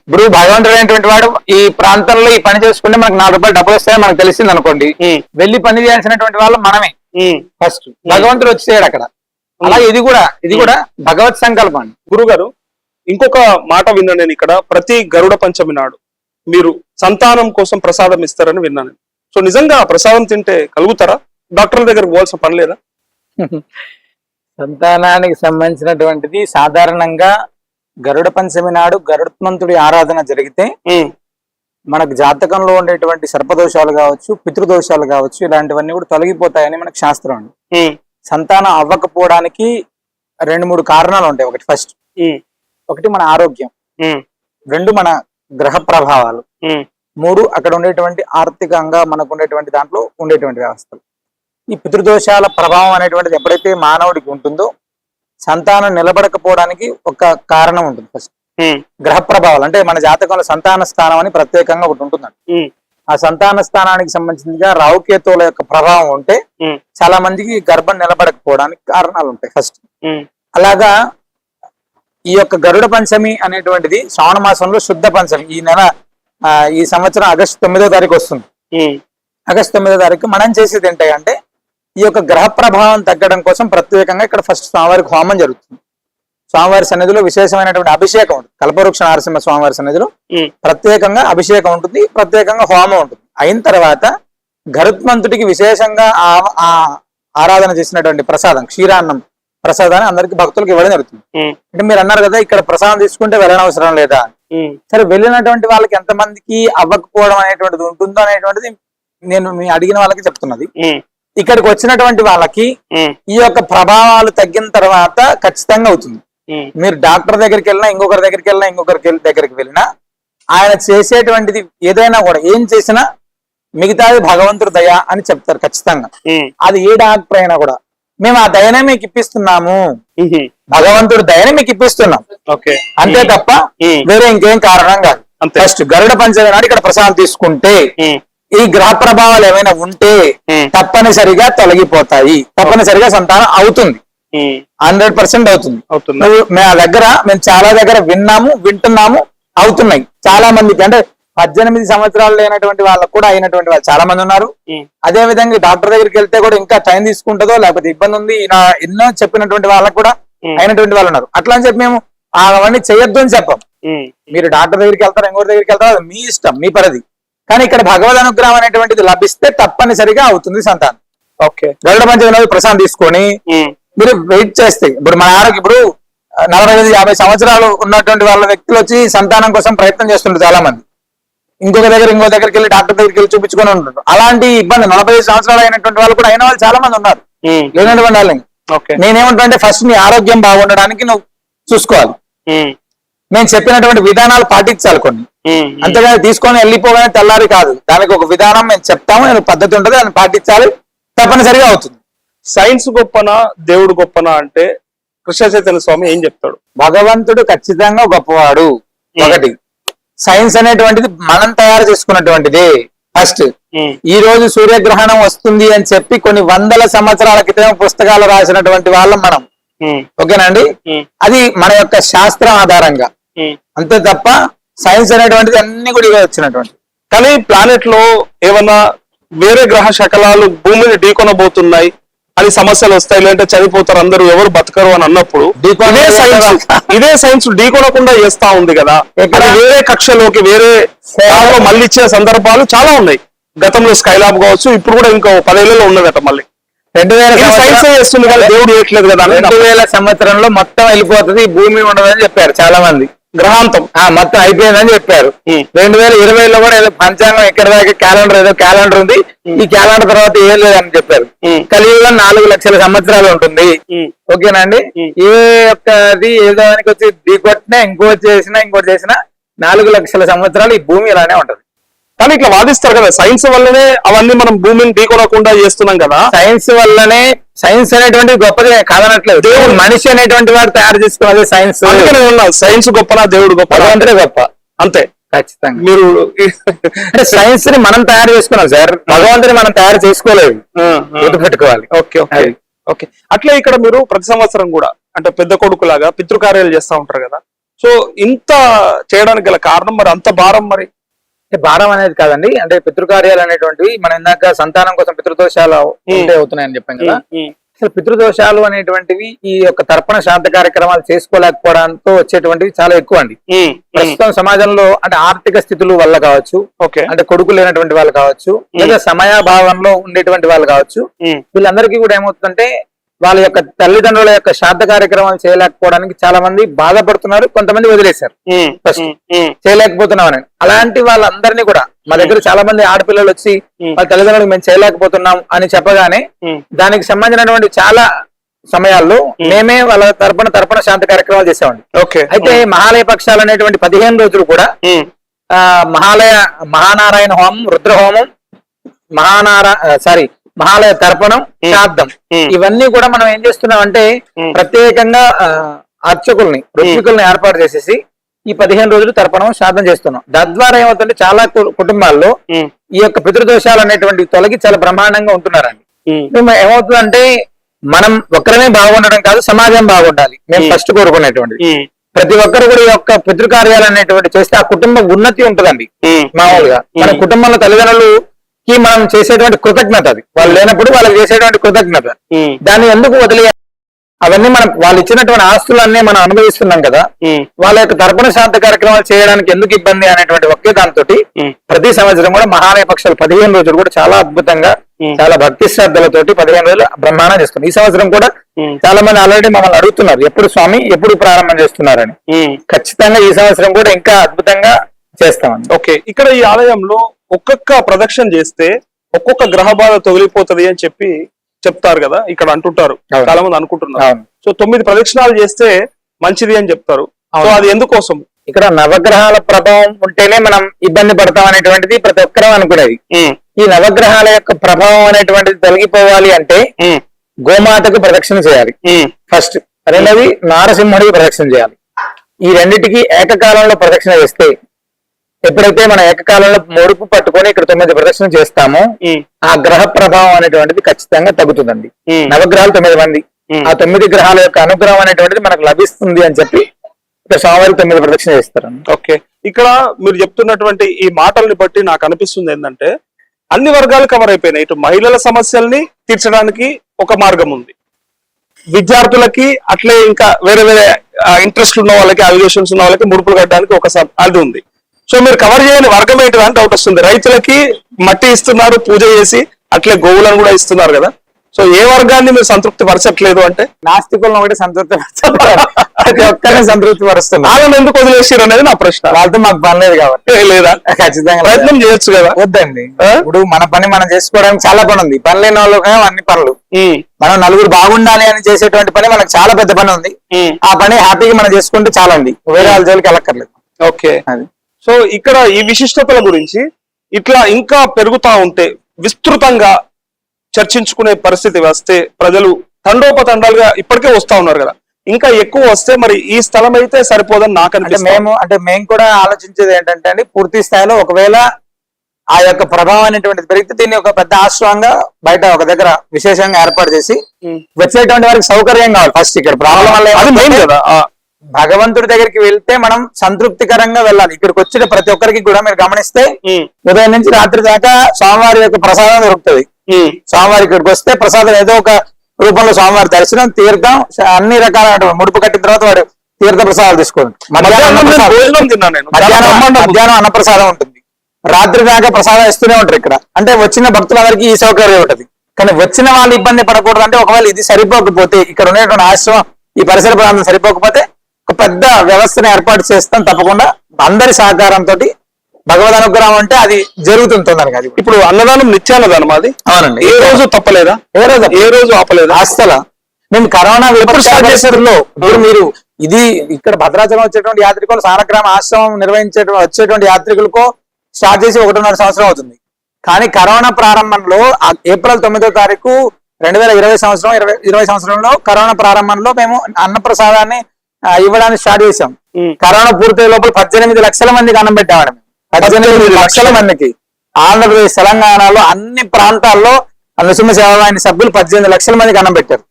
ఇప్పుడు భగవంతుడు అనేటువంటి వాడు ఈ ప్రాంతంలో ఈ పని చేసుకుంటే మనకు 4 రూపాయలు డబ్బులు వస్తాయని మనకు తెలిసింది అనుకోండి, వెళ్ళి పని చేయాల్సినటువంటి వాళ్ళు మనమే ఫస్ట్. భగవంతుడు వచ్చేసాడు అక్కడ. అలా ఇది కూడా భగవత్ సంకల్పం. గురుగారు, ఇంకొక మాట విన్నాను నేను ఇక్కడ, ప్రతి గరుడ పంచమి నాడు మీరు సంతానం కోసం ప్రసాదం ఇస్తారని విన్నాను. సో నిజంగా ప్రసాదం తింటే కలుగుతారా? డాక్టర్ల దగ్గరకు పోవాల్సిన పని లేదా? సంతానానికి సంబంధించినటువంటిది సాధారణంగా గరుడ పంచమి నాడు గరుత్మంతుడి ఆరాధన జరిగితే మనకు జాతకంలో ఉండేటువంటి సర్పదోషాలు కావచ్చు, పితృదోషాలు కావచ్చు, ఇలాంటివన్నీ కూడా తొలగిపోతాయని మనకు శాస్త్రం ఉంది. సంతానం అవ్వకపోవడానికి 2-3 కారణాలు ఉంటాయి. ఒకటి మన ఆరోగ్యం, 2 మన గ్రహ ప్రభావాలు, 3 అక్కడ ఉండేటువంటి ఆర్థికంగా మనకు ఉండేటువంటి దాంట్లో ఉండేటువంటి వ్యవస్థలు. ఈ పితృదోషాల ప్రభావం అనేటువంటిది ఎప్పుడైతే మానవుడికి ఉంటుందో సంతానం నిలబడకపోవడానికి ఒక కారణం ఉంటుంది. ఫస్ట్ గ్రహ ప్రభావాలు అంటే మన జాతకంలో సంతాన స్థానం అని ప్రత్యేకంగా ఒకటి ఉంటుందండి. ఆ సంతాన స్థానానికి సంబంధించినగా రావుకేతువుల యొక్క ప్రభావం ఉంటే చాలా మందికి గర్భం నిలబడకపోవడానికి కారణాలు ఉంటాయి. ఫస్ట్ అలాగా ఈ యొక్క గరుడ పంచమి అనేటువంటిది శ్రావణ మాసంలో శుద్ధ పంచమి. ఈ సంవత్సరం ఆగస్టు 9వ తారీఖు వస్తుంది. ఆగస్టు 9వ తారీఖు మనం చేసేది ఏంటంటే ఈ యొక్క గ్రహ ప్రభావం తగ్గడం కోసం ప్రత్యేకంగా ఇక్కడ ఫస్ట్ స్వామివారికి హోమం జరుగుతుంది. స్వామివారి సన్నిధిలో విశేషమైనటువంటి అభిషేకం ఉంటుంది. కల్పవృక్ష నరసింహ స్వామివారి సన్నిధిలో ప్రత్యేకంగా అభిషేకం ఉంటుంది, ప్రత్యేకంగా హోమం ఉంటుంది. అయిన తర్వాత గరుత్మంతుడికి విశేషంగా ఆరాధన చేసినటువంటి ప్రసాదం క్షీరాన్నం ప్రసాదాన్ని అందరికి భక్తులకు ఇవ్వడం జరుగుతుంది. అంటే మీరు అన్నారు కదా ఇక్కడ ప్రసాదం తీసుకుంటే వెళ్ళనవసరం లేదా, సరే వెళ్ళినటువంటి వాళ్ళకి ఎంతమందికి అవ్వకపోవడం అనేటువంటిది ఉంటుందో అనేటువంటిది నేను మీ అడిగిన వాళ్ళకి చెప్తున్నది. ఇక్కడికి వచ్చినటువంటి వాళ్ళకి ఈ యొక్క ప్రభావాలు తగ్గిన తర్వాత ఖచ్చితంగా అవుతుంది. మీరు డాక్టర్ దగ్గరికి వెళ్ళినా, ఇంకొకరి దగ్గరికి వెళ్ళినా, దగ్గరికి వెళ్ళినా ఆయన చేసేటువంటిది ఏదైనా కూడా ఏం చేసినా మిగతాది భగవంతుడు దయ అని చెప్తారు ఖచ్చితంగా. అది ఏ డాక్టర్ అయినా కూడా మేము ఆ దయనే మీకు ఇప్పిస్తున్నాము, భగవంతుడు దయనే మీకు ఇప్పిస్తున్నాం అంతే తప్ప వేరే ఇంకేం కారణం కాదు. ఫస్ట్ గరుడ పంచమి నాడు ఇక్కడ ప్రసాదం తీసుకుంటే ఈ గ్రహ ప్రభావాలు ఏమైనా ఉంటే తప్పనిసరిగా తొలగిపోతాయి, తప్పనిసరిగా సంతానం అవుతుంది, 100% అవుతుంది. మేము చాలా దగ్గర వింటున్నాము, అవుతున్నాయి. చాలా మందికి అంటే 18 సంవత్సరాలు లేనటువంటి వాళ్ళకు కూడా అయినటువంటి వాళ్ళు చాలా మంది ఉన్నారు. అదే విధంగా డాక్టర్ దగ్గరికి వెళ్తే కూడా ఇంకా టైం తీసుకుంటుందో లేకపోతే ఇబ్బంది ఉంది ఎన్నో చెప్పినటువంటి వాళ్ళకు కూడా అయినటువంటి వాళ్ళు ఉన్నారు. అట్లా అని చెప్పి మేము అవన్నీ చేయొద్దు అని చెప్పాం. మీరు డాక్టర్ దగ్గరికి వెళ్తారు, ఇంకోటి దగ్గరికి వెళ్తారు, అది మీ ఇష్టం, మీ పరిధి. కానీ ఇక్కడ భగవద్ అనుగ్రహం అనేటువంటిది లభిస్తే తప్పనిసరిగా అవుతుంది సంతానం. గరుడ పంచమి ప్రసాదం తీసుకొని మీరు వెయిట్ చేస్తే ఇప్పుడు మన ఆరోగ్యం ఇప్పుడు 45-50 సంవత్సరాలు ఉన్నటువంటి వాళ్ళ వ్యక్తులు వచ్చి సంతానం కోసం ప్రయత్నం చేస్తుంటారు చాలా మంది. ఇంకో దగ్గరికి వెళ్ళి డాక్టర్ దగ్గరికి వెళ్ళి చూపించుకొని ఉంటారు. అలాంటి ఇబ్బంది 45 సంవత్సరాలు అయినటువంటి వాళ్ళు కూడా అయిన వాళ్ళు చాలా మంది ఉన్నారు, లేనటువంటి వాళ్ళని. నేనేమంటే ఫస్ట్ నీ ఆరోగ్యం బాగుండడానికి నువ్వు చూసుకోవాలి. నేను చెప్పినటువంటి విధానాలు పాటించాలి కొన్ని, అంతేగాని తీసుకొని వెళ్ళిపోగానే తెల్లారి కాదు. దానికి ఒక విధానం మేము చెప్తాము, నేను పద్ధతి ఉంటుంది, దాన్ని పాటించాలి, తప్పనిసరిగా అవుతుంది. సైన్స్ గొప్పనా దేవుడు గొప్పనా అంటే కృష్ణ చైతన్య స్వామి ఏం చెప్తాడు? భగవంతుడు ఖచ్చితంగా గొప్పవాడు. ఒకటి సైన్స్ అనేటువంటిది మనం తయారు చేసుకున్నటువంటిది. ఫస్ట్ ఈ రోజు సూర్యగ్రహణం వస్తుంది అని చెప్పి కొన్ని 100 సంవత్సరాల క్రితం పుస్తకాలు రాసినటువంటి వాళ్ళం మనం. ఓకేనండి, అది మన యొక్క శాస్త్రం ఆధారంగా, అంతే తప్ప సైన్స్ అనేటువంటిది అన్ని కూడా ఇవే వచ్చినటువంటి. కానీ ప్లానెట్ లో ఏమన్నా వేరే గ్రహ శకలాలు భూమిని ఢీకొనబోతున్నాయి అని సమస్యలు వస్తాయి, లేదంటే చనిపోతారు అందరూ, ఎవరు బతకరు అని అన్నప్పుడు ఇదే సైన్స్ ఢీకొనకుండా చేస్తా ఉంది కదా. అది వేరే కక్షలోకి వేరే మళ్ళీ ఇచ్చే సందర్భాలు చాలా ఉన్నాయి. గతంలో స్కైలాబ్ కావచ్చు, ఇప్పుడు కూడా ఇంకో 10 ఏళ్లలో ఉన్నదట. మళ్ళీ 2000 సైన్స్ చేస్తుంది కదా, దేవుడు చేయట్లేదు కదా. 2000 సంవత్సరంలో మొత్తం వెళ్ళిపోతుంది, భూమి ఉండదని చెప్పారు చాలా మంది. గ్రహాంతం మొత్తం అయిపోయిందని చెప్పారు. 2020లో కూడా ఏదో పంచాంగం ఎక్కడ దాకా క్యాలెండర్ ఉంది, ఈ క్యాలెండర్ తర్వాత ఏం లేదని చెప్పారు. కలియుగం 4 లక్షల సంవత్సరాలు ఉంటుంది. ఓకేనండి, ఏ ఒక్కది ఏదో దానికి వచ్చి ఢీకొట్టినా ఇంకోటి చేసినా 4 లక్షల సంవత్సరాలు ఈ భూమి ఇలానే ఉంటది. కానీ ఇట్లా వాదిస్తారు కదా, సైన్స్ వల్లనే అవన్నీ మనం భూమిని ఢీకొనకుండా చేస్తున్నాం కదా. సైన్స్ అనేటువంటి గొప్పది కాదనట్లేదు. దేవుడు మనిషి అనేటువంటి వాడు తయారు చేసుకోవాలి సైన్స్. సైన్స్ గొప్పనా దేవుడు గొప్ప? అంటే గొప్ప, అంతే. ఖచ్చితంగా. మీరు అంటే సైన్స్ ని మనం తయారు చేసుకున్నాం సార్, భగవంతుని మనం తయారు చేసుకోలేదు, గుర్తుపెట్టుకోవాలి. Okay okay okay. అట్లా ఇక్కడ మీరు ప్రతి సంవత్సరం కూడా అంటే పెద్ద కొడుకులాగా పితృకార్యాలు చేస్తా ఉంటారు కదా, సో ఇంత చేయడానికి గల కారణం మరి అంత భారం మరి? అంటే భారం అనేది కాదండి, అంటే పితృకార్యాలు అనేటువంటివి మనం ఇందాక సంతానం కోసం పితృదోషాలు ఉంటే అవుతున్నాయని చెప్పాం కదా. అసలు పితృదోషాలు అనేటువంటివి ఈ యొక్క తర్పణ శాంత కార్యక్రమాలు చేసుకోలేకపోవడంతో వచ్చేటువంటివి చాలా ఎక్కువ అండి. ప్రస్తుతం సమాజంలో అంటే ఆర్థిక స్థితుల వల్ల కావచ్చు, అంటే కొడుకు లేనటువంటి వాళ్ళు కావచ్చు, లేదా సమయాభావంలో ఉండేటువంటి వాళ్ళు కావచ్చు, వీళ్ళందరికీ కూడా ఏమవుతుందంటే వాళ్ళ యొక్క తల్లిదండ్రుల యొక్క శ్రాద్ధ కార్యక్రమాలు చేయలేకపోవడానికి చాలా మంది బాధపడుతున్నారు, కొంతమంది వదిలేశారు ఫస్ట్ చేయలేకపోతున్నామని. అలాంటి వాళ్ళందరినీ కూడా మా దగ్గర చాలా మంది ఆడపిల్లలు వచ్చి వాళ్ళ తల్లిదండ్రులకు మేము చేయలేకపోతున్నాం అని చెప్పగానే దానికి సంబంధించినటువంటి చాలా సమయాల్లో మేమే వాళ్ళ తర్పణ శాంతి కార్యక్రమాలు చేసామండి. అయితే మహాలయ పక్షాలు అనేటువంటి 15 రోజులు కూడా మహానారాయణ హోమం, రుద్ర హోమం, మహాలయ తర్పణం, శ్రాద్ధం, ఇవన్నీ కూడా మనం ఏం చేస్తున్నాం అంటే ప్రత్యేకంగా అర్చకుల్ని, ఋత్వికుల్ని ఏర్పాటు చేసేసి ఈ 15 రోజులు తర్పణం, శ్రాద్ధం చేస్తున్నాం. తద్వారా ఏమవుతుంది, చాలా కుటుంబాల్లో ఈ యొక్క పితృదోషాలు అనేటువంటి తొలగి చాలా బ్రహ్మాండంగా ఉంటున్నారండి. ఏమవుతుందంటే మనం ఒక్కరమే బాగుండడం కాదు, సమాజం బాగుండాలి మేము ఫస్ట్ కోరుకునేటువంటిది. ప్రతి ఒక్కరు కూడా ఈ యొక్క పితృకార్యాలు అనేటువంటి చేస్తే ఆ కుటుంబం ఉన్నతి ఉంటుందండి. మామూలుగా మన కుటుంబంలో తల్లిదండ్రులకి మనం చేసేటువంటి కృతజ్ఞత, అది వాళ్ళు లేనప్పుడు వాళ్ళకి చేసేటువంటి కృతజ్ఞత, దాన్ని ఎందుకు వదిలేయాలి? అవన్నీ మనం వాళ్ళు ఇచ్చినటువంటి ఆస్తులన్నీ మనం అనుభవిస్తున్నాం కదా, వాళ్ళ యొక్క తర్పణ శాంత కార్యక్రమాలు చేయడానికి ఎందుకు ఇబ్బంది అనేటువంటి ఒకే దాంతో ప్రతి సంవత్సరం కూడా మహాలయ పక్షాలు 15 రోజులు కూడా చాలా అద్భుతంగా, చాలా భక్తి శ్రద్ధలతోటి 15 రోజులు బ్రహ్మాండం చేస్తున్నాం. ఈ సంవత్సరం కూడా చాలా మంది ఆల్రెడీ మమ్మల్ని అడుగుతున్నారు, ఎప్పుడు స్వామి ఎప్పుడు ప్రారంభం చేస్తున్నారని. ఖచ్చితంగా ఈ సంవత్సరం కూడా ఇంకా అద్భుతంగా చేస్తామండి. ఓకే. ఇక్కడ ఈ ఆలయంలో ఒక్కొక్క ప్రదక్షిణ చేస్తే ఒక్కొక్క గ్రహ బాధ తొలగిపోతుంది అని చెప్తారు కదా, ఇక్కడ అంటుంటారు, చాలా మంది అనుకుంటున్నారు. సో 9 ప్రదక్షిణాలు చేస్తే మంచిది అని చెప్తారు. సో అది ఎందుకోసం? ఇక్కడ నవగ్రహాల ప్రభావం ఉంటేనే మనం ఇబ్బంది పడతాం అనేటువంటిది ప్రతి ఒక్కరూ అనుకునేది. ఈ నవగ్రహాల యొక్క ప్రభావం అనేటువంటిది తొలగిపోవాలి అంటే గోమాతకు ప్రదక్షిణ చేయాలి ఫస్ట్, రెండోది నారసింహుడికి ప్రదక్షిణ చేయాలి. ఈ రెండింటికి ఏకకాలంలో ప్రదక్షిణ చేస్తే, ఎప్పుడైతే మనం ఏకకాలంలో ముడుపు పట్టుకొని ఇక్కడ 9 ప్రదక్షిణ చేస్తామో ఆ గ్రహ ప్రభావం అనేటువంటిది ఖచ్చితంగా తగ్గుతుందండి. నవగ్రహాలు 9 మంది, ఆ 9 గ్రహాల యొక్క అనుగ్రహం అనేటువంటిది మనకు లభిస్తుంది అని చెప్పి ఇక్కడ స్వామివారికి 9 ప్రదక్షిణ చేస్తారు. ఓకే. ఇక్కడ మీరు చెప్తున్నటువంటి ఈ మాటల్ని బట్టి నాకు అనిపిస్తుంది ఏంటంటే అన్ని వర్గాలు కవర్ అయిపోయినాయి. ఇటు మహిళల సమస్యల్ని తీర్చడానికి ఒక మార్గం ఉంది, విద్యార్థులకి అట్లే ఇంకా వేరే వేరే ఇంట్రెస్ట్ ఉన్న వాళ్ళకి, అవిగేషన్స్ ఉన్న వాళ్ళకి ముడుపులు కట్టడానికి ఒక అది ఉంది. సో మీరు కవర్ చేయని వర్గం ఏంటిది అని డౌట్ వస్తుంది. రైతులకి మట్టి ఇస్తున్నారు పూజ చేసి, అట్లే గోవులను కూడా ఇస్తున్నారు కదా, సో ఏ వర్గాన్ని మీరు సంతృప్తి పరచట్లేదు అంటే? నాస్తికులను ఒకటి సంతృప్తి ప్రతి ఒక్కరిని సంతృప్తి పరుస్తుంది. వాళ్ళని ఎందుకు వదిలేసారు అనేది నా ప్రశ్న. వాళ్ళతో మాకు పని లేదు కాబట్టి. లేదా? ఖచ్చితంగా ప్రయత్నం చేయొచ్చు కదా. వద్దండి, ఇప్పుడు మన పని మనం చేసుకోవడానికి చాలా పని ఉంది. పని లేని వాళ్ళకి అన్ని పనులు, మనం నలుగురు బాగుండాలి అని చేసేటువంటి పని మనకు చాలా పెద్ద పని ఉంది. ఆ పని హ్యాపీగా మనం చేసుకుంటే చాలా ఉంది, వేరే వాళ్ళ జోలికి వెళ్ళక్కర్లేదు. ఓకే. అది సో ఇక్కడ ఈ విశిష్టతల గురించి ఇట్లా ఇంకా పెరుగుతా ఉంటే, విస్తృతంగా చర్చించుకునే పరిస్థితి వస్తే, ప్రజలు తండోపతండాలుగా ఇప్పటికే వస్తా ఉన్నారు కదా, ఇంకా ఎక్కువ వస్తే మరి ఈ స్థలం అయితే సరిపోదని నాకు అనిపిస్తుంది. మేము కూడా ఆలోచించేది ఏంటంటే అండి, పూర్తి స్థాయిలో ఒకవేళ ఆ యొక్క ప్రభావం అనేటువంటిది పెరిగితే దీన్ని ఒక పెద్ద ఆశ్రమంగా బయట ఒక దగ్గర విశేషంగా ఏర్పాటు చేసి వచ్చేటువంటి వారికి సౌకర్యం కావాలి. ఫస్ట్ ఇక్కడ ప్రాబ్లం వల్ల భగవంతుడి దగ్గరికి వెళ్తే మనం సంతృప్తికరంగా వెళ్ళాలి. ఇక్కడికి వచ్చిన ప్రతి ఒక్కరికి కూడా మీరు గమనిస్తే ఉదయం నుంచి రాత్రి దాకా స్వామివారి యొక్క ప్రసాదం దొరుకుతుంది. స్వామివారి ఇక్కడికి వస్తే ప్రసాదం ఏదో ఒక రూపంలో స్వామివారి దర్శనం, తీర్థం, అన్ని రకాల ముడుపు కట్టిన తర్వాత వాడు తీర్థ ప్రసాదాలు తీసుకోండి. మధ్యాహ్నం అన్నప్రసాదం ఉంటుంది, రాత్రి దాకా ప్రసాదం ఇస్తూనే ఉంటారు ఇక్కడ. అంటే వచ్చిన భక్తులందరికీ ఈ సౌకర్యం ఉంటుంది. కానీ వచ్చిన వాళ్ళు ఇబ్బంది పడకూడదు అంటే, ఒకవేళ ఇది సరిపోకపోతే, ఇక్కడ ఉండేటువంటి ఆశ్రమం ఈ పరిసర ప్రాంతం సరిపోకపోతే ఒక పెద్ద వ్యవస్థను ఏర్పాటు చేస్తాం తప్పకుండా. అందరి సహకారంతో భగవద్ అనుగ్రహం అంటే అది జరుగుతుంది. అది ఇప్పుడు అన్నదానం నిత్యాన్నదానం అది. అవునండి. ఏ రోజు తప్పలేదా? ఏ రోజు ఆపలేదు. అస్సలు మేము కరోనా ఎప్పుడు స్టార్ట్ చేసేలో ఇప్పుడు మీరు ఇది ఇక్కడ భద్రాచలం వచ్చేటువంటి యాత్రికులు, సానగ్రామ ఆశ్రమం వచ్చేటువంటి యాత్రికులకు స్టార్ట్ చేసి 1.5 సంవత్సరం అవుతుంది. కానీ కరోనా ప్రారంభంలో ఏప్రిల్ 9వ తారీఖు 2020 సంవత్సరంలో కరోనా ప్రారంభంలో మేము అన్నప్రసాదాన్ని ఇవ్వడానికి స్టార్ట్ చేసాం. కరోనా పూర్తయ్యే లోపల 18 లక్షల మందికి అన్నం పెట్టామండి. 18 లక్షల మందికి ఆంధ్రప్రదేశ్, తెలంగాణలో అన్ని ప్రాంతాల్లో నృసింహ సేవాలయం సభ్యులు 18 లక్షల మందికి అన్నం పెట్టారు.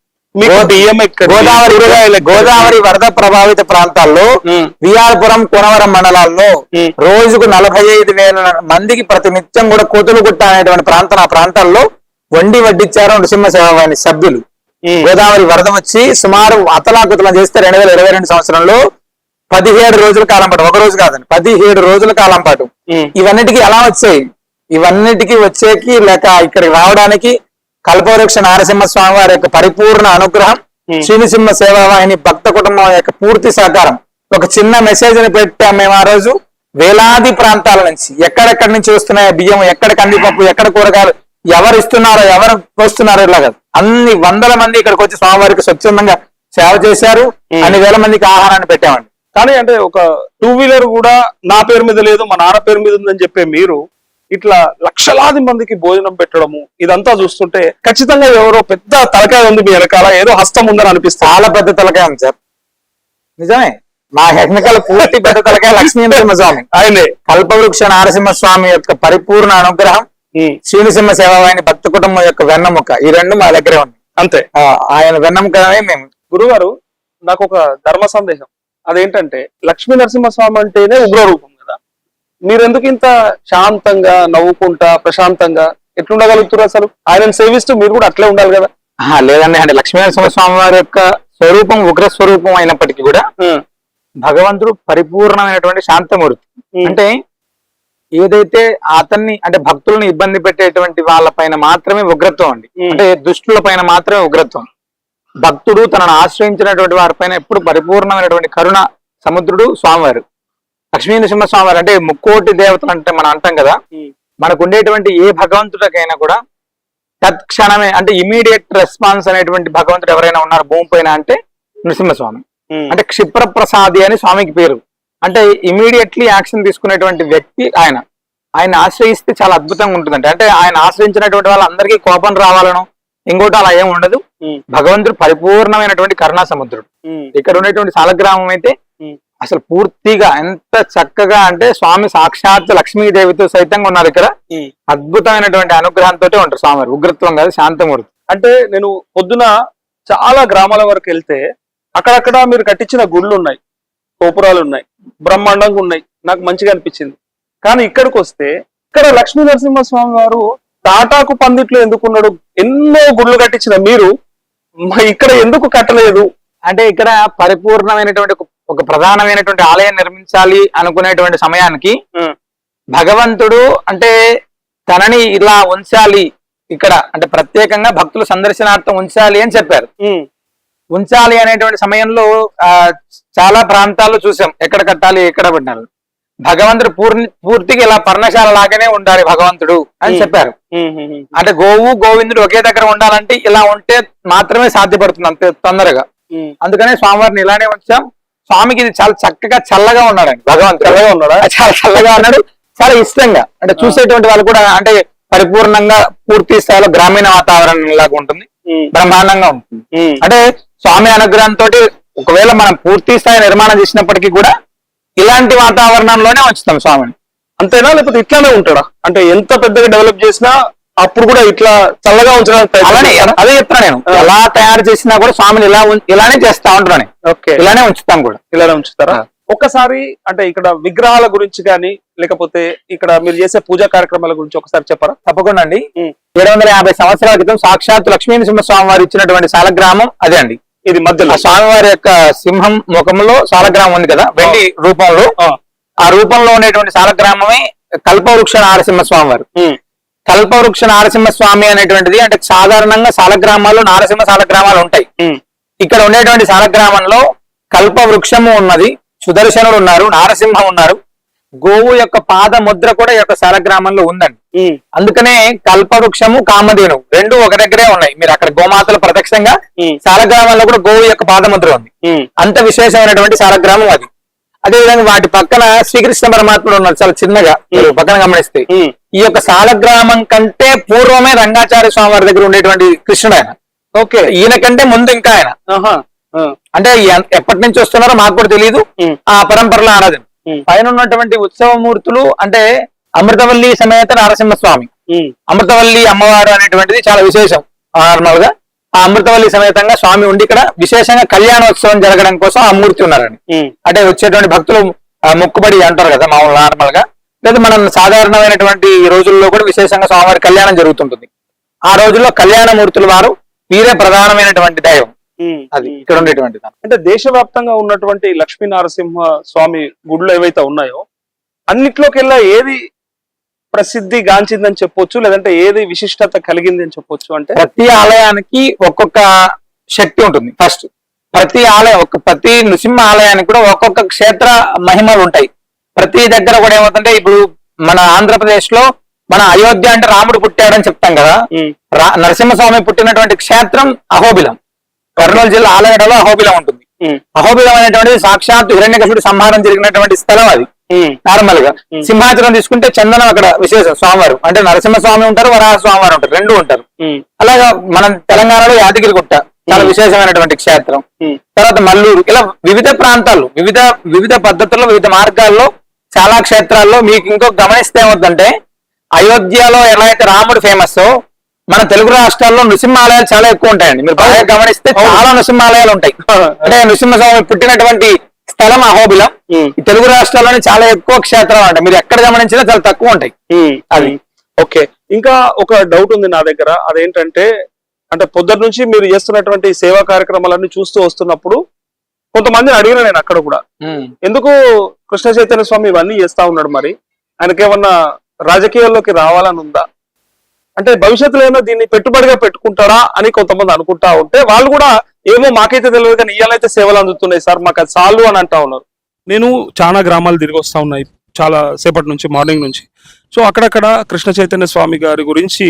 గోదావరి వరద ప్రభావిత ప్రాంతాల్లో విఆర్పురం, కోనవరం మండలాల్లో రోజుకు 45,000 మందికి ప్రతినిత్యం కూడా కోతులుగుట్ట అనేటువంటి ఆ ప్రాంతాల్లో వండి వడ్డిచ్చారు నృసింహ సేవాలయం సభ్యులు. గోదావరి వరద వచ్చి సుమారు అతలాకుతలం చేస్తే 2022 సంవత్సరంలో 17 రోజుల కాలం పాటు, ఒక రోజు కాదండి 17 రోజుల కాలం పాటు ఇవన్నిటికీ ఎలా వచ్చాయి? ఇవన్నిటికీ వచ్చేకి లేక ఇక్కడికి రావడానికి కల్పవృక్ష నారసింహస్వామి వారి యొక్క పరిపూర్ణ అనుగ్రహం, శ్రీనృసింహ సేవావాహిని భక్త కుటుంబం యొక్క పూర్తి సహకారం. ఒక చిన్న మెసేజ్ ని పెట్టాం మేము ఆ రోజు. వేలాది ప్రాంతాల నుంచి ఎక్కడెక్కడి నుంచి వస్తున్నాయో బియ్యం, ఎక్కడ కందిపప్పు, ఎక్కడ కూరగాయలు, ఎవరు ఇస్తున్నారో, ఎవరు వస్తున్నారో, ఇలాగా అన్ని వందల మంది ఇక్కడికి వచ్చి స్వామివారికి స్వచ్ఛందంగా సేవ చేశారు. అన్ని వేల మందికి ఆహారాన్ని పెట్టామండి. కానీ అంటే ఒక 2 వీలర్ కూడా నా పేరు మీద లేదు, మా నాన్న పేరు మీద ఉందని చెప్పే మీరు ఇట్లా లక్షలాది మందికి భోజనం పెట్టడము, ఇదంతా చూస్తుంటే ఖచ్చితంగా ఎవరో పెద్ద తలకాయ ఉంది మీ వెనకాల, ఏదో హస్తం ఉందని అనిపిస్తుంది. చాలా పెద్ద తలకాయ ఉంది సార్, నిజమే. మా వెనకాల పూర్తి పెద్ద తలకాయ లక్ష్మీ నరసింహస్వామి, ఆయనే కల్పవృక్ష నారసింహస్వామి యొక్క పరిపూర్ణ అనుగ్రహం, శ్రీనృసింహ సేవావాహిని భక్త కుటుంబం యొక్క వెన్నముక, ఈ రెండు మా దగ్గరే ఉంది. అంతే, ఆయన వెన్నముకనే మేము. గురుగారు, నాకు ఒక ధర్మ సందేహం. అదేంటంటే లక్ష్మీ నరసింహస్వామి అంటేనే ఉగ్రరూపం కదా, మీరెందుకు ఇంత శాంతంగా నవ్వుకుంటా ప్రశాంతంగా ఎట్లుండగలుగుతారు? అసలు ఆయనను సేవిస్తూ మీరు కూడా అట్లే ఉండాలి కదా. లేదండి, అంటే లక్ష్మీ నరసింహస్వామి వారి యొక్క స్వరూపం ఉగ్ర స్వరూపం అయినప్పటికీ కూడా భగవంతుడు పరిపూర్ణమైనటువంటి శాంతమూర్తి. అంటే ఏదైతే అతన్ని అంటే భక్తులను ఇబ్బంది పెట్టేటువంటి వాళ్ళ పైన మాత్రమే ఉగ్రత్వం అండి, అంటే దుష్టుల పైన మాత్రమే ఉగ్రత్వం. భక్తుడు తనను ఆశ్రయించినటువంటి వారి పైన ఎప్పుడు పరిపూర్ణమైనటువంటి కరుణ సముద్రుడు స్వామివారు. లక్ష్మీ నరసింహస్వామి వారు అంటే ముక్కోటి దేవతలు అంటే మనం అంటాం కదా, మనకు ఉండేటువంటి ఏ భగవంతుడికైనా కూడా తత్క్షణమే అంటే ఇమీడియట్ రెస్పాన్స్ అనేటువంటి భగవంతుడు ఎవరైనా ఉన్నారు భూమి పైన అంటే నరసింహస్వామి. అంటే క్షిప్ర ప్రసాది అని స్వామికి పేరు. అంటే ఇమీడియట్లీ యాక్షన్ తీసుకునేటువంటి వ్యక్తి ఆయన. ఆయన ఆశ్రయిస్తే చాలా అద్భుతంగా ఉంటుందండి. అంటే ఆయన ఆశ్రయించినటువంటి వాళ్ళందరికీ కోపం రావాలను ఇంకోటి అలా ఏం ఉండదు. భగవంతుడు పరిపూర్ణమైనటువంటి కరుణా సముద్రుడు. ఇక్కడ ఉండేటువంటి సాలగ్రామం అయితే అసలు పూర్తిగా ఎంత చక్కగా అంటే స్వామి సాక్షాత్ లక్ష్మీదేవితో సైతంగా ఉన్నారు ఇక్కడ. అద్భుతమైనటువంటి అనుగ్రహంతో ఉంటారు స్వామి, ఉగ్రత్వం కాదు, శాంతమూర్తి. అంటే నేను పొద్దున చాలా గ్రామాల వరకు వెళ్తే అక్కడక్కడ మీరు కట్టించిన గుళ్ళు ఉన్నాయి, గోపురాలు ఉన్నాయి, బ్రహ్మాండంగా ఉన్నాయి, నాకు మంచిగా అనిపించింది. కానీ ఇక్కడికి వస్తే ఇక్కడ లక్ష్మీ నరసింహస్వామి వారు తాటాకు పందిట్లో ఎందుకున్నాడు? ఎన్నో గుళ్ళు కట్టించిన మీరు ఇక్కడ ఎందుకు కట్టలేదు? అంటే ఇక్కడ పరిపూర్ణమైనటువంటి ఒక ప్రధానమైనటువంటి ఆలయం నిర్మించాలి అనుకునేటువంటి సమయానికి భగవంతుడు అంటే తనని ఇలా ఉంచాలి ఇక్కడ, అంటే ప్రత్యేకంగా భక్తులు సందర్శనార్థం ఉంచాలి అని చెప్పారు. ఉంచాలి అనేటువంటి సమయంలో చాలా ప్రాంతాల్లో చూసాం ఎక్కడ కట్టాలి ఎక్కడ పెట్టాలి. భగవంతుడు పూర్తిగా ఇలా పర్ణశాల లాగానే ఉండాలి భగవంతుడు అని చెప్పారు. అంటే గోవు గోవిందుడు ఒకే దగ్గర ఉండాలంటే ఇలా ఉంటే మాత్రమే సాధ్యపడుతుంది అంతే తొందరగా. అందుకనే స్వామివారిని ఇలానే ఉంచాం. స్వామికి ఇది చాలా చక్కగా చల్లగా ఉన్నాడు భగవంతుడు. చల్లగా ఉన్నాడు, చాలా చల్లగా ఉన్నాడు, చాలా ఇష్టంగా. అంటే చూసేటువంటి వాళ్ళు కూడా అంటే పరిపూర్ణంగా పూర్తి స్థాయిలో గ్రామీణ వాతావరణం లాగా ఉంటుంది, బ్రహ్మాండంగా ఉంటుంది. అంటే స్వామి అనుగ్రహంతో ఒకవేళ మనం పూర్తి స్థాయి నిర్మాణం చేసినప్పటికీ కూడా ఇలాంటి వాతావరణంలోనే ఉంచుతాం స్వామిని. అంతేనా, లేకపోతే ఇట్లానే ఉంటాడా? అంటే ఎంత పెద్దగా డెవలప్ చేసినా అప్పుడు కూడా ఇట్లా చల్లగా ఉంచడానికి అదే చెప్తున్నా నేను. ఎలా తయారు చేసినా కూడా స్వామిని ఇలానే చేస్తా ఉంటున్నాను. ఇలానే ఉంచుతాం కూడా. ఇలానే ఉంచుతారా? ఒక్కసారి అంటే ఇక్కడ విగ్రహాల గురించి కానీ లేకపోతే ఇక్కడ మీరు చేసే పూజా కార్యక్రమాల గురించి ఒకసారి చెప్పరా? తప్పకుండా అండి. 750 సంవత్సరాల క్రితం సాక్షాత్ లక్ష్మీ నరసింహస్వామి వారు ఇచ్చినటువంటి సాలగ్రామం అదే అండి. ఇది మధ్యలో స్వామివారి యొక్క సింహం ముఖంలో సాలగ్రామం ఉంది కదా వెండి రూపంలో, ఆ రూపంలో ఉండేటువంటి సాలగ్రామమే కల్పవృక్ష నారసింహస్వామి వారు. కల్పవృక్ష నారసింహస్వామి అనేటువంటిది అంటే సాధారణంగా సాలగ్రామాల్లో నారసింహ సాలగ్రామాలు ఉంటాయి. ఇక్కడ ఉండేటువంటి సాలగ్రామంలో కల్పవృక్షము ఉన్నది, సుదర్శనుడు ఉన్నారు, నారసింహం ఉన్నారు, గోవు యొక్క పాద ముద్ర కూడా ఈ యొక్క సాలగ్రామంలో ఉందండి. అందుకనే కల్పవృక్షము కామధేను రెండు ఒక దగ్గరే ఉన్నాయి. మీరు అక్కడ గోమాతలు ప్రత్యక్షంగా సాలగ్రామంలో కూడా గోవు యొక్క పాదముద్ర ఉంది. అంత విశేషమైనటువంటి సాలగ్రామం అది. అదేవిధంగా వాటి పక్కన శ్రీకృష్ణ పరమాత్ముడు ఉన్నారు చాలా చిన్నగా, మీరు పక్కన గమనిస్తే. ఈ యొక్క సాలగ్రామం కంటే పూర్వమే రంగాచార్య స్వామి వారి దగ్గర ఉండేటువంటి కృష్ణుడు ఆయన. ఈయన కంటే ముందు ఇంకా ఆయన. ఆ. అంటే ఎప్పటి నుంచి వస్తున్నారో మాకు కూడా తెలియదు. ఉమ్. ఆ పరంపరలో ఆరాధన. ఉమ్. పైన ఉన్నటువంటి ఉత్సవమూర్తులు అంటే అమృతవల్లి సమేత నరసింహస్వామి, ఉమ్. అమృతవల్లి అమ్మవారు అనేటువంటిది చాలా విశేషం. నార్మల్ గా ఆ అమృతవల్లి సమేతంగా స్వామి ఉండి ఇక్కడ విశేషంగా కళ్యాణోత్సవం జరగడం కోసం ఆ మూర్తి ఉన్నారండి. ఉమ్. అంటే వచ్చేటువంటి భక్తులు మొక్కుబడి అంటారు కదా మామూలు నార్మల్ గా, లేదా మనం సాధారణమైనటువంటి రోజుల్లో కూడా విశేషంగా స్వామివారి కళ్యాణం జరుగుతుంటుంది. ఆ రోజుల్లో కళ్యాణమూర్తుల వారు వీరే ప్రధానమైనటువంటి దైవం. ఉమ్. అది ఇక్కడ ఉండేటువంటి అంటే దేశవ్యాప్తంగా ఉన్నటువంటి లక్ష్మీ నరసింహ స్వామి గుడులు ఏవైతే ఉన్నాయో అన్నిట్లోకెల్లా ఏది ప్రసిద్ధి గాంచిందని చెప్పొచ్చు, లేదంటే ఏది విశిష్టత కలిగింది అని చెప్పొచ్చు? అంటే ప్రతి ఆలయానికి ఒక్కొక్క శక్తి ఉంటుంది. ఫస్ట్ ప్రతి ఆలయం ప్రతి నృసింహ ఆలయానికి కూడా ఒక్కొక్క క్షేత్ర మహిమలు ఉంటాయి. ప్రతి దగ్గర కూడా ఏమవుతుంటే ఇప్పుడు మన ఆంధ్రప్రదేశ్ లో మన అయోధ్య అంటే రాముడు పుట్టాడని చెప్తాం కదా. నరసింహస్వామి పుట్టినటువంటి క్షేత్రం అహోబిలం. కర్నూలు జిల్లా ఆలగడలో అహోబిలం ఉంటుంది. అహోబిలం అనేటువంటిది సాక్షాత్ హిరణ్యకశిపుడి సంహారం జరిగినటువంటి స్థలం అది. నార్మల్ గా సింహాచలం తీసుకుంటే చందనం అక్కడ విశేషం. స్వామివారు అంటే నరసింహస్వామి ఉంటారు, వరాహ స్వామివారు ఉంటారు, రెండు ఉంటారు. అలాగా మనం తెలంగాణలో యాదగిరిగుట్ట చాలా విశేషమైనటువంటి క్షేత్రం. తర్వాత మల్లూరు, ఇలా వివిధ ప్రాంతాల్లో వివిధ పద్ధతుల్లో వివిధ మార్గాల్లో చాలా క్షేత్రాల్లో మీకు ఇంకొక గమనిస్తే ఏమవుతుందంటే అయోధ్యలో ఎలా అయితే రాముడు ఫేమస్, మన తెలుగు రాష్ట్రాల్లో నృసింహాలయాలు చాలా ఎక్కువ ఉంటాయండి. మీరు బాగా గమనిస్తే చాలా నృసింహాలయాలు ఉంటాయి. అంటే నృసింహస్వామి పుట్టినటువంటి స్థలం అహోబిలం. ఈ తెలుగు రాష్ట్రాల్లోనే చాలా ఎక్కువ క్షేత్రం అంట. మీరు ఎక్కడ గమనించినా చాలా తక్కువ ఉంటాయి. అది ఓకే. ఇంకా ఒక డౌట్ ఉంది నా దగ్గర. అదేంటంటే అంటే పొద్దున్న నుంచి మీరు చేస్తున్నటువంటి సేవా కార్యక్రమాలన్నీ చూస్తూ వస్తున్నప్పుడు కొంతమందిని అడిగిన నేను అక్కడ కూడా, ఎందుకు కృష్ణ చైతన్య స్వామి ఇవన్నీ చేస్తా ఉన్నాడు, మరి ఆయనకేమన్నా రాజకీయాల్లోకి రావాలని ఉందా, అంటే భవిష్యత్తులో ఏమో దీన్ని పెట్టుబడిగా పెట్టుకుంటాడా అని కొంతమంది అనుకుంటా ఉంటే, వాళ్ళు కూడా ఏమో మాకైతే తెలియదు కానీ ఇయ్యాలైతే సేవలు అందుతున్నాయి సార్, మాకు అది చాలు అని అంటా ఉన్నారు. నేను చాలా గ్రామాలు తిరిగి వస్తా ఉన్నాయి చాలా సేపటి నుంచి, మార్నింగ్ నుంచి. సో అక్కడక్కడ కృష్ణ చైతన్య స్వామి గారి గురించి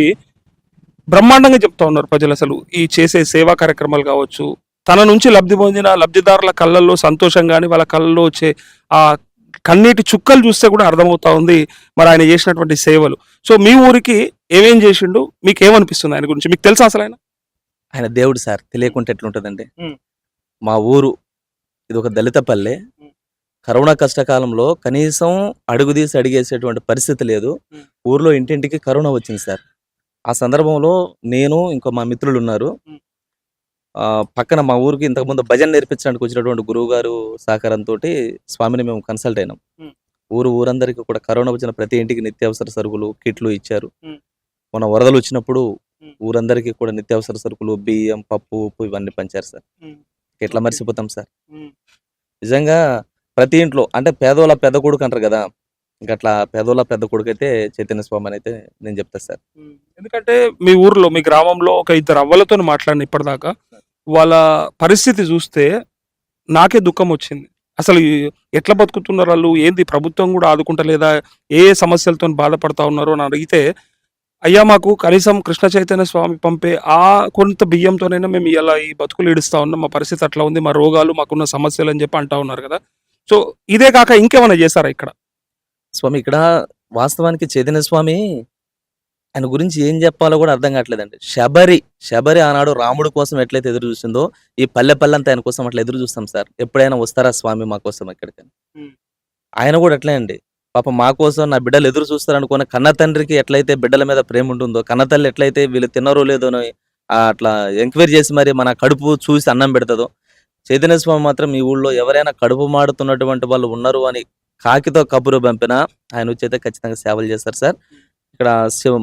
బ్రహ్మాండంగా చెప్తా ఉన్నారు ప్రజలు. అసలు ఈ చేసే సేవా కార్యక్రమాలు కావచ్చు, తన నుంచి లబ్ధి పొందిన లబ్ధిదారుల కళ్ళల్లో సంతోషం కానీ వాళ్ళ కళ్ళల్లో వచ్చే ఆ కన్నీటి చుక్కలు చూస్తే కూడా అర్థమవుతా ఉంది మరి ఆయన చేసినటువంటి సేవలు. సో మీ ఊరికి ఏమేం చేసిండు, మీకు ఏమనిపిస్తుంది ఆయన గురించి, మీకు తెలుసా అసలు? ఆయన దేవుడు సార్, తెలియకుంటే ఎట్లుంటదండి. మా ఊరు ఇది ఒక దళిత పల్లె. కరోనా కష్టకాలంలో కనీసం అడుగుదీసి అడిగేసేటువంటి పరిస్థితి లేదు. ఊర్లో ఇంటింటికి కరోనా వచ్చింది సార్. ఆ సందర్భంలో నేను ఇంకో మా మిత్రులు ఉన్నారు. పక్కన మా ఊరికి ఇంతకుముందు భజన నేర్పించడానికి వచ్చినటువంటి గురువు గారు సహకారంతో స్వామిని మేము కన్సల్ట్ అయినాం. ఊరందరికీ కూడా కరోనా వచ్చిన ప్రతి ఇంటికి నిత్యావసర సరుకులు కిట్లు ఇచ్చారు. మన వరదలు వచ్చినప్పుడు ఊరందరికీ కూడా నిత్యావసర సరుకులు, బియ్యం, పప్పు, ఉప్పు ఇవన్నీ పంచారు సార్. ఎట్లా మర్చిపోతాం సార్. నిజంగా ప్రతి ఇంట్లో అంటే పేదోళ్ళ పెద్ద కొడుకు అంటారు కదా, ఇంకట్లా పేదోళ్ళ పెద్ద కొడుకు అయితే చైతన్య స్వామి అని అయితే నేను చెప్తా సార్. ఎందుకంటే మీ ఊర్లో మీ గ్రామంలో ఒక ఇద్దరు అవ్వలతో మాట్లాడిన ఇప్పటిదాకా, వాళ్ళ పరిస్థితి చూస్తే నాకే దుఃఖం వచ్చింది. అసలు ఎట్లా బతుకుతున్నారు వాళ్ళు, ఏంది ప్రభుత్వం కూడా ఆదుకుంటలేదా, ఏ సమస్యలతో బాధపడతా ఉన్నారు అని అడిగితే, అయ్యా మాకు కనీసం కృష్ణ చైతన్య స్వామి పంపే ఆ కొంత బియ్యంతోనైనా మేము ఇలా ఈ బతుకులు ఇడుస్తా ఉన్నాం, మా పరిస్థితి అట్లా ఉంది, మా రోగాలు మాకున్న సమస్యలు అని చెప్పి అంటా ఉన్నారు కదా. సో ఇదే కాక ఇంకేమైనా చేస్తారా ఇక్కడ? స్వామి ఇక్కడ వాస్తవానికి చైతన్య స్వామి ఆయన గురించి ఏం చెప్పాలో కూడా అర్థం కావట్లేదండి. శబరి ఆనాడు రాముడు కోసం ఎట్లయితే ఎదురు చూసిందో ఈ పల్లెంతా ఆయన కోసం అట్లా ఎదురు చూస్తాం సార్. ఎప్పుడైనా వస్తారా స్వామి మా కోసం ఎక్కడికైనా. ఆయన కూడా అట్లే అండి. పాప మా కోసం నా బిడ్డలు ఎదురు చూస్తారనుకున్న కన్న తండ్రికి ఎట్లయితే బిడ్డల మీద ప్రేమ ఉంటుందో, కన్న తల్లి ఎట్లయితే వీళ్ళు తిన్నారో లేదో అట్లా ఎంక్వైరీ చేసి మరి మన కడుపు చూసి అన్నం పెడతదో, చైతన్య స్వామి మాత్రం ఈ ఊళ్ళో ఎవరైనా కడుపు మాడుతున్నటువంటి వాళ్ళు ఉన్నారు అని కాకితో కబురు పంపినా ఆయన వచ్చి అయితే ఖచ్చితంగా సేవలు చేస్తారు సార్. ఇక్కడ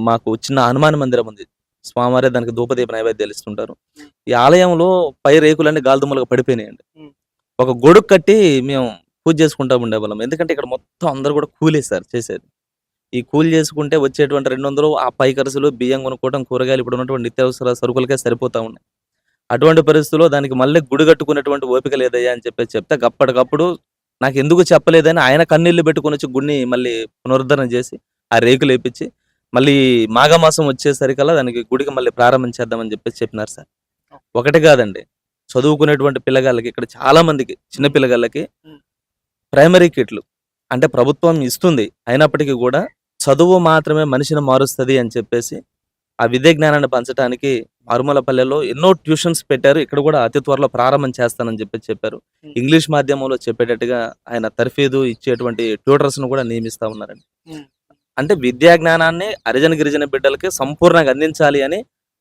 మాకు చిన్న హనుమాన్ మందిరం ఉంది. స్వామివారే దానికి ధూపదీప నైవేద్యాలు ఇస్తుంటారు. ఈ ఆలయంలో పై రేకులన్నీ గాలిదుమ్మలుగా పడిపోయినాయండి. ఒక గొడుగు కట్టి మేము పూజ చేసుకుంటా ఉండేవాళ్ళం. ఎందుకంటే ఇక్కడ మొత్తం అందరూ కూడా కూలే సార్ చేసేది. ఈ కూలి చేసుకుంటే వచ్చేటువంటి 200 ఆ పై ఖర్చులు, బియ్యం కొనుక్కోవడం, కూరగాయలు, ఇప్పుడు ఉన్నటువంటి నిత్యావసర సరుకులకే సరిపోతా ఉన్నాయి. అటువంటి పరిస్థితుల్లో దానికి మళ్ళీ గుడి కట్టుకునేటువంటి ఓపిక లేదయ్యా అని చెప్తే అప్పటికప్పుడు నాకు ఎందుకు చెప్పలేదని ఆయన కన్నీళ్లు పెట్టుకుని వచ్చి గుడిని మళ్ళీ పునరుద్ధరణ చేసి ఆ రేకులు వేపించి మళ్ళీ మాఘమాసం వచ్చేసరికల్లా దానికి గుడికి మళ్ళీ ప్రారంభించేద్దామని చెప్పినారు సార్. ఒకటి కాదండి, చదువుకునేటువంటి పిల్లగాళ్ళకి ఇక్కడ చాలా మందికి చిన్న పిల్లగాళ్ళకి ప్రైమరీ కిట్లు అంటే ప్రభుత్వం ఇస్తుంది. అయినప్పటికీ కూడా చదువు మాత్రమే మనిషిని మారుస్తుంది అని చెప్పేసి ఆ విద్య జ్ఞానాన్ని పంచడానికి మారుమూలపల్లెలో ఎన్నో ట్యూషన్స్ పెట్టారు. ఇక్కడ కూడా అతి త్వరలో ప్రారంభం చేస్తానని చెప్పారు. ఇంగ్లీష్ మాధ్యమంలో చెప్పేటట్టుగా ఆయన తర్ఫీదు ఇచ్చేటువంటి ట్యూటర్స్ ను కూడా నియమిస్తా ఉన్నారండి. అంటే విద్యా జ్ఞానాన్ని హరిజన గిరిజన బిడ్డలకి సంపూర్ణంగా అందించాలి అని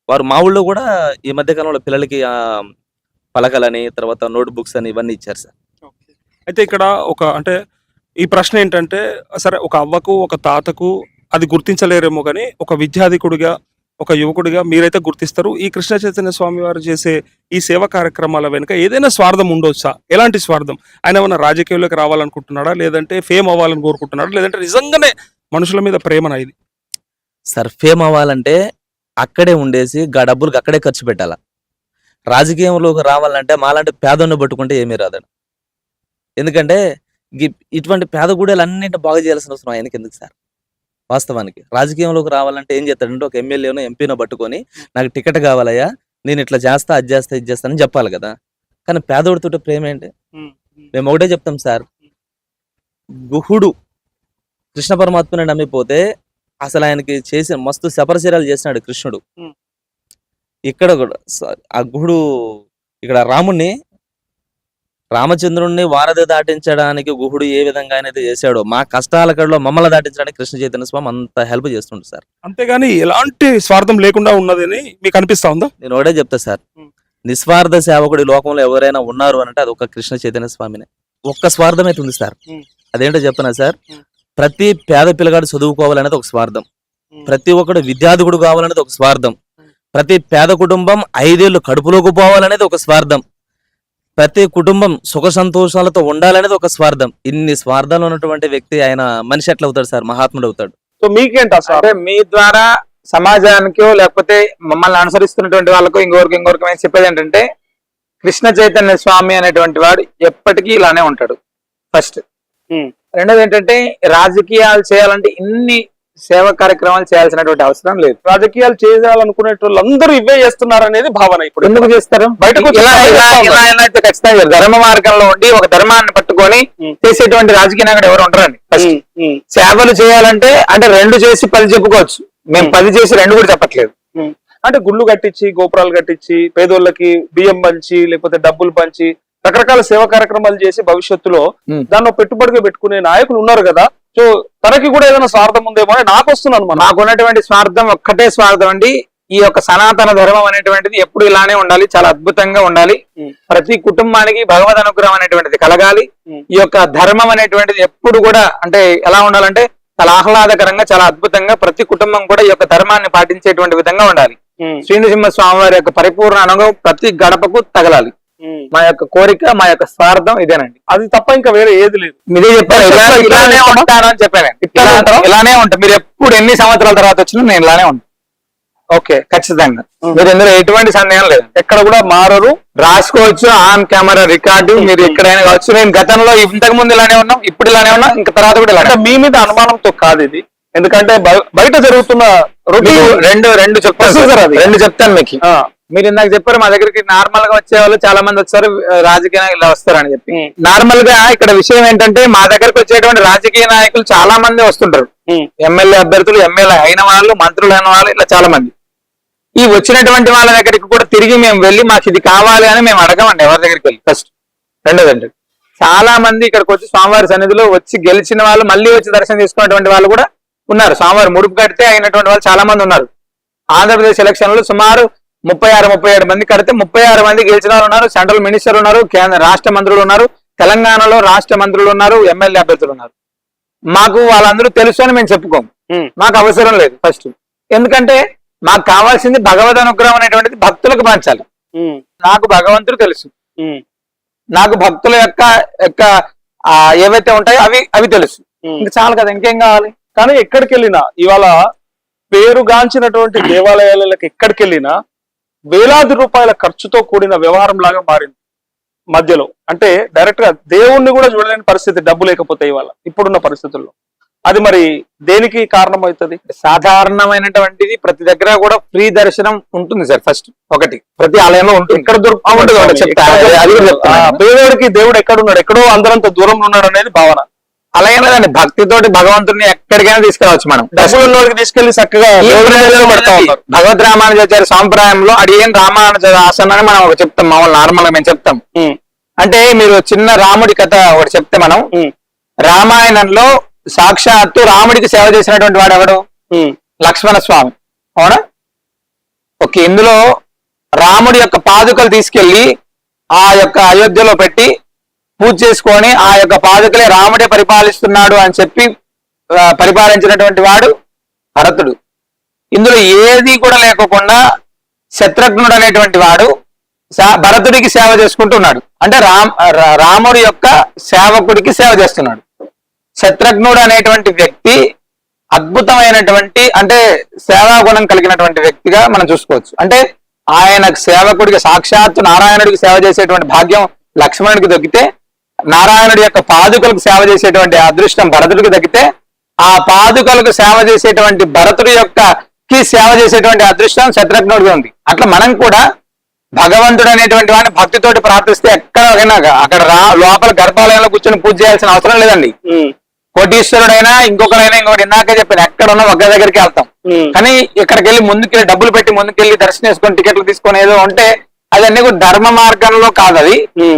వారు మా ఊళ్ళో కూడా ఈ మధ్య కాలంలో పిల్లలకి పలకలని, తర్వాత నోట్ బుక్స్ అని ఇవన్నీ ఇచ్చారు సార్. అయితే ఇక్కడ అంటే ఈ ప్రశ్న ఏంటంటే, సరే ఒక అవ్వకు ఒక తాతకు అది గుర్తించలేరేమో కానీ ఒక విద్యాధికుడిగా, ఒక యువకుడిగా మీరైతే గుర్తిస్తారు. ఈ కృష్ణ చైతన్య స్వామి వారు చేసే ఈ సేవా కార్యక్రమాల వెనుక ఏదైనా స్వార్థం ఉండొచ్చా? ఎలాంటి స్వార్థం? ఆయన ఏమైనా రాజకీయాల్లోకి రావాలనుకుంటున్నాడా, లేదంటే ఫేమ్ అవ్వాలని కోరుకుంటున్నాడా, లేదంటే నిజంగానే మనుషుల మీద ప్రేమనా ఇది? సార్, ఫేమ్ అవ్వాలంటే అక్కడే ఉండేసి డబ్బులకు అక్కడే ఖర్చు పెట్టాల. రాజకీయంలోకి రావాలంటే మాలాంటి పేదోన్ని పట్టుకుంటే ఏమీ రాదండి. ఎందుకంటే ఇటువంటి పేద గుడేలు అన్నింటిని బాగు చేయాల్సిన అవసరం ఆయనకి ఎందుకు సార్? వాస్తవానికి రాజకీయంలోకి రావాలంటే ఏం చేస్తాడంటే ఒక ఎమ్మెల్యేనో ఎంపీనో పట్టుకొని నాకు టికెట్ కావాలయ్యా, నేను ఇట్లా చేస్తా, అది చేస్తా, ఇది చేస్తానని చెప్పాలి కదా. కానీ పేదోడితో ప్రేమ ఏంటి? మేము ఒకటే చెప్తాం సార్, గుహుడు కృష్ణ పరమాత్మని నమ్మిపోతే అసలు ఆయనకి చేసిన మస్తు శపరచర్యాలు చేసినాడు కృష్ణుడు. ఇక్కడ కూడా ఆ గుహుడు ఇక్కడ రామచంద్రుణ్ణి వారధి దాటించడానికి గుహుడు ఏ విధంగా అనేది చేశాడో మా కష్టాల కడలో మమ్మల్ని దాటించడానికి కృష్ణ చైతన్య స్వామి అంత హెల్ప్ చేస్తుండు సార్. అంతేగాని ఎలాంటి స్వార్థం లేకుండా ఉన్నదని మీకు అనిపిస్తా ఉందా? నేను ఒకటే చెప్తా సార్, నిస్వార్థ సేవకుడు లోకంలో ఎవరైనా ఉన్నారు అంటే అది ఒక కృష్ణ చైతన్య స్వామినే. ఒక్క స్వార్థం అయితే ఉంది సార్. అదేంటో చెప్పనా సార్, ప్రతి పేద పిల్లగాడు చదువుకోవాలనేది ఒక స్వార్థం, ప్రతి ఒక్కడు విద్యార్థికుడు కావాలనేది ఒక స్వార్థం, ప్రతి పేద కుటుంబం 5 ఏళ్ళు కడుపులోకి పోవాలనేది ఒక స్వార్థం, ప్రతి కుటుంబం సుఖ సంతోషాలతో ఉండాలనేది ఒక స్వార్థం. ఇన్ని స్వార్థాలు ఉన్నటువంటి వ్యక్తి ఆయన మనిషి ఎట్లా అవుతాడు సార్? మహాత్ముడు అవుతాడు. సో మీకేంటా సార్? అంటే మీ ద్వారా సమాజానికో లేకపోతే మమ్మల్ని అనుసరిస్తున్నటువంటి వాళ్ళకు ఇంకొకరికి మేము చెప్పేది ఏంటంటే, కృష్ణ చైతన్య స్వామి అనేటువంటి వాడు ఎప్పటికీ ఇలానే ఉంటాడు. ఫస్ట్. రెండోది ఏంటంటే, రాజకీయాలు చేయాలంటే ఇన్ని సేవా కార్యక్రమాలు చేయాల్సినటువంటి అవసరం లేదు. రాజకీయాలు చేయాలనుకునే వాళ్ళందరూ ఇవే చేస్తున్నారు అనేది భావన. ఇప్పుడు ఎందుకు చేస్తారు? బయటకు అయితే ఖచ్చితంగా ధర్మ మార్గంలో ఉండి ఒక ధర్మాన్ని పట్టుకొని చేసేటువంటి రాజకీయ నాయకుడు ఎవరు ఉంటారండి? ఫస్ట్ సేవలు చేయాలంటే అంటే 2 చేసి 10 చెప్పుకోవచ్చు. మేము 10 చేసి 2 కూడా చెప్పట్లేదు. అంటే గుళ్ళు కట్టించి, గోపురాలు కట్టించి, పేదోళ్ళకి బియ్యం పంచి, లేకపోతే డబ్బులు పంచి, రకరకాల సేవా కార్యక్రమాలు చేసి భవిష్యత్తులో దాన్ని పెట్టుబడిగా పెట్టుకునే నాయకులు ఉన్నారు కదా. సో తనకి కూడా ఏదైనా స్వార్థం ఉందేమో అని నాకు వస్తున్నాను. నాకున్నటువంటి స్వార్థం ఒక్కటే స్వార్థం అండి. ఈ యొక్క సనాతన ధర్మం అనేటువంటిది ఎప్పుడు ఇలానే ఉండాలి, చాలా అద్భుతంగా ఉండాలి. ప్రతి కుటుంబానికి భగవద్ అనుగ్రహం అనేటువంటిది కలగాలి. ఈ యొక్క ధర్మం అనేటువంటిది ఎప్పుడు కూడా అంటే ఎలా ఉండాలంటే చాలా ఆహ్లాదకరంగా, చాలా అద్భుతంగా ప్రతి కుటుంబం కూడా ఈ యొక్క ధర్మాన్ని పాటించేటువంటి విధంగా ఉండాలి. శ్రీనృసింహ స్వామి వారి యొక్క పరిపూర్ణ అనుభవం ప్రతి గడపకు తగలాలి. మా యొక్క కోరిక, మా యొక్క స్వార్థం ఇదేనండి. అది తప్ప ఇంకా వేరే ఏది లేదు. మీరే చెప్పారు ఇలానే ఉంటాను అని చెప్పాను. ఇలానే ఉంటాను. మీరు ఎప్పుడు ఎన్ని సంవత్సరాల తర్వాత వచ్చినా నేను ఇలానే ఉంటాను. ఓకే, ఖచ్చితంగా. మీరు ఇందులో ఎటువంటి సందేహం లేదు. ఎక్కడ కూడా మారరు. రాసుకోవచ్చు ఆన్ కెమెరా రికార్డు. మీరు ఎక్కడైనా కావచ్చు. నేను గతంలో ఇంతకు ముందు ఇలానే ఉన్నాం, ఇప్పుడు ఇలానే ఉన్నాం, ఇంకా తర్వాత కూడా ఇలానే. మీ మీద అనుమానంతో కాదు ఇది, ఎందుకంటే బయట జరుగుతున్న రెండు చెప్తాను మీకు. మీరు ఇందాక చెప్పారు మా దగ్గరికి నార్మల్ గా వచ్చే వాళ్ళు చాలా మంది వచ్చారు, రాజకీయ నాయకులు ఇలా వస్తారని చెప్పి. నార్మల్ గా ఇక్కడ విషయం ఏంటంటే, మా దగ్గరకు వచ్చేటువంటి రాజకీయ నాయకులు చాలా మంది వస్తుంటారు. ఎమ్మెల్యే అభ్యర్థులు, ఎమ్మెల్యే అయిన వాళ్ళు, మంత్రులు అయిన వాళ్ళు, ఇలా చాలా మంది. ఈ వచ్చినటువంటి వాళ్ళ దగ్గరికి కూడా తిరిగి మేము వెళ్ళి మాకు ఇది కావాలి అని మేము అడగమండి ఎవరి దగ్గరికి వెళ్ళి. ఫస్ట్. రెండోదండి, చాలా మంది ఇక్కడికి వచ్చి స్వామివారి సన్నిధిలో వచ్చి గెలిచిన వాళ్ళు మళ్ళీ వచ్చి దర్శనం చేసుకున్నటువంటి వాళ్ళు కూడా ఉన్నారు. స్వామివారి ముడుపు కడితే అయినటువంటి వాళ్ళు చాలా మంది ఉన్నారు. ఆంధ్రప్రదేశ్ ఎలక్షన్లు సుమారు 36-37 మంది కడితే 36 మంది గెలిచిన వాళ్ళు ఉన్నారు. సెంట్రల్ మినిస్టర్ ఉన్నారు, కేంద్ర రాష్ట్ర మంత్రులు ఉన్నారు, తెలంగాణలో రాష్ట్ర మంత్రులు ఉన్నారు, ఎమ్మెల్యే అభ్యర్థులు ఉన్నారు. మాకు వాళ్ళందరూ తెలుసు అని మేము చెప్పుకోము. మాకు అవసరం లేదు. ఫస్ట్ ఎందుకంటే మాకు కావాల్సింది భగవద్ అనుగ్రహం అనేటువంటిది భక్తులకు పంచాలి. నాకు భగవంతుడు తెలుసు, నాకు భక్తుల యొక్క ఏవైతే ఉంటాయో అవి తెలుసు. ఇంకా చాలు కదా, ఇంకేం కావాలి? కానీ ఎక్కడికి వెళ్ళినా ఇవాళ పేరుగాంచినటువంటి దేవాలయాలకు ఎక్కడికి వెళ్ళినా వేలాది రూపాయల ఖర్చుతో కూడిన వ్యవహారం లాగా మారింది మధ్యలో. అంటే డైరెక్ట్ గా దేవుణ్ణి కూడా చూడలేని పరిస్థితి డబ్బు లేకపోతే ఇవాళ ఇప్పుడున్న పరిస్థితుల్లో. అది మరి దేనికి కారణం అవుతుంది? సాధారణమైనటువంటిది ప్రతి దగ్గర కూడా ఫ్రీ దర్శనం ఉంటుంది సార్. ఫస్ట్ ఒకటి ప్రతి ఆలయంలో ఉంటుంది. ఇక్కడ పేదోడికి దేవుడు ఎక్కడున్నాడు, ఎక్కడో అందరంత దూరంలో ఉన్నాడు అనేది భావన. అలా ఏం లేదండి, భక్తితోటి భగవంతుడిని ఎక్కడికైనా తీసుకెళ్ళవచ్చు మనం. డబ్బులు ఉన్నోడికి తీసుకెళ్లి చక్కగా పెడతా ఉన్నారు. భగవద్ రామానుజాచార్య సాంప్రదాయంలో అడిగిన రామానుజ ఆసనాన్ని మనం ఒక చెప్తాం, మామూలు నార్మల్ గా మేము చెప్తాం. అంటే మీరు చిన్న రాముడి కథ ఒకటి చెప్తే, మనం రామాయణంలో సాక్షాత్తు రాముడికి సేవ చేసినటువంటి వాడు ఎవడు? లక్ష్మణ స్వామి, అవునా? ఓకే, ఇందులో రాముడి యొక్క పాదుకలు తీసుకెళ్లి ఆ యొక్క అయోధ్యలో పెట్టి పూజ చేసుకొని ఆ యొక్క పాదుకలే రాముడే పరిపాలిస్తున్నాడు అని చెప్పి పరిపాలించినటువంటి వాడు భరతుడు. ఇందులో ఏది కూడా లేకోకుండా శత్రుఘ్నుడు అనేటువంటి వాడు భరతుడికి సేవ చేసుకుంటున్నాడు. అంటే రాముడి యొక్క సేవకుడికి సేవ చేస్తున్నాడు. శత్రుఘ్నుడు అనేటువంటి వ్యక్తి అద్భుతమైనటువంటి, అంటే సేవా గుణం కలిగినటువంటి వ్యక్తిగా మనం చూసుకోవచ్చు. అంటే ఆయన సేవకుడికి, సాక్షాత్తు నారాయణుడికి సేవ చేసేటువంటి భాగ్యం లక్ష్మణుడికి దక్కితే, నారాయణుడి యొక్క పాదుకలకు సేవ చేసేటువంటి అదృష్టం భరతుడికి దక్కితే, ఆ పాదుకలకు సేవ చేసేటువంటి భరతుడి యొక్క సేవ చేసేటువంటి అదృష్టం శత్రుఘ్నుడికి ఉంది. అట్లా మనం కూడా భగవంతుడు అనేటువంటి వాడిని భక్తితోటి ప్రార్థిస్తే ఎక్కడైనా అక్కడ లోపల గర్భాలయంలో కూర్చొని పూజ చేయాల్సిన అవసరం లేదండి. కోటీశ్వరుడైనా ఇంకొకరైనా ఇంకొకటి ఇందాకే చెప్పాను, ఎక్కడ ఉన్నా ఒక్క దగ్గరికి వెళ్తాం. కానీ ఇక్కడికి వెళ్ళి ముందుకెళ్ళి డబ్బులు పెట్టి ముందుకెళ్ళి దర్శనం చేసుకొని టికెట్లు తీసుకొని ఏదో ఉంటే అదన్నీ కూడా ధర్మ మార్గంలో కాదు. అది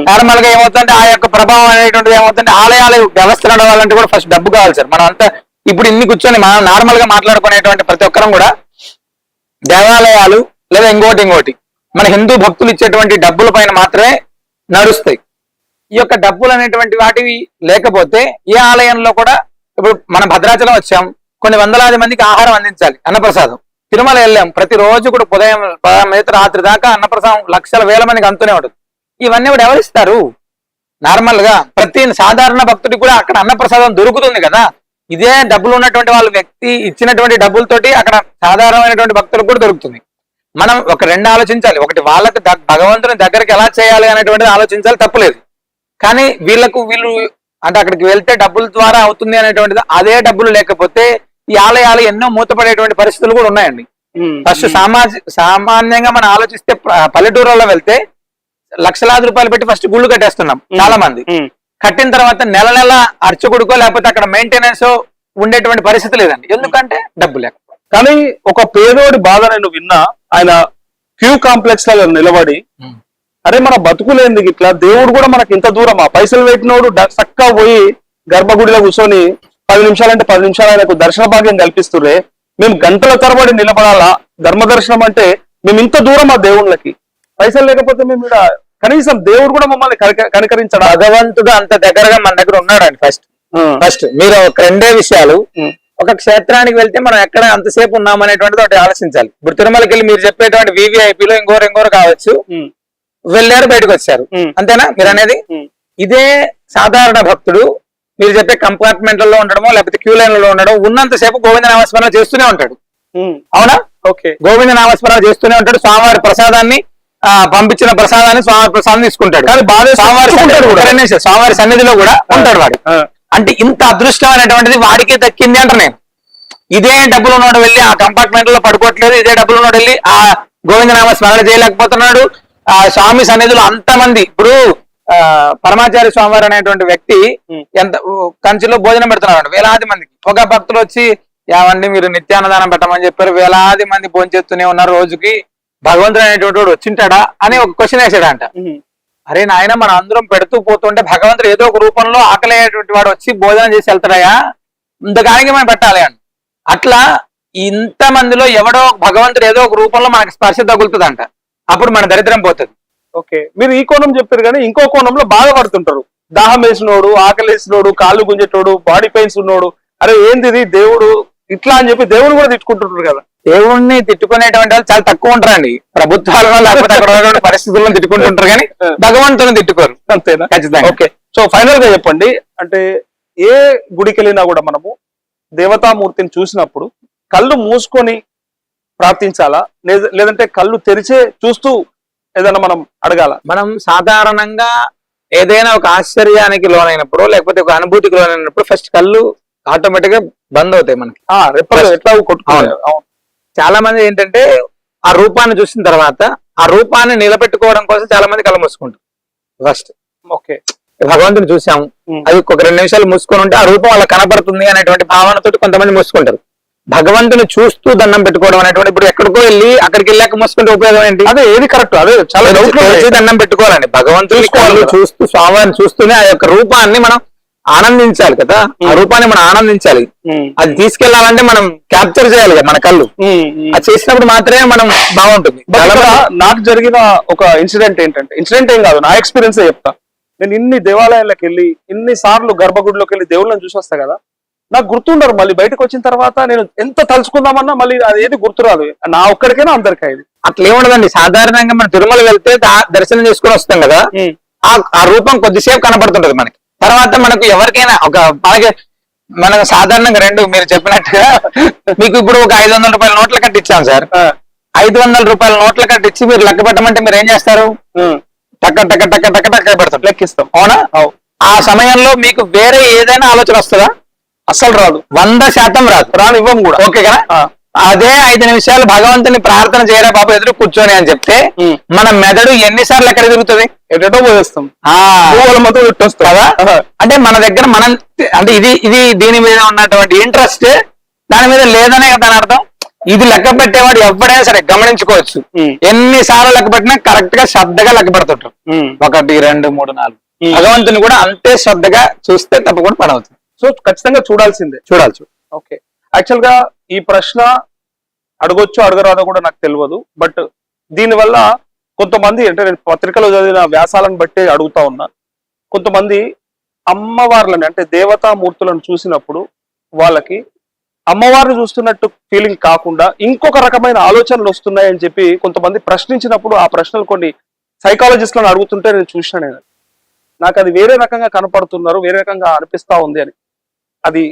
నార్మల్ గా ఏమవుతుందంటే ఆ యొక్క ప్రభావం అనేటువంటిది ఏమవుతుందంటే, ఆలయాల వ్యవస్థ నడవాలంటే కూడా ఫస్ట్ డబ్బు కావాలి సార్. మనం అంతా ఇప్పుడు ఇన్ని కూర్చొని మనం నార్మల్ గా మాట్లాడుకునేటువంటి ప్రతి ఒక్కరం కూడా దేవాలయాలు లేదా ఇంకోటి మన హిందూ భక్తులు ఇచ్చేటువంటి డబ్బుల పైన మాత్రమే నడుస్తాయి. ఈ యొక్క డబ్బులు అనేటువంటి వాటివి లేకపోతే ఏ ఆలయంలో కూడా, ఇప్పుడు మన భద్రాచలం వచ్చాం, కొన్ని వందలాది మందికి ఆహారం అందించాలి, అన్నప్రసాదం. తిరుమల వెళ్ళాం, ప్రతిరోజు కూడా ఉదయం రాత్రి దాకా అన్నప్రసాదం లక్షల వేల మందికి అందుతూనే ఉంటుంది. ఇవన్నీ కూడా ఎవరిస్తారు? నార్మల్ గా ప్రతి సాధారణ భక్తుడికి కూడా అక్కడ అన్నప్రసాదం దొరుకుతుంది కదా. ఇదే డబ్బులు ఉన్నటువంటి వాళ్ళ వ్యక్తి ఇచ్చినటువంటి డబ్బులతోటి అక్కడ సాధారణమైనటువంటి భక్తులకు కూడా దొరుకుతుంది. మనం ఒక రెండు ఆలోచించాలి. ఒకటి, వాళ్ళకి భగవంతుని దగ్గరికి ఎలా చేయాలి అనేటువంటిది ఆలోచించాలి, తప్పులేదు. కానీ వీళ్ళు అంటే అక్కడికి వెళ్తే డబ్బుల ద్వారా అవుతుంది అనేటువంటిది, అదే డబ్బులు లేకపోతే ఈ ఆలయాలు ఎన్నో మూతపడేటువంటి పరిస్థితులు కూడా ఉన్నాయండి. ఫస్ట్ సామాన్యంగా మనం ఆలోచిస్తే పల్లెటూరులో వెళ్తే లక్షలాది రూపాయలు పెట్టి ఫస్ట్ గుళ్ళు కట్టేస్తున్నాం చాలా మంది. కట్టిన తర్వాత నెల నెల అర్చకుడికో లేకపోతే అక్కడ మెయింటెనెన్స్ ఉండేటువంటి పరిస్థితి లేదండి, ఎందుకంటే డబ్బు లేక. కానీ ఒక పేదోడి బాధ నేను విన్నా, ఆయన క్యూ కాంప్లెక్స్ లో నిలబడి, అరే మన బతుకులేంది ఇట్లా, దేవుడు కూడా మనకి ఇంత దూరమా, పైసలు పెట్టినోడు చక్కగా పోయి గర్భగుడిలో కూర్చొని 10 నిమిషాలంటే 10 నిమిషాలు ఆయనకు దర్శన భాగ్యం కల్పిస్తుర్రే, మేము గంటల తరబడి నిలబడాలా ధర్మ దర్శనం అంటే? మేము ఇంత దూరం ఆ దేవుళ్ళకి, పైసలు లేకపోతే మేము ఇక్కడ కనీసం దేవుడు కూడా మమ్మల్ని కనికరించడా? భగవంతుడు అంత దగ్గరగా మన దగ్గర ఉన్నాడండి. ఫస్ట్ మీరు ఒక రెండే విషయాలు, ఒక క్షేత్రానికి వెళ్తే మనం ఎక్కడ అంతసేపు ఉన్నాం అనేటువంటిది ఒకటి ఆలోచించాలి. ఇప్పుడు తిరుమలకి వెళ్ళి మీరు చెప్పేటువంటి వివిఐపీలో ఇంకోరు కావచ్చు, వెళ్ళారు బయటకు వచ్చారు, అంతేనా మీరు అనేది? ఇదే సాధారణ భక్తుడు మీరు చెప్పే కంపార్ట్మెంట్లలో ఉండడమో లేకపోతే క్యూ లైన్లలో ఉండడం, ఉన్నంతసేపు గోవింద నామస్మరణ చేస్తూనే ఉంటాడు, అవునా? ఓకే, గోవింద నామస్మరణ చేస్తూనే ఉంటాడు. స్వామివారి ప్రసాదాన్ని పంపించిన ప్రసాదాన్ని స్వామివారి ప్రసాదం తీసుకుంటాడు. కానీ బాగా స్వామివారి సన్నిధిలో కూడా ఉంటాడు వాడు. అంటే ఇంత అదృష్టం అనేటువంటిది వాడికే దక్కింది అంట నేను. ఇదే డబ్బులు ఉన్నాడు వెళ్ళి ఆ కంపార్ట్మెంట్ లో పడుకోవట్లేదు, ఇదే డబ్బులు ఉన్నాడు వెళ్ళి ఆ గోవిందనామ స్మరణ చేయలేకపోతున్నాడు. ఆ స్వామి సన్నిధిలో అంతమంది, ఇప్పుడు పరమాచార్య స్వామివారు అనేటువంటి వ్యక్తి ఎంత కంచిలో భోజనం పెడుతున్నాడు వేలాది మందికి. ఒక భక్తులు వచ్చి, యావండి మీరు నిత్యాన్నదానం పెట్టమని చెప్పారు, వేలాది మంది భోజనం చేస్తూనే ఉన్నారు, రోజుకి భగవంతుడు అనేటువంటి వాడు వచ్చింటాడా అని ఒక క్వశ్చన్ వేసాడంట. అరే నాయన, మనం అందరం పెడుతూ పోతుంటే భగవంతుడు ఏదో ఒక రూపంలో ఆకలి అయ్యేటువంటి వాడు వచ్చి భోజనం చేసి వెళ్తాడయా, ఇంతకానికి మనం పెట్టాలి అని. అట్లా ఇంత మందిలో ఎవడో భగవంతుడు ఏదో ఒక రూపంలో మనకి స్పర్శ తగులుతుందంట, అప్పుడు మన దరిద్రం పోతుంది. ఓకే, మీరు ఈ కోణం చెప్పారు కానీ ఇంకో కోణంలో బాధపడుతుంటారు. దాహం వేసినోడు, ఆకలి వేసినోడు, కాళ్ళు గుంజేటోడు, బాడీ పెయిన్స్ ఉన్నోడు, అరే ఏంది దేవుడు ఇట్లా అని చెప్పి దేవుడు కూడా తిట్టుకుంటుంటారు కదా. దేవుణ్ణి తిట్టుకునేటువంటి వాళ్ళు చాలా తక్కువ ఉంటారండి. ప్రభుత్వాలలో లేకపోతే అక్కడ ఉన్నటువంటి పరిస్థితుల్లో తిట్టుకుంటుంటారు కానీ భగవంతుని తిట్టుకోరు. అంతేనా? ఖచ్చితంగా. ఓకే, సో ఫైనల్ గా చెప్పండి, అంటే ఏ గుడికి వెళ్ళినా కూడా మనము దేవతామూర్తిని చూసినప్పుడు కళ్ళు మూసుకొని ప్రార్థించాలా, లేదంటే కళ్ళు తెరిచే చూస్తూ ఏదైనా మనం అడగాల? మనం సాధారణంగా ఏదైనా ఒక ఆశ్చర్యానికి లోనైనప్పుడు లేకపోతే ఒక అనుభూతికి లోనైనప్పుడు ఫస్ట్ కళ్ళు ఆటోమేటిక్ గా బంద్ అవుతాయి మనకి. ఎట్లా కొట్టుకోవాలి. చాలా మంది ఏంటంటే ఆ రూపాన్ని చూసిన తర్వాత ఆ రూపాన్ని నిలబెట్టుకోవడం కోసం చాలా మంది కళ్ళు మూసుకుంటారు ఫస్ట్. ఓకే, భగవంతుని చూసాము, అది ఒక 2 నిమిషాలు మూసుకొని ఉంటే ఆ రూపం అలా కనబడుతుంది అనేటువంటి భావనతో కొంతమంది మూసుకుంటారు. భగవంతుని చూస్తూ దండం పెట్టుకోవడం అనేటువంటి, ఇప్పుడు ఎక్కడికో వెళ్ళి అక్కడికి వెళ్ళాక మూసుకుంటే ఉపయోగం ఏంటి? అదే ఏది కరెక్ట్? అదే చాలా తెలిసి దండం పెట్టుకోవాలండి. భగవంతుని కళ్ళు చూస్తూ స్వామివారిని చూస్తూనే ఆ యొక్క రూపాన్ని మనం ఆనందించాలి కదా, ఆ రూపాన్ని మనం ఆనందించాలి. అది తీసుకెళ్లాలంటే మనం క్యాప్చర్ చేయాలి కదా మన కళ్ళు. అది చేసినప్పుడు మాత్రమే మనం బాగుంటుంది. నాకు జరిగిన ఒక ఇన్సిడెంట్ ఏంటంటే, ఇన్సిడెంట్ ఏం కాదు, నా ఎక్స్పీరియన్స్ చెప్తా. నేను ఇన్ని దేవాలయాలకు వెళ్ళి ఇన్ని సార్లు గర్భగుడిలోకి వెళ్ళి దేవుళ్ళని చూసి వస్తా కదా, నాకు గుర్తుండరు. మళ్ళీ బయటకు వచ్చిన తర్వాత నేను ఎంత తలుచుకుందామన్నా మళ్ళీ అది ఏది గుర్తురాదు. నా ఒక్కడికైనా అందరికీ అది అట్లా ఏముండదండి. సాధారణంగా మనం తిరుమల వెళ్తే దర్శనం చేసుకుని వస్తాం కదా, ఆ రూపం కొద్దిసేపు కనబడుతుంటది మనకి. తర్వాత మనకు ఎవరికైనా మనకు సాధారణంగా మీరు చెప్పినట్టుగా మీకు ఇప్పుడు ఒక 500 రూపాయల నోట్ల కట్టించాం సార్. 500 రూపాయల నోట్ల కట్టించి మీరు లెక్క పెట్టమంటే మీరు ఏం చేస్తారు? టక్క టక్క టక్క టక్క టక్క పెడతాం, లెక్కిస్తాం. అవునా? ఆ సమయంలో మీకు వేరే ఏదైనా ఆలోచన వస్తుందా? అస్సలు రాదు. 100% రాదు. ఇవ్వం కూడా. ఓకే కదా. అదే 5 నిమిషాలు భగవంతుని ప్రార్థన చేయరా బాబు ఎదురు కూర్చొని అని చెప్తే మన మెదడు ఎన్నిసార్లు ఎక్కడ తిరుగుతుంది? ఎటో పోయేస్తాం కదా. అంటే మన దగ్గర మనం అంటే ఇది దీని మీద ఉన్నటువంటి ఇంట్రెస్ట్ దాని మీద లేదనే కదా అర్థం. ఇది లెక్క పెట్టేవాడు ఎవడైనా సరే గమనించుకోవచ్చు. ఎన్నిసార్లు లెక్క పెట్టినా కరెక్ట్ గా శ్రద్ధగా లెక్క పెడుతుంటాం. 1 2 3 4. భగవంతుని కూడా అంతే శ్రద్ధగా చూస్తే తప్పకుండా పని అవుతుంది. సో ఖచ్చితంగా చూడాల్సి. ఓకే, యాక్చువల్ గా ఈ ప్రశ్న అడగొచ్చు అడగరాదో కూడా నాకు తెలియదు. బట్ దీనివల్ల కొంతమంది, అంటే నేను పత్రికలో చదివిన వ్యాసాలను బట్టి అడుగుతా ఉన్నా, కొంతమంది అమ్మవార్లని అంటే దేవతామూర్తులను చూసినప్పుడు వాళ్ళకి అమ్మవారిని చూస్తున్నట్టు ఫీలింగ్ కాకుండా ఇంకొక రకమైన ఆలోచనలు వస్తున్నాయని చెప్పి కొంతమంది ప్రశ్నించినప్పుడు ఆ ప్రశ్నలు కొన్ని సైకాలజిస్టులను అడుగుతుంటే నేను చూసిన, నాకు అది వేరే రకంగా కనపడుతున్నారు, వేరే రకంగా అనిపిస్తా ఉంది అని. అది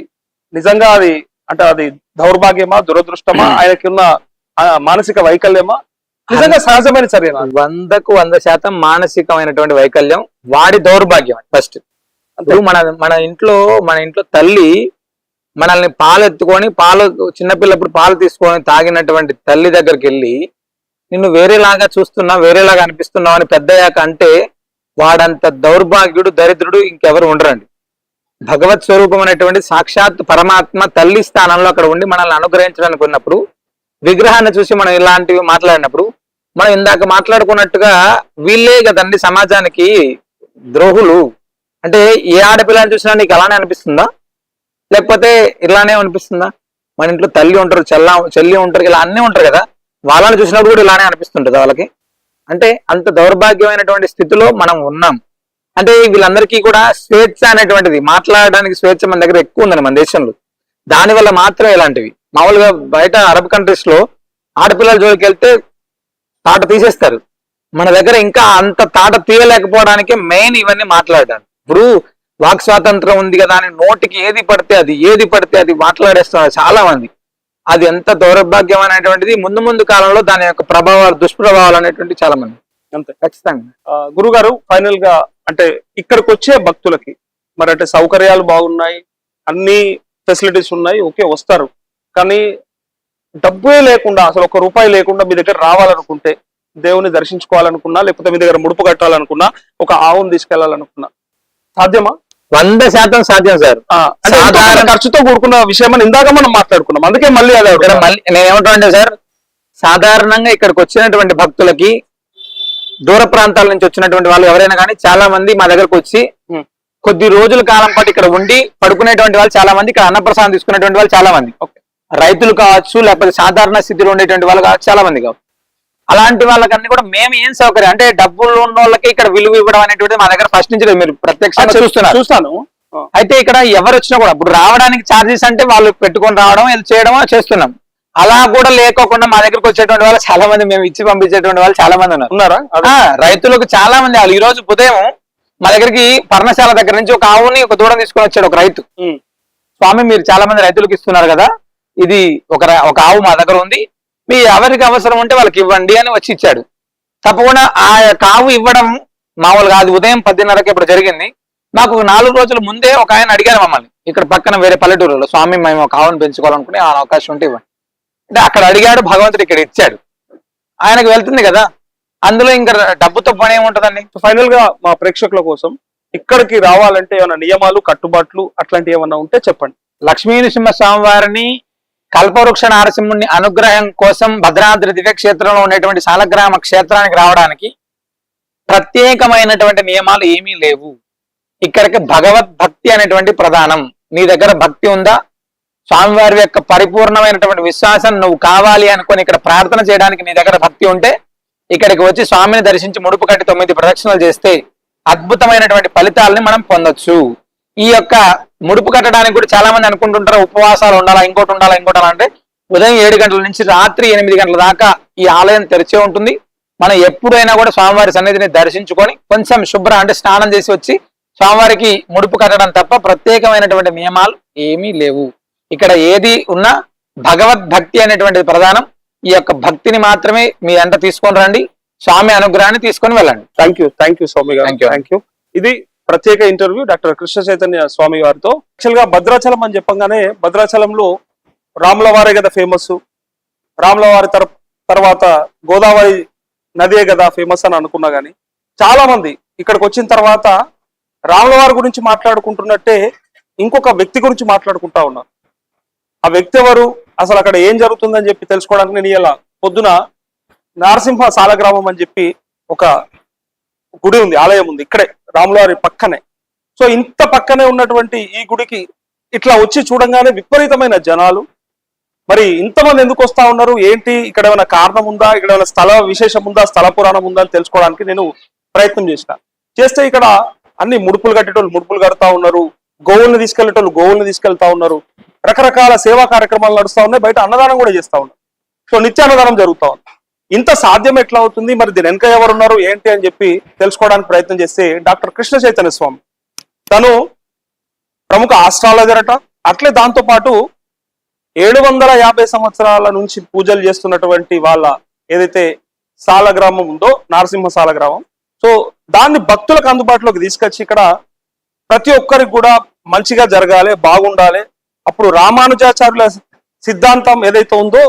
నిజంగా అది దౌర్భాగ్యమా, దురదృష్టమా, ఆయనకి ఉన్న మానసిక వైకల్యమా, నిజంగా సహజమైన చర్యనా? 100కు 100% మానసికమైనటువంటి వైకల్యం, వాడి దౌర్భాగ్యం ఫస్ట్. మన ఇంట్లో తల్లి మనల్ని చిన్నపిల్లప్పుడు పాలు తీసుకొని తాగినటువంటి తల్లి దగ్గరికి వెళ్ళి నిన్ను వేరేలాగా చూస్తున్నా, వేరేలాగా అనిపిస్తున్నావు అని పెద్దయ్యాక అంటే వాడంత దౌర్భాగ్యుడు, దరిద్రుడు ఇంకెవరు ఉండరండి. భగవత్ స్వరూపం అనేటువంటి సాక్షాత్ పరమాత్మ తల్లి స్థానంలో అక్కడ ఉండి మనల్ని అనుగ్రహించడానికి ఉన్నప్పుడు, విగ్రహాన్ని చూసి మనం ఇలాంటివి మాట్లాడినప్పుడు, మనం ఇందాక మాట్లాడుకున్నట్టుగా వీళ్ళే కదండి సమాజానికి ద్రోహులు. అంటే ఏ ఆడపిల్లని చూసినా నీకు అలానే అనిపిస్తుందా, లేకపోతే ఇలానే అనిపిస్తుందా? మన ఇంట్లో తల్లి ఉంటారు, చెల్లి ఉంటారు, ఇలా అన్నీ ఉంటారు కదా, వాళ్ళని చూసినప్పుడు కూడా ఇలానే అనిపిస్తుంటది వాళ్ళకి. అంటే అంత దౌర్భాగ్యమైనటువంటి స్థితిలో మనం ఉన్నాం. అంటే వీళ్ళందరికీ కూడా స్వేచ్ఛ అనేటువంటిది, మాట్లాడడానికి స్వేచ్ఛ మన దగ్గర ఎక్కువ ఉందండి మన దేశంలో. దానివల్ల మాత్రం ఇలాంటివి. మామూలుగా బయట అరబ్ కంట్రీస్ లో ఆడపిల్లల జోలికి వెళ్తే తాట తీసేస్తారు. మన దగ్గర ఇంకా అంత తాట తీయలేకపోవడానికి మెయిన్ ఇవన్నీ మాట్లాడడానికి. ఇప్పుడు వాక్ స్వాతంత్రం ఉంది కదా అని నోటికి ఏది పడితే అది మాట్లాడేస్తున్నారు చాలా మంది. అది ఎంత దౌర్భాగ్యం అనేటువంటిది ముందు కాలంలో దాని యొక్క దుష్ప్రభావాలు అనేటువంటి చాలా మంది. అంతే, ఖచ్చితంగా. గురుగారు, ఫైనల్ గా అంటే ఇక్కడికి వచ్చే భక్తులకి మరి అంటే సౌకర్యాలు బాగున్నాయి, అన్ని ఫెసిలిటీస్ ఉన్నాయి, ఓకే వస్తారు, కానీ డబ్బే లేకుండా, అసలు 1 రూపాయి లేకుండా మీ దగ్గర రావాలనుకుంటే, దేవుని దర్శించుకోవాలనుకున్నా, లేకపోతే మీ దగ్గర ముడుపు కట్టాలనుకున్నా, ఒక ఆవును తీసుకెళ్లాలనుకున్నా సాధ్యమా? 100% సాధ్యం సార్. సాధారణ ఖర్చుతో కూడుకున్న విషయం అని ఇందాక మనం మాట్లాడుకున్నాం. అందుకే మళ్ళీ నేనేమంటానంటే సార్, సాధారణంగా ఇక్కడికి వచ్చినటువంటి భక్తులకి దూర ప్రాంతాల నుంచి వచ్చినటువంటి వాళ్ళు ఎవరైనా కానీ చాలా మంది మా దగ్గరకు వచ్చి కొద్ది రోజుల కాలం పాటు ఇక్కడ ఉండి పడుకునేటువంటి వాళ్ళు చాలా మంది, ఇక్కడ అన్నప్రసాదం తీసుకునేటువంటి వాళ్ళు చాలా మంది, రైతులు కావచ్చు, లేకపోతే సాధారణ స్థితిలో ఉండేటువంటి వాళ్ళు కావచ్చు, చాలా మంది కావచ్చు. అలాంటి వాళ్ళకన్నీ కూడా మేము ఏం సౌకర్యం అంటే, డబ్బులు ఉన్న వాళ్ళకి ఇక్కడ విలువ ఇవ్వడం అనేటువంటిది మా దగ్గర ఫస్ట్ నుంచి మీరు ప్రత్యక్షంగా చూస్తాను. అయితే ఇక్కడ ఎవరు వచ్చినా కూడా ఇప్పుడు రావడానికి ఛార్జెస్ అంటే వాళ్ళు పెట్టుకొని రావడం, చేయడం చేస్తున్నాం. అలా కూడా లేకోకుండా మా దగ్గరకు వచ్చేటువంటి వాళ్ళు చాలా మంది, మేము ఇచ్చి పంపించేటువంటి వాళ్ళు చాలా మంది ఉన్నారా? రైతులకు చాలా మంది. వాళ్ళు ఈ రోజు ఉదయం మా దగ్గరికి పర్ణశాల దగ్గర నుంచి ఒక ఆవుని ఒక దూడం తీసుకొని వచ్చాడు ఒక రైతు. స్వామి, మీరు చాలా మంది రైతులకు ఇస్తున్నారు కదా, ఇది ఒక ఆవు మా దగ్గర ఉంది, మీ ఎవరికి అవసరం ఉంటే వాళ్ళకి ఇవ్వండి అని వచ్చి ఇచ్చాడు. తప్పకుండా ఆ ఆవు ఇవ్వడం మామూలుగా అది ఉదయం 10:30కి ఇప్పుడు జరిగింది. నాకు 4 రోజుల ముందే ఒక ఆయన అడిగారు మమ్మల్ని, ఇక్కడ పక్కన వేరే పల్లెటూరులో, స్వామి మేము ఒక ఆవును పెంచుకోవాలనుకుని ఆ అవకాశం ఉంటే ఇవ్వండి అంటే, అక్కడ అడిగాడు, భగవంతుడు ఇక్కడ ఇచ్చాడు, ఆయనకు వెళ్తుంది కదా, అందులో ఇంకా డబ్బుతో పని ఏముంటదండి. ఫైనల్ గా మా ప్రేక్షకుల కోసం ఇక్కడికి రావాలంటే ఏమైనా నియమాలు కట్టుబాట్లు అట్లాంటివి ఏమన్నా ఉంటే చెప్పండి. లక్ష్మీ నృసింహ స్వామి వారిని కల్పవృక్ష నారసింహుని అనుగ్రహం కోసం భద్రాద్రి దివ్యక్షేత్రంలో ఉన్నటువంటి సాలగ్రామ క్షేత్రానికి రావడానికి ప్రత్యేకమైనటువంటి నియమాలు ఏమీ లేవు. ఇక్కడికి భగవద్భక్తి అనేటువంటి ప్రధానం. నీ దగ్గర భక్తి ఉందా, స్వామివారి యొక్క పరిపూర్ణమైనటువంటి విశ్వాసం నువ్వు కావాలి అనుకొని ఇక్కడ ప్రార్థన చేయడానికి నీ దగ్గర భక్తి ఉంటే ఇక్కడికి వచ్చి స్వామిని దర్శించి ముడుపు కట్టి 9 ప్రదక్షిణలు చేస్తే అద్భుతమైనటువంటి ఫలితాలని మనం పొందొచ్చు. ఈ యొక్క ముడుపు కట్టడానికి కూడా చాలా మంది అనుకుంటుంటారు ఉపవాసాలు ఉండాలా, ఇంకోటి ఉండాలా, అంటే ఉదయం 7 గంటల నుంచి రాత్రి 8 గంటల దాకా ఈ ఆలయం తెరిచే ఉంటుంది. మనం ఎప్పుడైనా కూడా స్వామివారి సన్నిధిని దర్శించుకొని కొంచెం అంటే స్నానం చేసి వచ్చి స్వామివారికి ముడుపు కట్టడం తప్ప ప్రత్యేకమైనటువంటి నియమాలు ఏమీ లేవు. ఇక్కడ ఏది ఉన్నా భగవద్భక్తి అనేటువంటిది ప్రధానం. ఈ యొక్క భక్తిని మాత్రమే మీ అంట తీసుకొని రండి, స్వామి అనుగ్రహాన్ని తీసుకొని వెళ్ళండి. థ్యాంక్ యూ స్వామి గారు. Thank you. ఇది ప్రత్యేక ఇంటర్వ్యూ డాక్టర్ కృష్ణ చైతన్య స్వామి గారితో. యాక్చువల్ గా భద్రాచలం అని చెప్పగానే భద్రాచలంలో రాములవారే కదా ఫేమస్, రాములవారి తర్వాత గోదావరి నదే కదా ఫేమస్ అని అనుకున్నా గానీ చాలా మంది ఇక్కడికి వచ్చిన తర్వాత రాములవారి గురించి మాట్లాడుకుంటున్నట్టే ఇంకొక వ్యక్తి గురించి మాట్లాడుకుంటా ఉన్నారు. ఆ వ్యక్తి ఎవరు, అసలు అక్కడ ఏం జరుగుతుందని చెప్పి తెలుసుకోవడానికి నేను ఇలా పొద్దున నారసింహ సాలగ్రామం అని చెప్పి ఒక గుడి ఉంది, ఆలయం ఉంది ఇక్కడే రాములవారి పక్కనే. సో ఇంత పక్కనే ఉన్నటువంటి ఈ గుడికి ఇట్లా వచ్చి చూడంగానే విపరీతమైన జనాలు. మరి ఇంతమంది ఎందుకు వస్తా ఉన్నారు, ఏంటి, ఇక్కడ ఏమైనా కారణం ఉందా, ఇక్కడ ఏమైనా స్థల విశేషం ఉందా, స్థల పురాణం ఉందా అని తెలుసుకోవడానికి నేను ప్రయత్నం చేస్తే ఇక్కడ అన్ని ముడుపులు కట్టేటోళ్ళు ముడుపులు కడతా ఉన్నారు, గోవుల్ని తీసుకెళ్లేటోళ్ళు గోవుల్ని తీసుకెళ్తా ఉన్నారు, రకరకాల సేవా కార్యక్రమాలు నడుస్తా ఉన్నాయి, బయట అన్నదానం కూడా చేస్తా ఉన్నారు. సో నిత్య అన్నదానం జరుగుతా ఉంది. ఇంత సాధ్యం ఎట్లా అవుతుంది, మరి దీని వెనక ఎవరున్నారు ఏంటి అని చెప్పి తెలుసుకోవడానికి ప్రయత్నం చేస్తే డాక్టర్ కృష్ణ చైతన్య స్వామి తను ప్రముఖ ఆస్ట్రాలజర్ అట. అట్లే దాంతో పాటు 750 సంవత్సరాల నుంచి పూజలు చేస్తున్నటువంటి వాళ్ళ ఏదైతే సాలగ్రామం ఉందో నారసింహ సాలగ్రామం, సో దాన్ని భక్తులకు అందుబాటులోకి తీసుకొచ్చి ఇక్కడ ప్రతి ఒక్కరికి కూడా మంచిగా జరగాలి, బాగుండాలి. అప్పుడు రామానుజాచార్యుల సిద్ధాంతం ఏదైతే ఉందో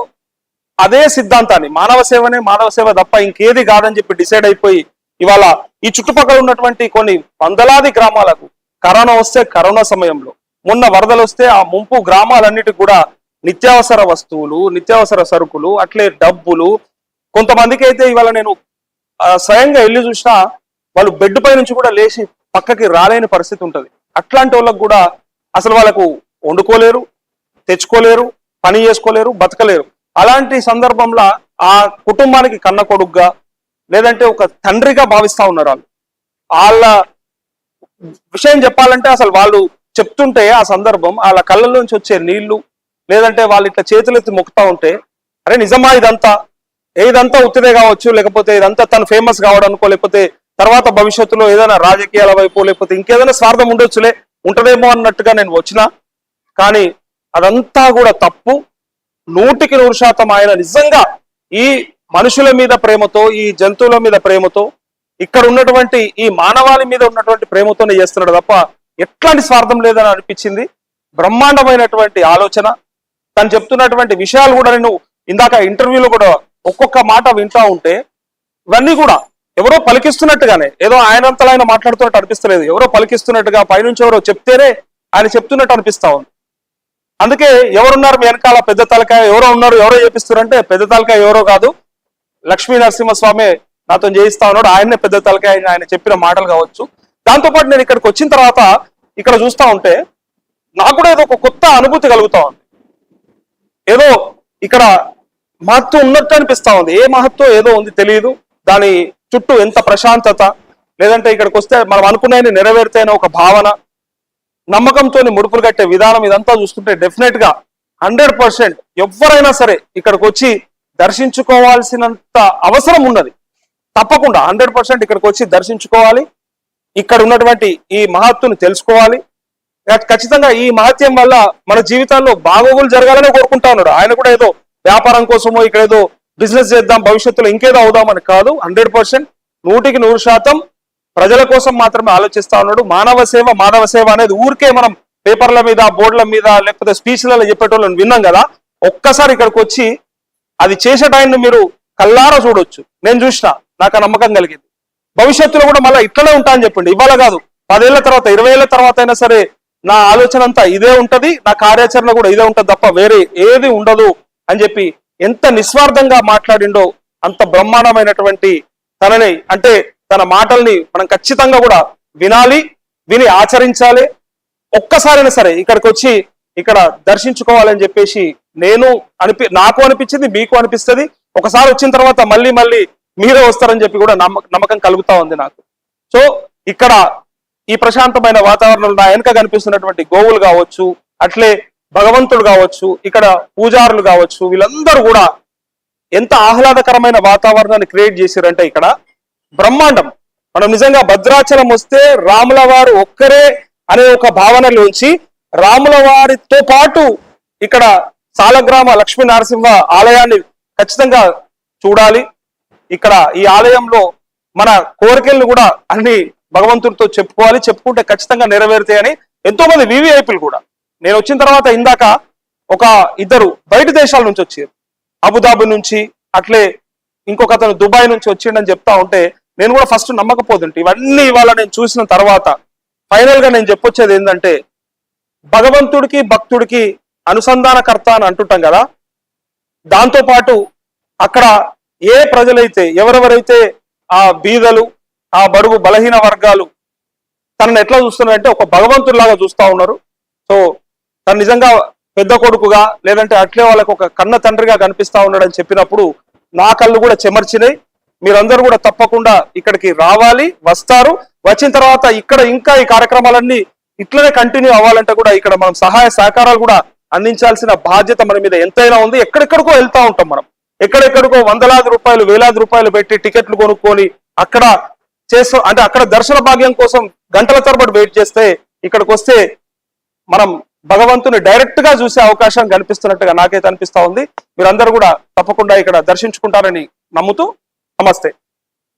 అదే సిద్ధాంతాన్ని మానవ సేవ తప్ప ఇంకేది కాదని చెప్పి డిసైడ్ అయిపోయి ఇవాళ ఈ చుట్టుపక్కల ఉన్నటువంటి కొన్ని వందలాది గ్రామాలకు కరోనా వస్తే కరోనా సమయంలో, మొన్న వరదలు వస్తే ఆ ముంపు గ్రామాలన్నిటికి కూడా నిత్యావసర వస్తువులు, నిత్యావసర సరుకులు, అట్లే డబ్బులు. కొంతమందికి అయితే ఇవాళ నేను స్వయంగా వెళ్ళి చూసినా వాళ్ళు బెడ్ పై నుంచి కూడా లేచి పక్కకి రాలేని పరిస్థితి ఉంటుంది. అట్లాంటి వాళ్ళకు కూడా అసలు వాళ్ళకు వండుకోలేరు, తెచ్చుకోలేరు, పని చేసుకోలేరు, బతకలేరు. అలాంటి సందర్భంలో ఆ కుటుంబానికి కన్న కొడుకుగా లేదంటే ఒక తండ్రిగా భావిస్తా ఉన్నారు వాళ్ళు. వాళ్ళ విషయం చెప్పాలంటే అసలు వాళ్ళు చెప్తుంటే ఆ సందర్భం వాళ్ళ కళ్ళలోంచి వచ్చే నీళ్లు, లేదంటే వాళ్ళు ఇట్లా చేతులెత్తి మొక్కుతా ఉంటే అరే నిజమా ఇదంతా ఉత్తిదే కావచ్చు, లేకపోతే ఇదంతా తను ఫేమస్ కావడానికో, లేకపోతే తర్వాత భవిష్యత్తులో ఏదైనా రాజకీయాల వైపు లేకపోతే ఇంకేదైనా స్వార్థం ఉంటదేమో అన్నట్టుగా నేను వచ్చినా, కానీ అదంతా కూడా తప్పు. 100% ఆయన నిజంగా ఈ మనుషుల మీద ప్రేమతో, ఈ జంతువుల మీద ప్రేమతో, ఇక్కడ ఉన్నటువంటి ఈ మానవాళి మీద ఉన్నటువంటి ప్రేమతోనే చేస్తున్నాడు తప్ప ఎట్లాంటి స్వార్థం లేదని అనిపించింది. బ్రహ్మాండమైనటువంటి ఆలోచన. తను చెప్తున్నటువంటి విషయాలు కూడా నేను ఇందాక ఇంటర్వ్యూలో కూడా ఒక్కొక్క మాట వింటా ఉంటే ఇవన్నీ కూడా ఎవరో పలికిస్తున్నట్టుగానే, ఏదో ఆయనంతలో ఆయన మాట్లాడుతున్నట్టు అనిపిస్తలేదు, ఎవరో పలికిస్తున్నట్టుగా పైనుంచి ఎవరో చెప్తేనే ఆయన చెప్తున్నట్టు అనిపిస్తా ఉంది. అందుకే ఎవరున్నారు మీ వెనకాల, పెద్ద తలకాయ ఎవరో ఉన్నారు, ఎవరో చేపిస్తున్నారంటే పెద్ద తలకాయ ఎవరో కాదు, లక్ష్మీ నరసింహస్వామి నాతో చేయిస్తా ఉన్నాడు, ఆయన్నే పెద్ద తలకాయ, ఆయన చెప్పిన మాటలు కావచ్చు. దాంతోపాటు నేను ఇక్కడికి వచ్చిన తర్వాత ఇక్కడ చూస్తా ఉంటే నాకు కూడా ఏదో ఒక కొత్త అనుభూతి కలుగుతా ఉంది. ఏదో ఇక్కడ మహత్వం ఉన్నట్టు అనిపిస్తా ఉంది. ఏ మహత్వం ఏదో ఉంది తెలియదు. దాని చుట్టూ ఎంత ప్రశాంతత, లేదంటే ఇక్కడికి వస్తే మనం అనుకునేది నెరవేరుతేనే ఒక భావన, నమ్మకంతో ముడుపులు కట్టే విధానం, ఇదంతా చూస్తుంటే డెఫినెట్ గా 100% ఎవరైనా సరే ఇక్కడికి వచ్చి దర్శించుకోవాల్సినంత అవసరం ఉన్నది. తప్పకుండా 100% ఇక్కడికి వచ్చి దర్శించుకోవాలి, ఇక్కడ ఉన్నటువంటి ఈ మహత్తుని తెలుసుకోవాలి. ఖచ్చితంగా ఈ మహత్యం వల్ల మన జీవితాల్లో బాగోగులు జరగాలని కోరుకుంటా ఉన్నాడు. ఆయన కూడా ఏదో వ్యాపారం కోసమో ఇక్కడ ఏదో బిజినెస్ చేద్దాం, భవిష్యత్తులో ఇంకేదో అవుదామని కాదు. 100% 100% ప్రజల కోసం మాత్రమే ఆలోచిస్తా ఉన్నాడు. మానవ సేవ అనేది ఊరికే మనం పేపర్ల మీద, బోర్డుల మీద, లేకపోతే స్పీచ్లలో చెప్పేటోళ్ళని విన్నాం కదా. ఒక్కసారి ఇక్కడికి వచ్చి అది చేసే టైంని మీరు కల్లారా చూడొచ్చు. నేను చూసిన, నాకు ఆ నమ్మకం కలిగింది. భవిష్యత్తులో కూడా మళ్ళీ ఇట్లనే ఉంటా అని చెప్పండి. ఇవాళ కాదు, 10 ఏళ్ల తర్వాత 20 ఏళ్ల తర్వాత అయినా సరే నా ఆలోచన అంతా ఇదే ఉంటది, నా కార్యాచరణ కూడా ఇదే ఉంటది తప్ప వేరే ఏది ఉండదు అని చెప్పి ఎంత నిస్వార్థంగా మాట్లాడిండో, అంత బ్రహ్మాండమైనటువంటి తనని అంటే తన మాటల్ని మనం ఖచ్చితంగా కూడా వినాలి, విని ఆచరించాలి. ఒక్కసారైనా సరే ఇక్కడికి వచ్చి ఇక్కడ దర్శించుకోవాలని చెప్పేసి నాకు అనిపించింది, మీకు అనిపిస్తుంది. ఒకసారి వచ్చిన తర్వాత మళ్ళీ మళ్ళీ మీరే వస్తారని చెప్పి కూడా నమ్మకం కలుగుతా ఉంది నాకు. సో ఇక్కడ ఈ ప్రశాంతమైన వాతావరణంలో నా వెనక కనిపిస్తున్నటువంటి గోవులు కావచ్చు, అట్లే భగవంతుడు కావచ్చు, ఇక్కడ పూజారులు కావచ్చు, వీళ్ళందరూ కూడా ఎంత ఆహ్లాదకరమైన వాతావరణాన్ని క్రియేట్ చేశారంటే ఇక్కడ బ్రహ్మాండం. మనం నిజంగా భద్రాచలం వస్తే రాముల వారు ఒక్కరే అనే ఒక భావనలోంచి రాముల వారితో పాటు ఇక్కడ సాలగ్రామ లక్ష్మీ నరసింహ ఆలయాన్ని ఖచ్చితంగా చూడాలి. ఇక్కడ ఈ ఆలయంలో మన కోరికలను కూడా అన్ని భగవంతుడితో చెప్పుకోవాలి, చెప్పుకుంటే ఖచ్చితంగా నెరవేరుతాయని ఎంతో మంది వివిఐపీలు కూడా. నేను వచ్చిన తర్వాత ఇందాక ఒక ఇద్దరు బయట దేశాల నుంచి వచ్చారు, అబుదాబి నుంచి, అట్లే ఇంకొక అతను దుబాయ్ నుంచి వచ్చిండని చెప్తా ఉంటే నేను కూడా ఫస్ట్ నమ్మకపోతుంటే ఇవన్నీ ఇవాళ నేను చూసిన తర్వాత ఫైనల్ గా నేను చెప్పొచ్చేది ఏంటంటే, భగవంతుడికి భక్తుడికి అనుసంధానకర్త అని అంటుంటాం కదా, దాంతో పాటు అక్కడ ఏ ప్రజలైతే ఎవరెవరైతే ఆ బీదలు, ఆ బడుగు బలహీన వర్గాలు తనను ఎట్లా చూస్తున్నారంటే ఒక భగవంతుడిలాగా చూస్తా ఉన్నారు. సో తను నిజంగా పెద్ద కొడుకుగా లేదంటే అట్లే వాళ్ళకు ఒక కన్న తండ్రిగా కనిపిస్తా ఉన్నాడని చెప్పినప్పుడు నా కళ్ళు కూడా చెమర్చినాయి. మీరందరూ కూడా తప్పకుండా ఇక్కడికి రావాలి, వస్తారు. వచ్చిన తర్వాత ఇక్కడ ఇంకా ఈ కార్యక్రమాలన్నీ ఇట్లనే కంటిన్యూ అవ్వాలంటే కూడా ఇక్కడ మనం సహాయ సహకారాలు కూడా అందించాల్సిన బాధ్యత మన మీద ఎంతైనా ఉంది. ఎక్కడెక్కడికో వెళ్తా ఉంటాం మనం, ఎక్కడెక్కడికో వందలాది రూపాయలు వేలాది రూపాయలు పెట్టి టికెట్లు కొనుక్కొని అక్కడ అంటే అక్కడ దర్శన భాగ్యం కోసం గంటల తరబడి వెయిట్ చేస్తే ఇక్కడికి వస్తే మనం భగవంతుని డైరెక్ట్ గా చూసే అవకాశం కనిపిస్తున్నట్టుగా నాకైతే అనిపిస్తా ఉంది. మీరందరూ కూడా తప్పకుండా ఇక్కడ దర్శించుకుంటారని నమ్ముతూ నమస్తే.